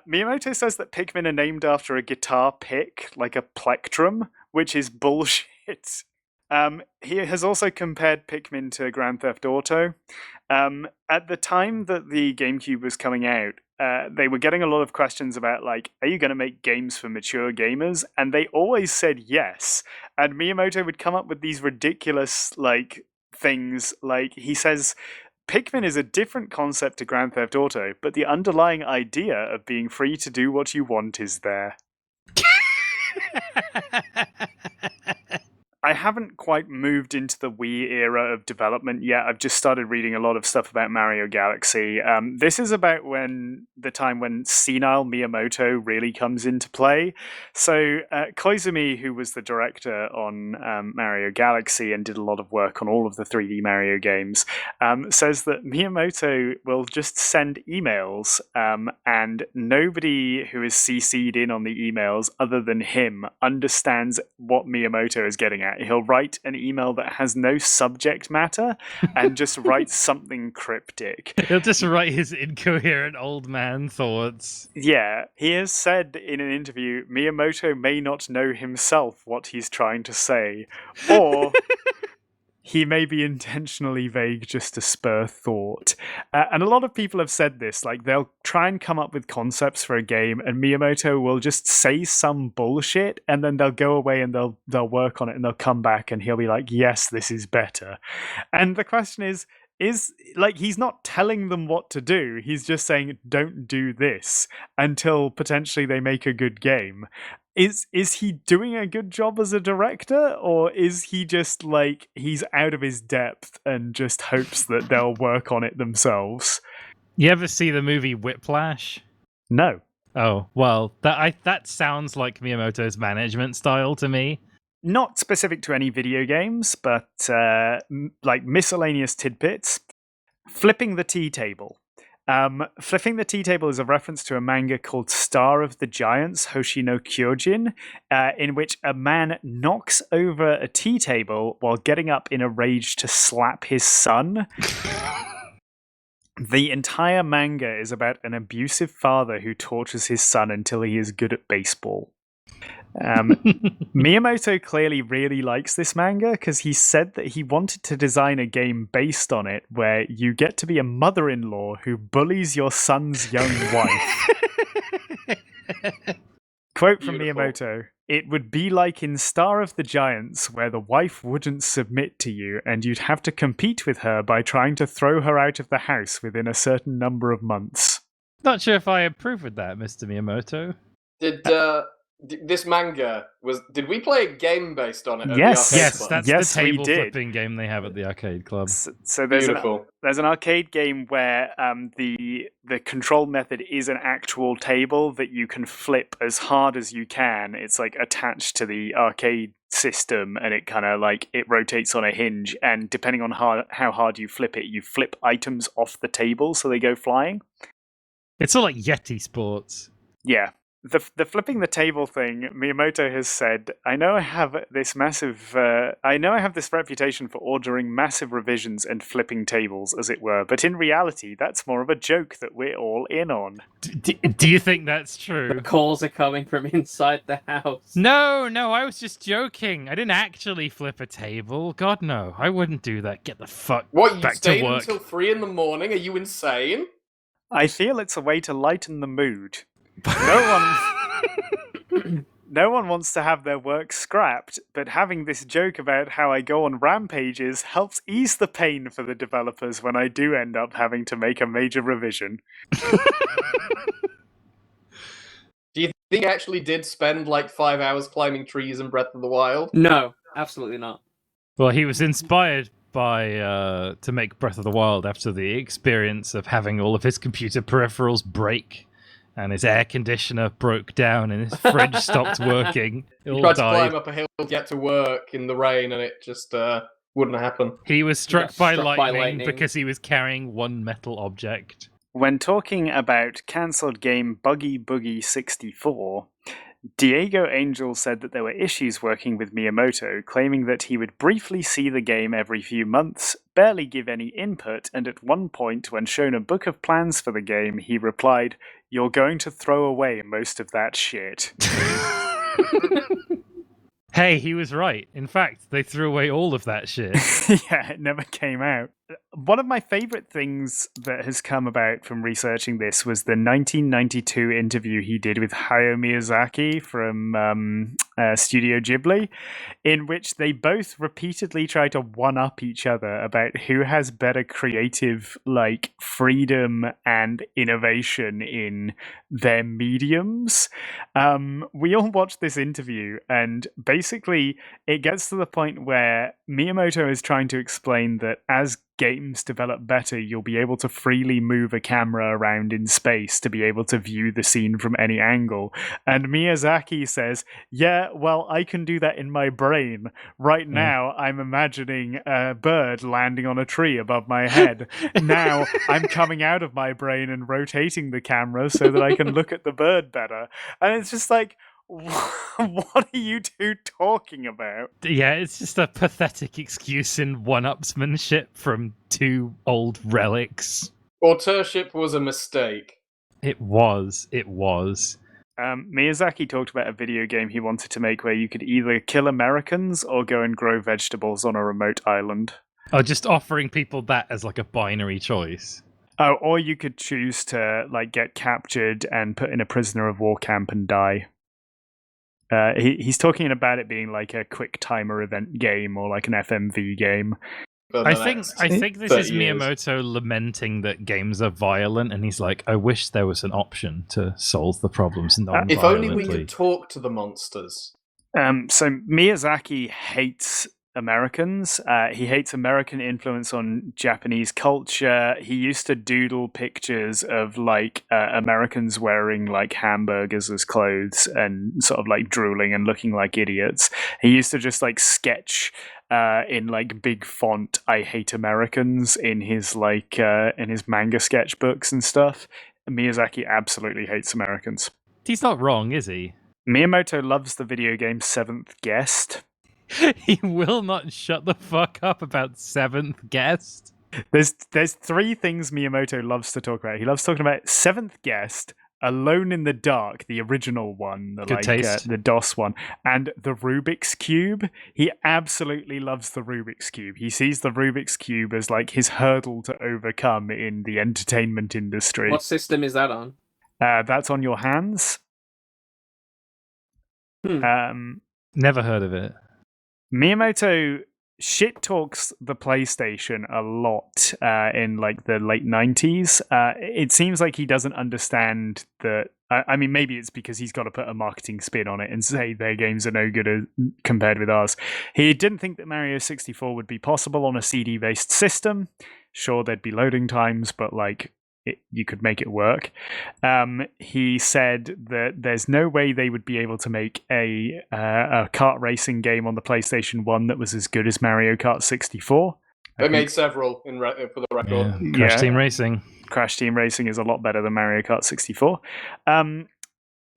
Miyamoto says that Pikmin are named after a guitar pick, like a plectrum, which is bullshit. He has also compared Pikmin to Grand Theft Auto. At the time that the GameCube was coming out, they were getting a lot of questions about, like, are you going to make games for mature gamers? And they always said yes. And Miyamoto would come up with these ridiculous, like, things. Like, he says, Pikmin is a different concept to Grand Theft Auto, but the underlying idea of being free to do what you want is there. I haven't quite moved into the Wii era of development yet. I've just started reading a lot of stuff about Mario Galaxy. This is about the time when senile Miyamoto really comes into play. So Koizumi, who was the director on Mario Galaxy and did a lot of work on all of the 3D Mario games, says that Miyamoto will just send emails and nobody who is CC'd in on the emails other than him understands what Miyamoto is getting at. He'll write an email that has no subject matter and just write something cryptic. He'll just write his incoherent old man thoughts. Yeah, he has said in an interview, Miyamoto may not know himself what he's trying to say, or he may be intentionally vague just to spur thought. And a lot of people have said this, like they'll try and come up with concepts for a game and Miyamoto will just say some bullshit and then they'll go away and they'll work on it and they'll come back and he'll be like, yes, this is better. And the question is like, he's not telling them what to do. He's just saying, don't do this until potentially they make a good game. Is he doing a good job as a director, or is he just like, he's out of his depth and just hopes that they'll work on it themselves? You ever see the movie Whiplash? No. Oh, well, that sounds like Miyamoto's management style to me. Not specific to any video games, but like miscellaneous tidbits. Flipping the tea table. Flipping the tea table is a reference to a manga called Star of the Giants, Hoshi no Kyojin, in which a man knocks over a tea table while getting up in a rage to slap his son. The entire manga is about an abusive father who tortures his son until he is good at baseball. Miyamoto clearly really likes this manga because he said that he wanted to design a game based on it where you get to be a mother-in-law who bullies your son's young wife. Quote from Beautiful. Miyamoto, "It would be like in Star of the Giants where the wife wouldn't submit to you and you'd have to compete with her by trying to throw her out of the house within a certain number of months." Not sure if I approve of that, Mr. Miyamoto. This manga did we play a game based on it? At Yes. the arcade Yes, club? that's Yes, the we table did. flipping game they have at the arcade club. So there's an arcade game where the control method is an actual table that you can flip as hard as you can. It's like attached to the arcade system, and it kind of like it rotates on a hinge. And depending on how hard you flip it, you flip items off the table so they go flying. It's all like Yeti Sports. Yeah. The flipping the table thing, Miyamoto has said, I know I have this reputation for ordering massive revisions and flipping tables, as it were, but in reality, that's more of a joke that we're all in on. Do you think that's true? The calls are coming from inside the house. No, I was just joking. I didn't actually flip a table. God, no. I wouldn't do that. Get the fuck What, you back to stayed work. until 3 in the morning? Are you insane? I feel it's a way to lighten the mood. No one wants to have their work scrapped, but having this joke about how I go on rampages helps ease the pain for the developers when I do end up having to make a major revision. Do you think he actually did spend like 5 hours climbing trees in Breath of the Wild? No, absolutely not. Well, he was inspired by to make Breath of the Wild after the experience of having all of his computer peripherals break. And his air conditioner broke down and his fridge stopped working. It He all tried to died. climb up a hill to get to work in the rain and it just wouldn't happen. He was struck, Struck by by lightning lightning. because he was carrying one metal object. When talking about cancelled game Buggy Boogie 64, Diego Angel said that there were issues working with Miyamoto, claiming that he would briefly see the game every few months, barely give any input, and at one point, when shown a book of plans for the game, he replied, "You're going to throw away most of that shit." Hey, he was right. In fact, they threw away all of that shit. Yeah, it never came out. One of my favourite things that has come about from researching this was the 1992 interview he did with Hayao Miyazaki from Studio Ghibli, in which they both repeatedly try to one-up each other about who has better creative freedom and innovation in their mediums. We all watched this interview, and basically it gets to the point where Miyamoto is trying to explain that as games develop better, you'll be able to freely move a camera around in space to be able to view the scene from any angle. And Miyazaki says, yeah, well, I can do that in my brain. Right now, I'm imagining a bird landing on a tree above my head. Now, I'm coming out of my brain and rotating the camera so that I can look at the bird better. And it's just like, what are you two talking about? Yeah, it's just a pathetic excuse in one-upsmanship from two old relics. Authorship was a mistake. It was. Miyazaki talked about a video game he wanted to make where you could either kill Americans or go and grow vegetables on a remote island. Oh, just offering people that as like a binary choice. Oh, or you could choose to get captured and put in a prisoner of war camp and die. He's talking about it being like a quick timer event game or like an FMV game. I think this is Miyamoto lamenting that games are violent, and he's like, I wish there was an option to solve the problems non-violently. If only we could talk to the monsters. So Miyazaki hates Americans. He hates American influence on Japanese culture. He used to doodle pictures of Americans wearing hamburgers as clothes and sort of drooling and looking like idiots. He used to just sketch in big font "I hate Americans" in his manga sketchbooks and stuff. Miyazaki absolutely hates Americans. He's not wrong, is he? Miyamoto loves the video game Seventh Guest. He will not shut the fuck up about Seventh Guest. There's three things Miyamoto loves to talk about. He loves talking about Seventh Guest, Alone in the Dark, the original one, Good taste. the DOS one, and the Rubik's Cube. He absolutely loves the Rubik's Cube. He sees the Rubik's Cube as like his hurdle to overcome in the entertainment industry. What system is that on? That's on your hands. Never heard of it. Miyamoto shit talks the PlayStation a lot in like the late 90s. It seems like he doesn't understand that. I mean, maybe it's because he's got to put a marketing spin on it and say their games are no good compared with ours. He didn't think that Mario 64 would be possible on a CD-based system. Sure, there'd be loading times, but like you could make it work. He said that there's no way they would be able to make a kart racing game on the PlayStation 1 that was as good as Mario Kart 64. They made several for the record. Yeah. Crash Team Racing. Crash Team Racing is a lot better than Mario Kart 64.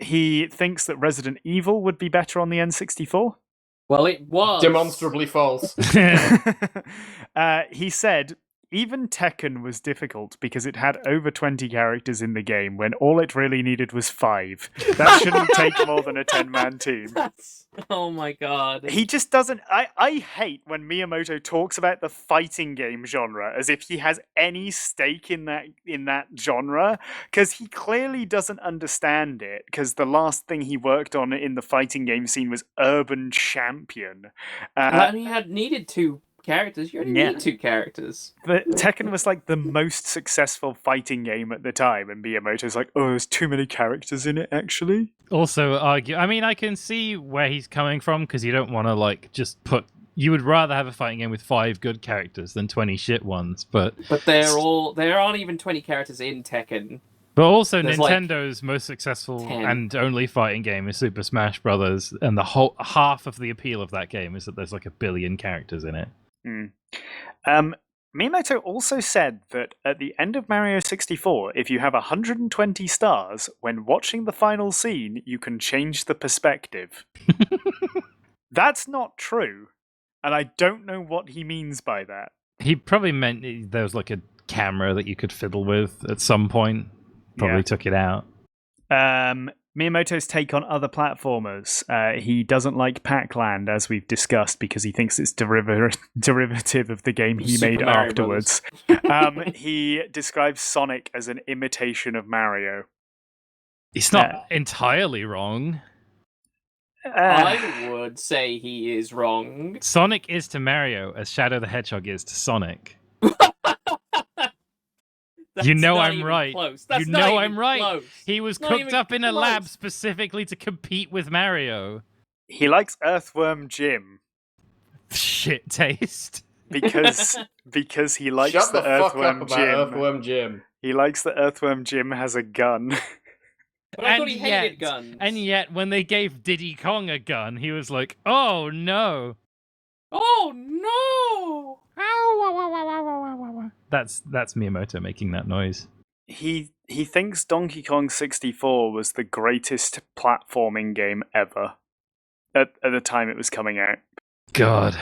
He thinks that Resident Evil would be better on the N64. Well, it was. Demonstrably false. He said, even Tekken was difficult because it had over 20 characters in the game when all it really needed was 5. That shouldn't take more than a 10-man team. Oh my god. He just doesn't... I hate when Miyamoto talks about the fighting game genre as if he has any stake in that genre, because he clearly doesn't understand it, because the last thing he worked on in the fighting game scene was Urban Champion. And he had needed 2 characters. You only need 2 characters. But Tekken was like the most successful fighting game at the time, and Miyamoto's like, oh, there's too many characters in it, actually. Also argue, I mean, I can see where he's coming from, because you don't want to like just put. You would rather have a fighting game with 5 good characters than 20 shit ones, but there aren't even 20 characters in Tekken. But also, There's Nintendo's most successful 10. and only fighting game is Super Smash Brothers, and the whole half of the appeal of that game is that there's like 1 billion characters in it. Miyamoto also said that at the end of Mario 64, if you have 120 stars, when watching the final scene, you can change the perspective. That's not true, and I don't know what he means by that. He probably meant there was like a camera that you could fiddle with at some point. Probably took it out. Miyamoto's take on other platformers. He doesn't like Pac-Land, as we've discussed, because he thinks it's derivative of the game he made Mario afterwards. He describes Sonic as an imitation of Mario. It's not entirely wrong. I would say he is wrong. Sonic is to Mario as Shadow the Hedgehog is to Sonic. You know I'm right. You know I'm right. Close. He was Not cooked even up in a close. lab specifically to compete with Mario. He likes Earthworm Jim Shit taste. because he likes Shut the the fuck up Earthworm about Jim. Earthworm Jim. He likes that Earthworm Jim has a gun. But I thought he hated guns. And yet, when they gave Diddy Kong a gun, he was like, "Oh no! Oh no!" That's Miyamoto making that noise. He thinks Donkey Kong 64 was the greatest platforming game ever at the time it was coming out. God.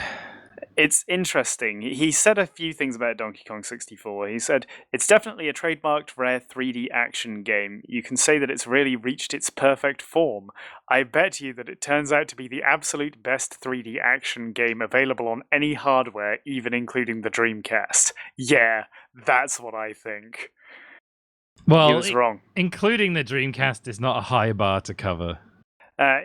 It's interesting. He said a few things about Donkey Kong 64. He said, it's definitely a trademarked rare 3D action game. You can say that it's really reached its perfect form. I bet you that it turns out to be the absolute best 3D action game available on any hardware, even including the Dreamcast. Yeah, that's what I think. Well, he was wrong. Including the Dreamcast is not a high bar to cover.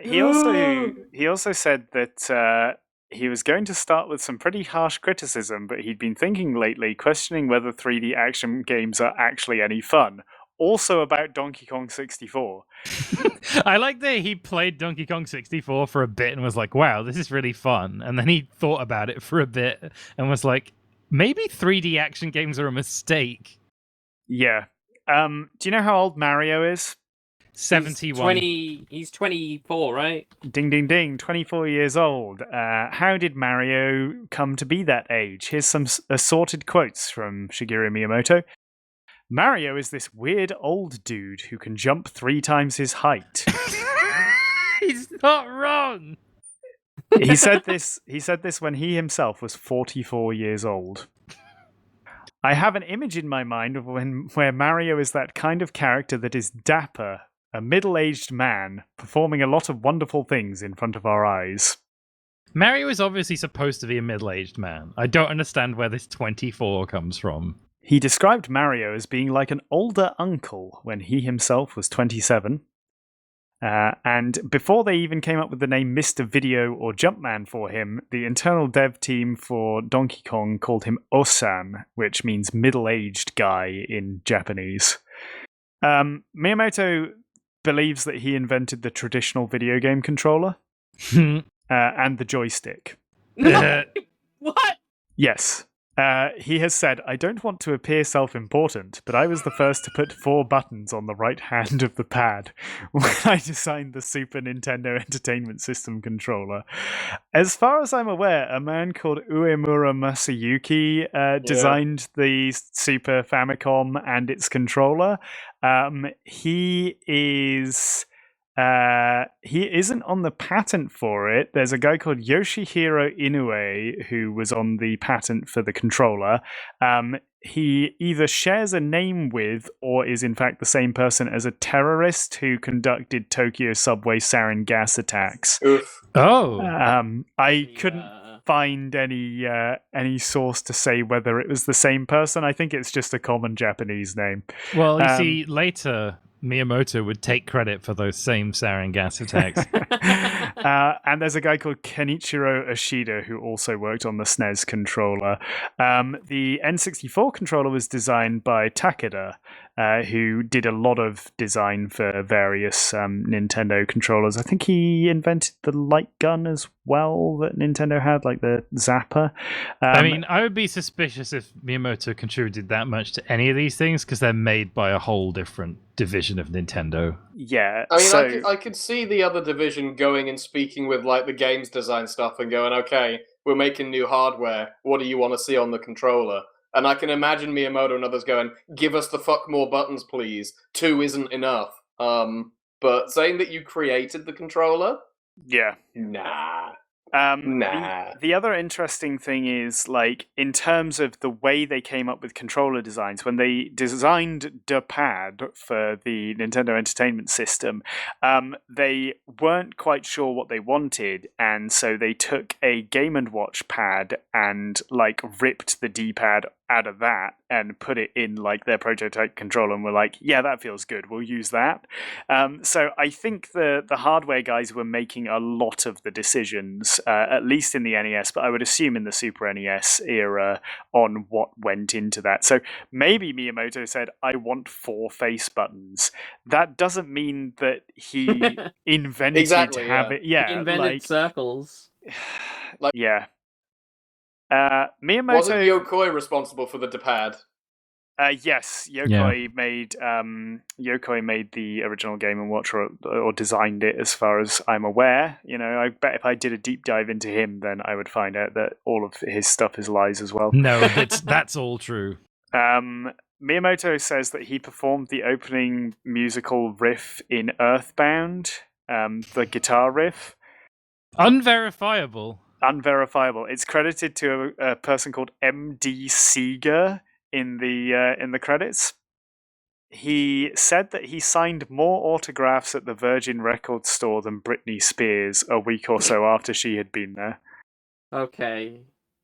He also said that he was going to start with some pretty harsh criticism, but he'd been thinking lately, questioning whether 3D action games are actually any fun. Also about Donkey Kong 64. I like that he played Donkey Kong 64 for a bit and was like, wow, this is really fun. And then he thought about it for a bit and was like, maybe 3D action games are a mistake. Yeah. Do you know how old Mario is? 71. He's 24, right? Ding, ding, ding. 24 years old. How did Mario come to be that age? Here's some assorted quotes from Shigeru Miyamoto. Mario is this weird old dude who can jump 3 times his height. He's not wrong. He said this when he himself was 44 years old. I have an image in my mind of where Mario is that kind of character that is dapper, a middle-aged man, performing a lot of wonderful things in front of our eyes. Mario is obviously supposed to be a middle-aged man. I don't understand where this 24 comes from. He described Mario as being like an older uncle when he himself was 27. And before they even came up with the name Mr. Video or Jumpman for him, the internal dev team for Donkey Kong called him Osan, which means middle-aged guy in Japanese. Miyamoto believes that he invented the traditional video game controller and the joystick. What? Yes. He has said, I don't want to appear self-important, but I was the first to put 4 buttons on the right hand of the pad when I designed the Super Nintendo Entertainment System controller. As far as I'm aware, a man called Uemura Masayuki designed the Super Famicom and its controller. He isn't on the patent for it. There's a guy called Yoshihiro Inoue who was on the patent for the controller. He either shares a name with or is in fact the same person as a terrorist who conducted Tokyo subway sarin gas attacks. Oof. Oh. I couldn't find any source to say whether it was the same person. I think it's just a common Japanese name. Well, you see, later Miyamoto would take credit for those same sarin gas attacks. And there's a guy called Kenichiro Ishida who also worked on the SNES controller. The N64 controller was designed by Takeda, who did a lot of design for various Nintendo controllers. I think he invented the light gun as well that Nintendo had, like the Zapper. I mean, I would be suspicious if Miyamoto contributed that much to any of these things because they're made by a whole different division of Nintendo. Yeah. I mean, I could see the other division going and speaking with like the games design stuff and going, okay, we're making new hardware. What do you want to see on the controller? And I can imagine Miyamoto and others going, give us the fuck more buttons, please. 2 isn't enough. But saying that you created the controller? Yeah. Nah. The other interesting thing is, like, in terms of the way they came up with controller designs, when they designed the pad for the Nintendo Entertainment System, they weren't quite sure what they wanted, and so they took a Game & Watch pad and, like, ripped the D-pad out of that and put it in, like, their prototype controller and were like, yeah, that feels good, we'll use that. So I think the hardware guys were making a lot of the decisions, at least in the NES, but I would assume in the Super NES era, on what went into that. So maybe Miyamoto said, I want 4 face buttons. That doesn't mean that he invented having... Yeah, he invented circles. Yeah. Miyamoto... Wasn't Yokoi responsible for the D-pad? Yes, Yokoi made the original Game & Watch or designed it, as far as I'm aware. You know, I bet if I did a deep dive into him, then I would find out that all of his stuff is lies as well. No, that's all true. Miyamoto says that he performed the opening musical riff in Earthbound, the guitar riff. Unverifiable. It's credited to a person called M.D. Seeger in the credits. He said that he signed more autographs at the Virgin Records store than Britney Spears a week or so after she had been there. Okay.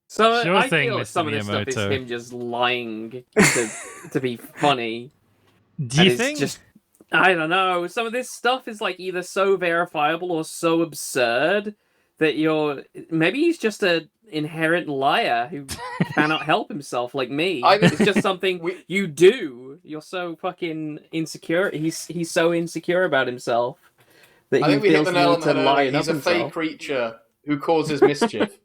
So Sure I thing, feel like Mr. some of this stuff is Miyamoto. him just lying to be funny. Do you And think? it's just, I don't know. Some of this stuff is like either so verifiable or so absurd that maybe he's just an inherent liar who cannot help himself like me. It's just something you do. You're so fucking insecure. He's so insecure about himself that I he think we hit feels the the nail need on the to head. lighten up He's a himself. fake creature who causes mischief.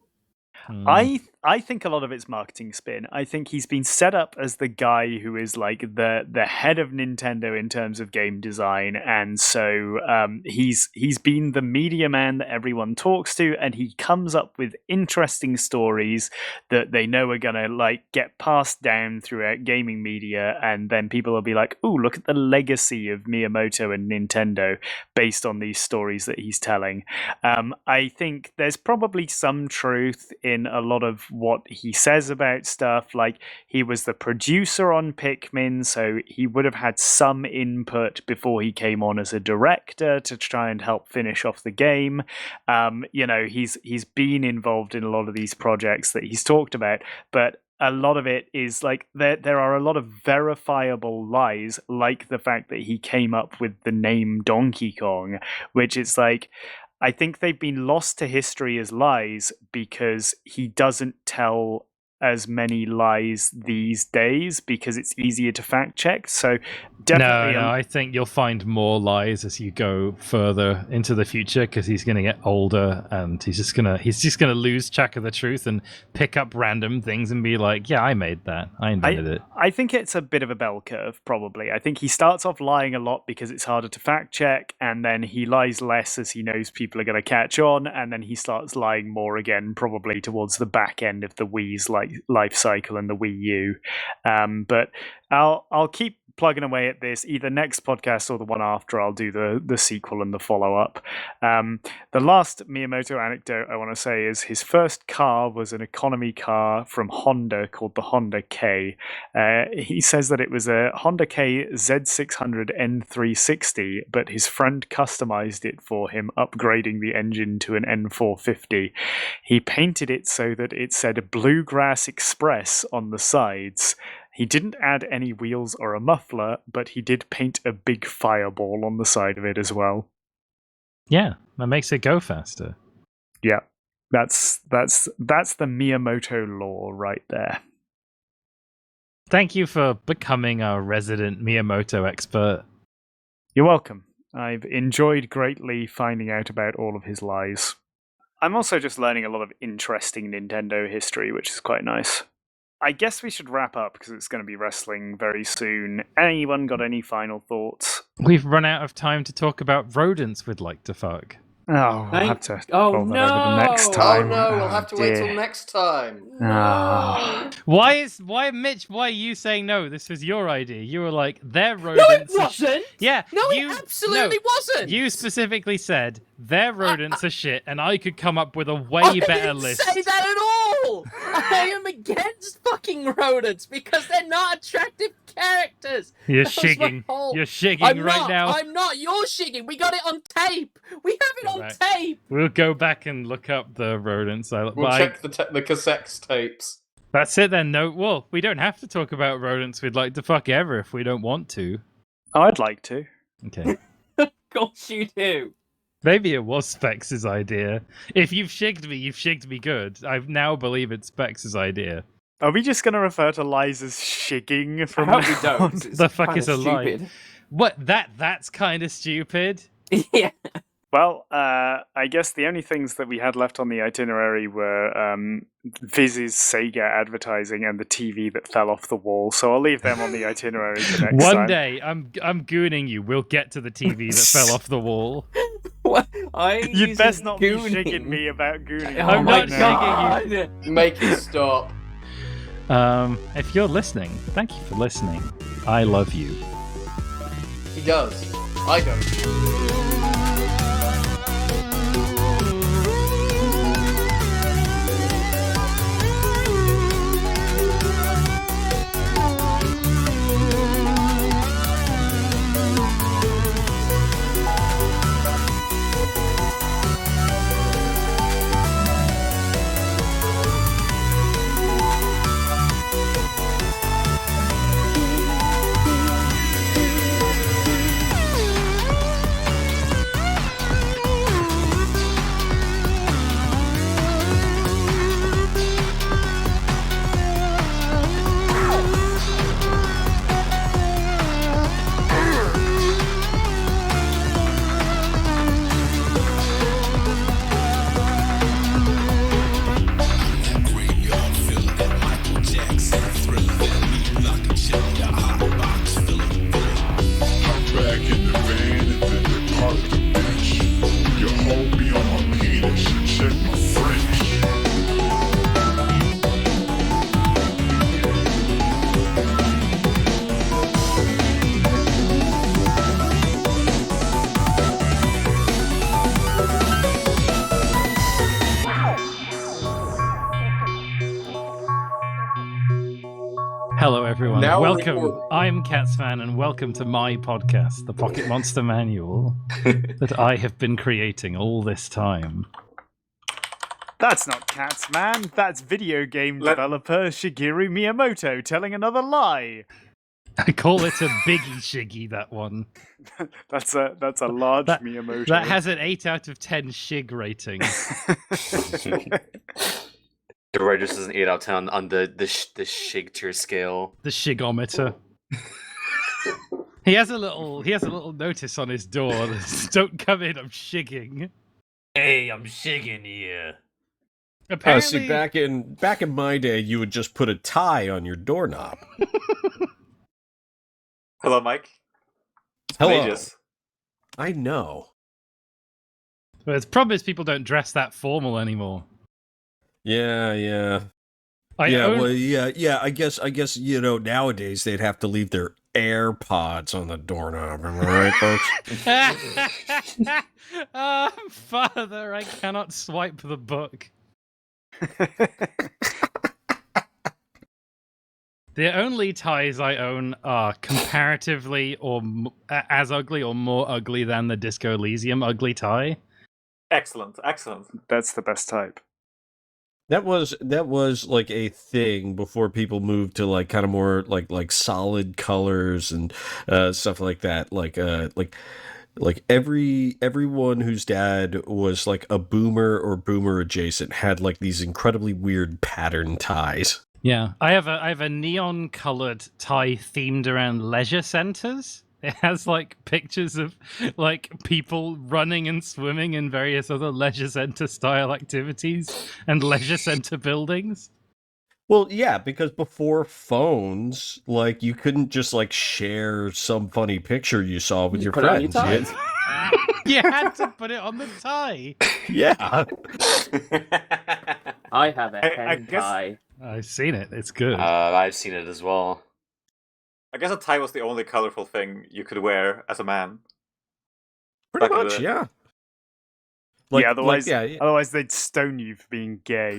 I think a lot of it's marketing spin. I think he's been set up as the guy who is like the head of Nintendo in terms of game design, and so he's been the media man that everyone talks to, and he comes up with interesting stories that they know are gonna like get passed down throughout gaming media, and then people will be like, "Ooh, look at the legacy of Miyamoto and Nintendo based on these stories that he's telling." I think there's probably some truth in a lot of what he says about stuff. Like, he was the producer on Pikmin, so he would have had some input before he came on as a director to try and help finish off the game. He's been involved in a lot of these projects that he's talked about, but a lot of it is like there are a lot of verifiable lies, like the fact that he came up with the name Donkey Kong, which is like, I think they've been lost to history as lies because he doesn't tell as many lies these days because it's easier to fact check. So definitely No, I think you'll find more lies as you go further into the future because he's going to get older and he's just gonna lose track of the truth and pick up random things and be like, yeah, I made that, I invented it. I think it's a bit of a bell curve, probably. I think he starts off lying a lot because it's harder to fact check, and then he lies less as he knows people are going to catch on, and then he starts lying more again, probably towards the back end of the Wii's life cycle and the Wii U. But I'll keep plugging away at this. Either next podcast or the one after, I'll do the sequel and the follow-up. The last Miyamoto anecdote I want to say is his first car was an economy car from Honda called the Honda K. He says that it was a Honda K Z600 N360, but his friend customized it for him, upgrading the engine to an N450. He painted it so that it said Bluegrass Express on the sides. He didn't add any wheels or a muffler, but he did paint a big fireball on the side of it as well. Yeah, that makes it go faster. Yeah, that's the Miyamoto lore right there. Thank you for becoming our resident Miyamoto expert. You're welcome. I've enjoyed greatly finding out about all of his lies. I'm also just learning a lot of interesting Nintendo history, which is quite nice. I guess we should wrap up because it's going to be wrestling very soon. Anyone got any final thoughts? We've run out of time to talk about rodents we'd like to fuck. Oh, we'll have to Oh, roll that no! over the next time. Oh no, we'll have to wait dear. till next time. Ah. Why, Mitch, why are you saying no? This was your idea. You were like, they're No, it rodents. wasn't! Yeah. No, it absolutely wasn't! You specifically said, their rodents are shit, and I could come up with a way I better didn't list. say that at all! I am against fucking rodents because they're not attractive characters! You're That was my shigging. whole- You're shigging I'm right not, now. I'm not, you're shigging! We got it on tape! We have it on Right. tape! We'll go back and look up the rodents. We'll check the cassette tapes. That's it then. No, well, we don't have to talk about rodents we'd like to fuck ever if we don't want to. I'd like to. Okay. Of course you do! Maybe it was Specs' idea. If you've shigged me good. I now believe it's Specs' idea. Are we just going to refer to lies as shigging I from hope we now don't. on? It's The fuck kinda is a lie? stupid. What? That's kind of stupid. Yeah. Well, I guess the only things that we had left on the itinerary were Viz's Sega advertising and the TV that fell off the wall. So I'll leave them on the itinerary for next time. One day, I'm gooning you. We'll get to the TV that fell off the wall. What? You'd best not be shigging me about gooning. Oh I'm my not god! Make it stop. If you're listening, thank you for listening. I love you. He does. I don't. Now Welcome. recording. I'm Catsman, and welcome to my podcast, the Pocket Monster Manual, that I have been creating all this time. That's not Catsman. That's video game developer Shigeru Miyamoto telling another lie. I call it a Biggie Shiggie, that one. That's a large That- Miyamoto. That has an 8 out of 10 Shig rating. The Raiders is an 8 out of 10 on the Shig tier scale. The Shigometer. He has a little notice on his door that says, "Don't come in, I'm shigging." Hey, I'm shigging here. Apparently, See, back in my day, you would just put a tie on your doorknob. Hello, Mike. Hello. Mages. I know. but the problem is people don't dress that formal anymore. Yeah. I guess nowadays they'd have to leave their AirPods on the doorknob. Am I right, folks? Father, I cannot swipe the book. The only ties I own are comparatively or as ugly or more ugly than the Disco Elysium ugly tie. Excellent. That's the best type. That was like a thing before people moved to like kind of more like solid colors and stuff like that. Like everyone whose dad was like a boomer or boomer adjacent had like these incredibly weird pattern ties. Yeah, I have a neon colored tie themed around leisure centers. It has like pictures of like people running and swimming in various other leisure center style activities and leisure center buildings. Well, yeah, because before phones, like you couldn't just like share some funny picture you saw with your put it on your friends. tie. You had to put it on the tie. Yeah. I have a I hen guess- tie. I've seen it. It's good. I've seen it as well. I guess a tie was the only colorful thing you could wear as a man. Pretty Back in much, the- yeah. Otherwise they'd stone you for being gay.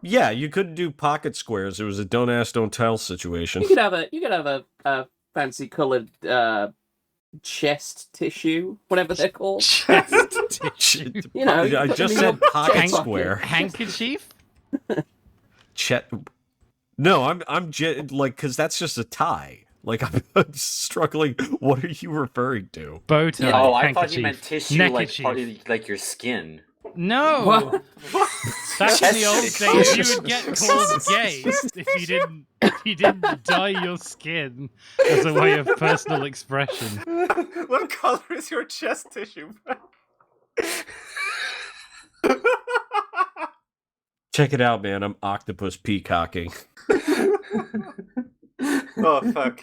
Yeah, you couldn't do pocket squares. It was a don't ask, don't tell situation. You could have a fancy coloured chest tissue, whatever they're called. Chest tissue. You know, I put just them in said your pocket chest pocket. square. Handkerchief? No, I'm like, because that's just a tie. Like, I'm struggling. What are you referring to? Bow tie. Oh, I thought you handkerchief, meant tissue like neckerchief. part of, like your skin. No, What? back in the old Chest days, tissue. you would get called gay if you didn't dye your skin as a way of personal expression. What color is your chest tissue? Check it out, man. I'm octopus peacocking. Oh fuck.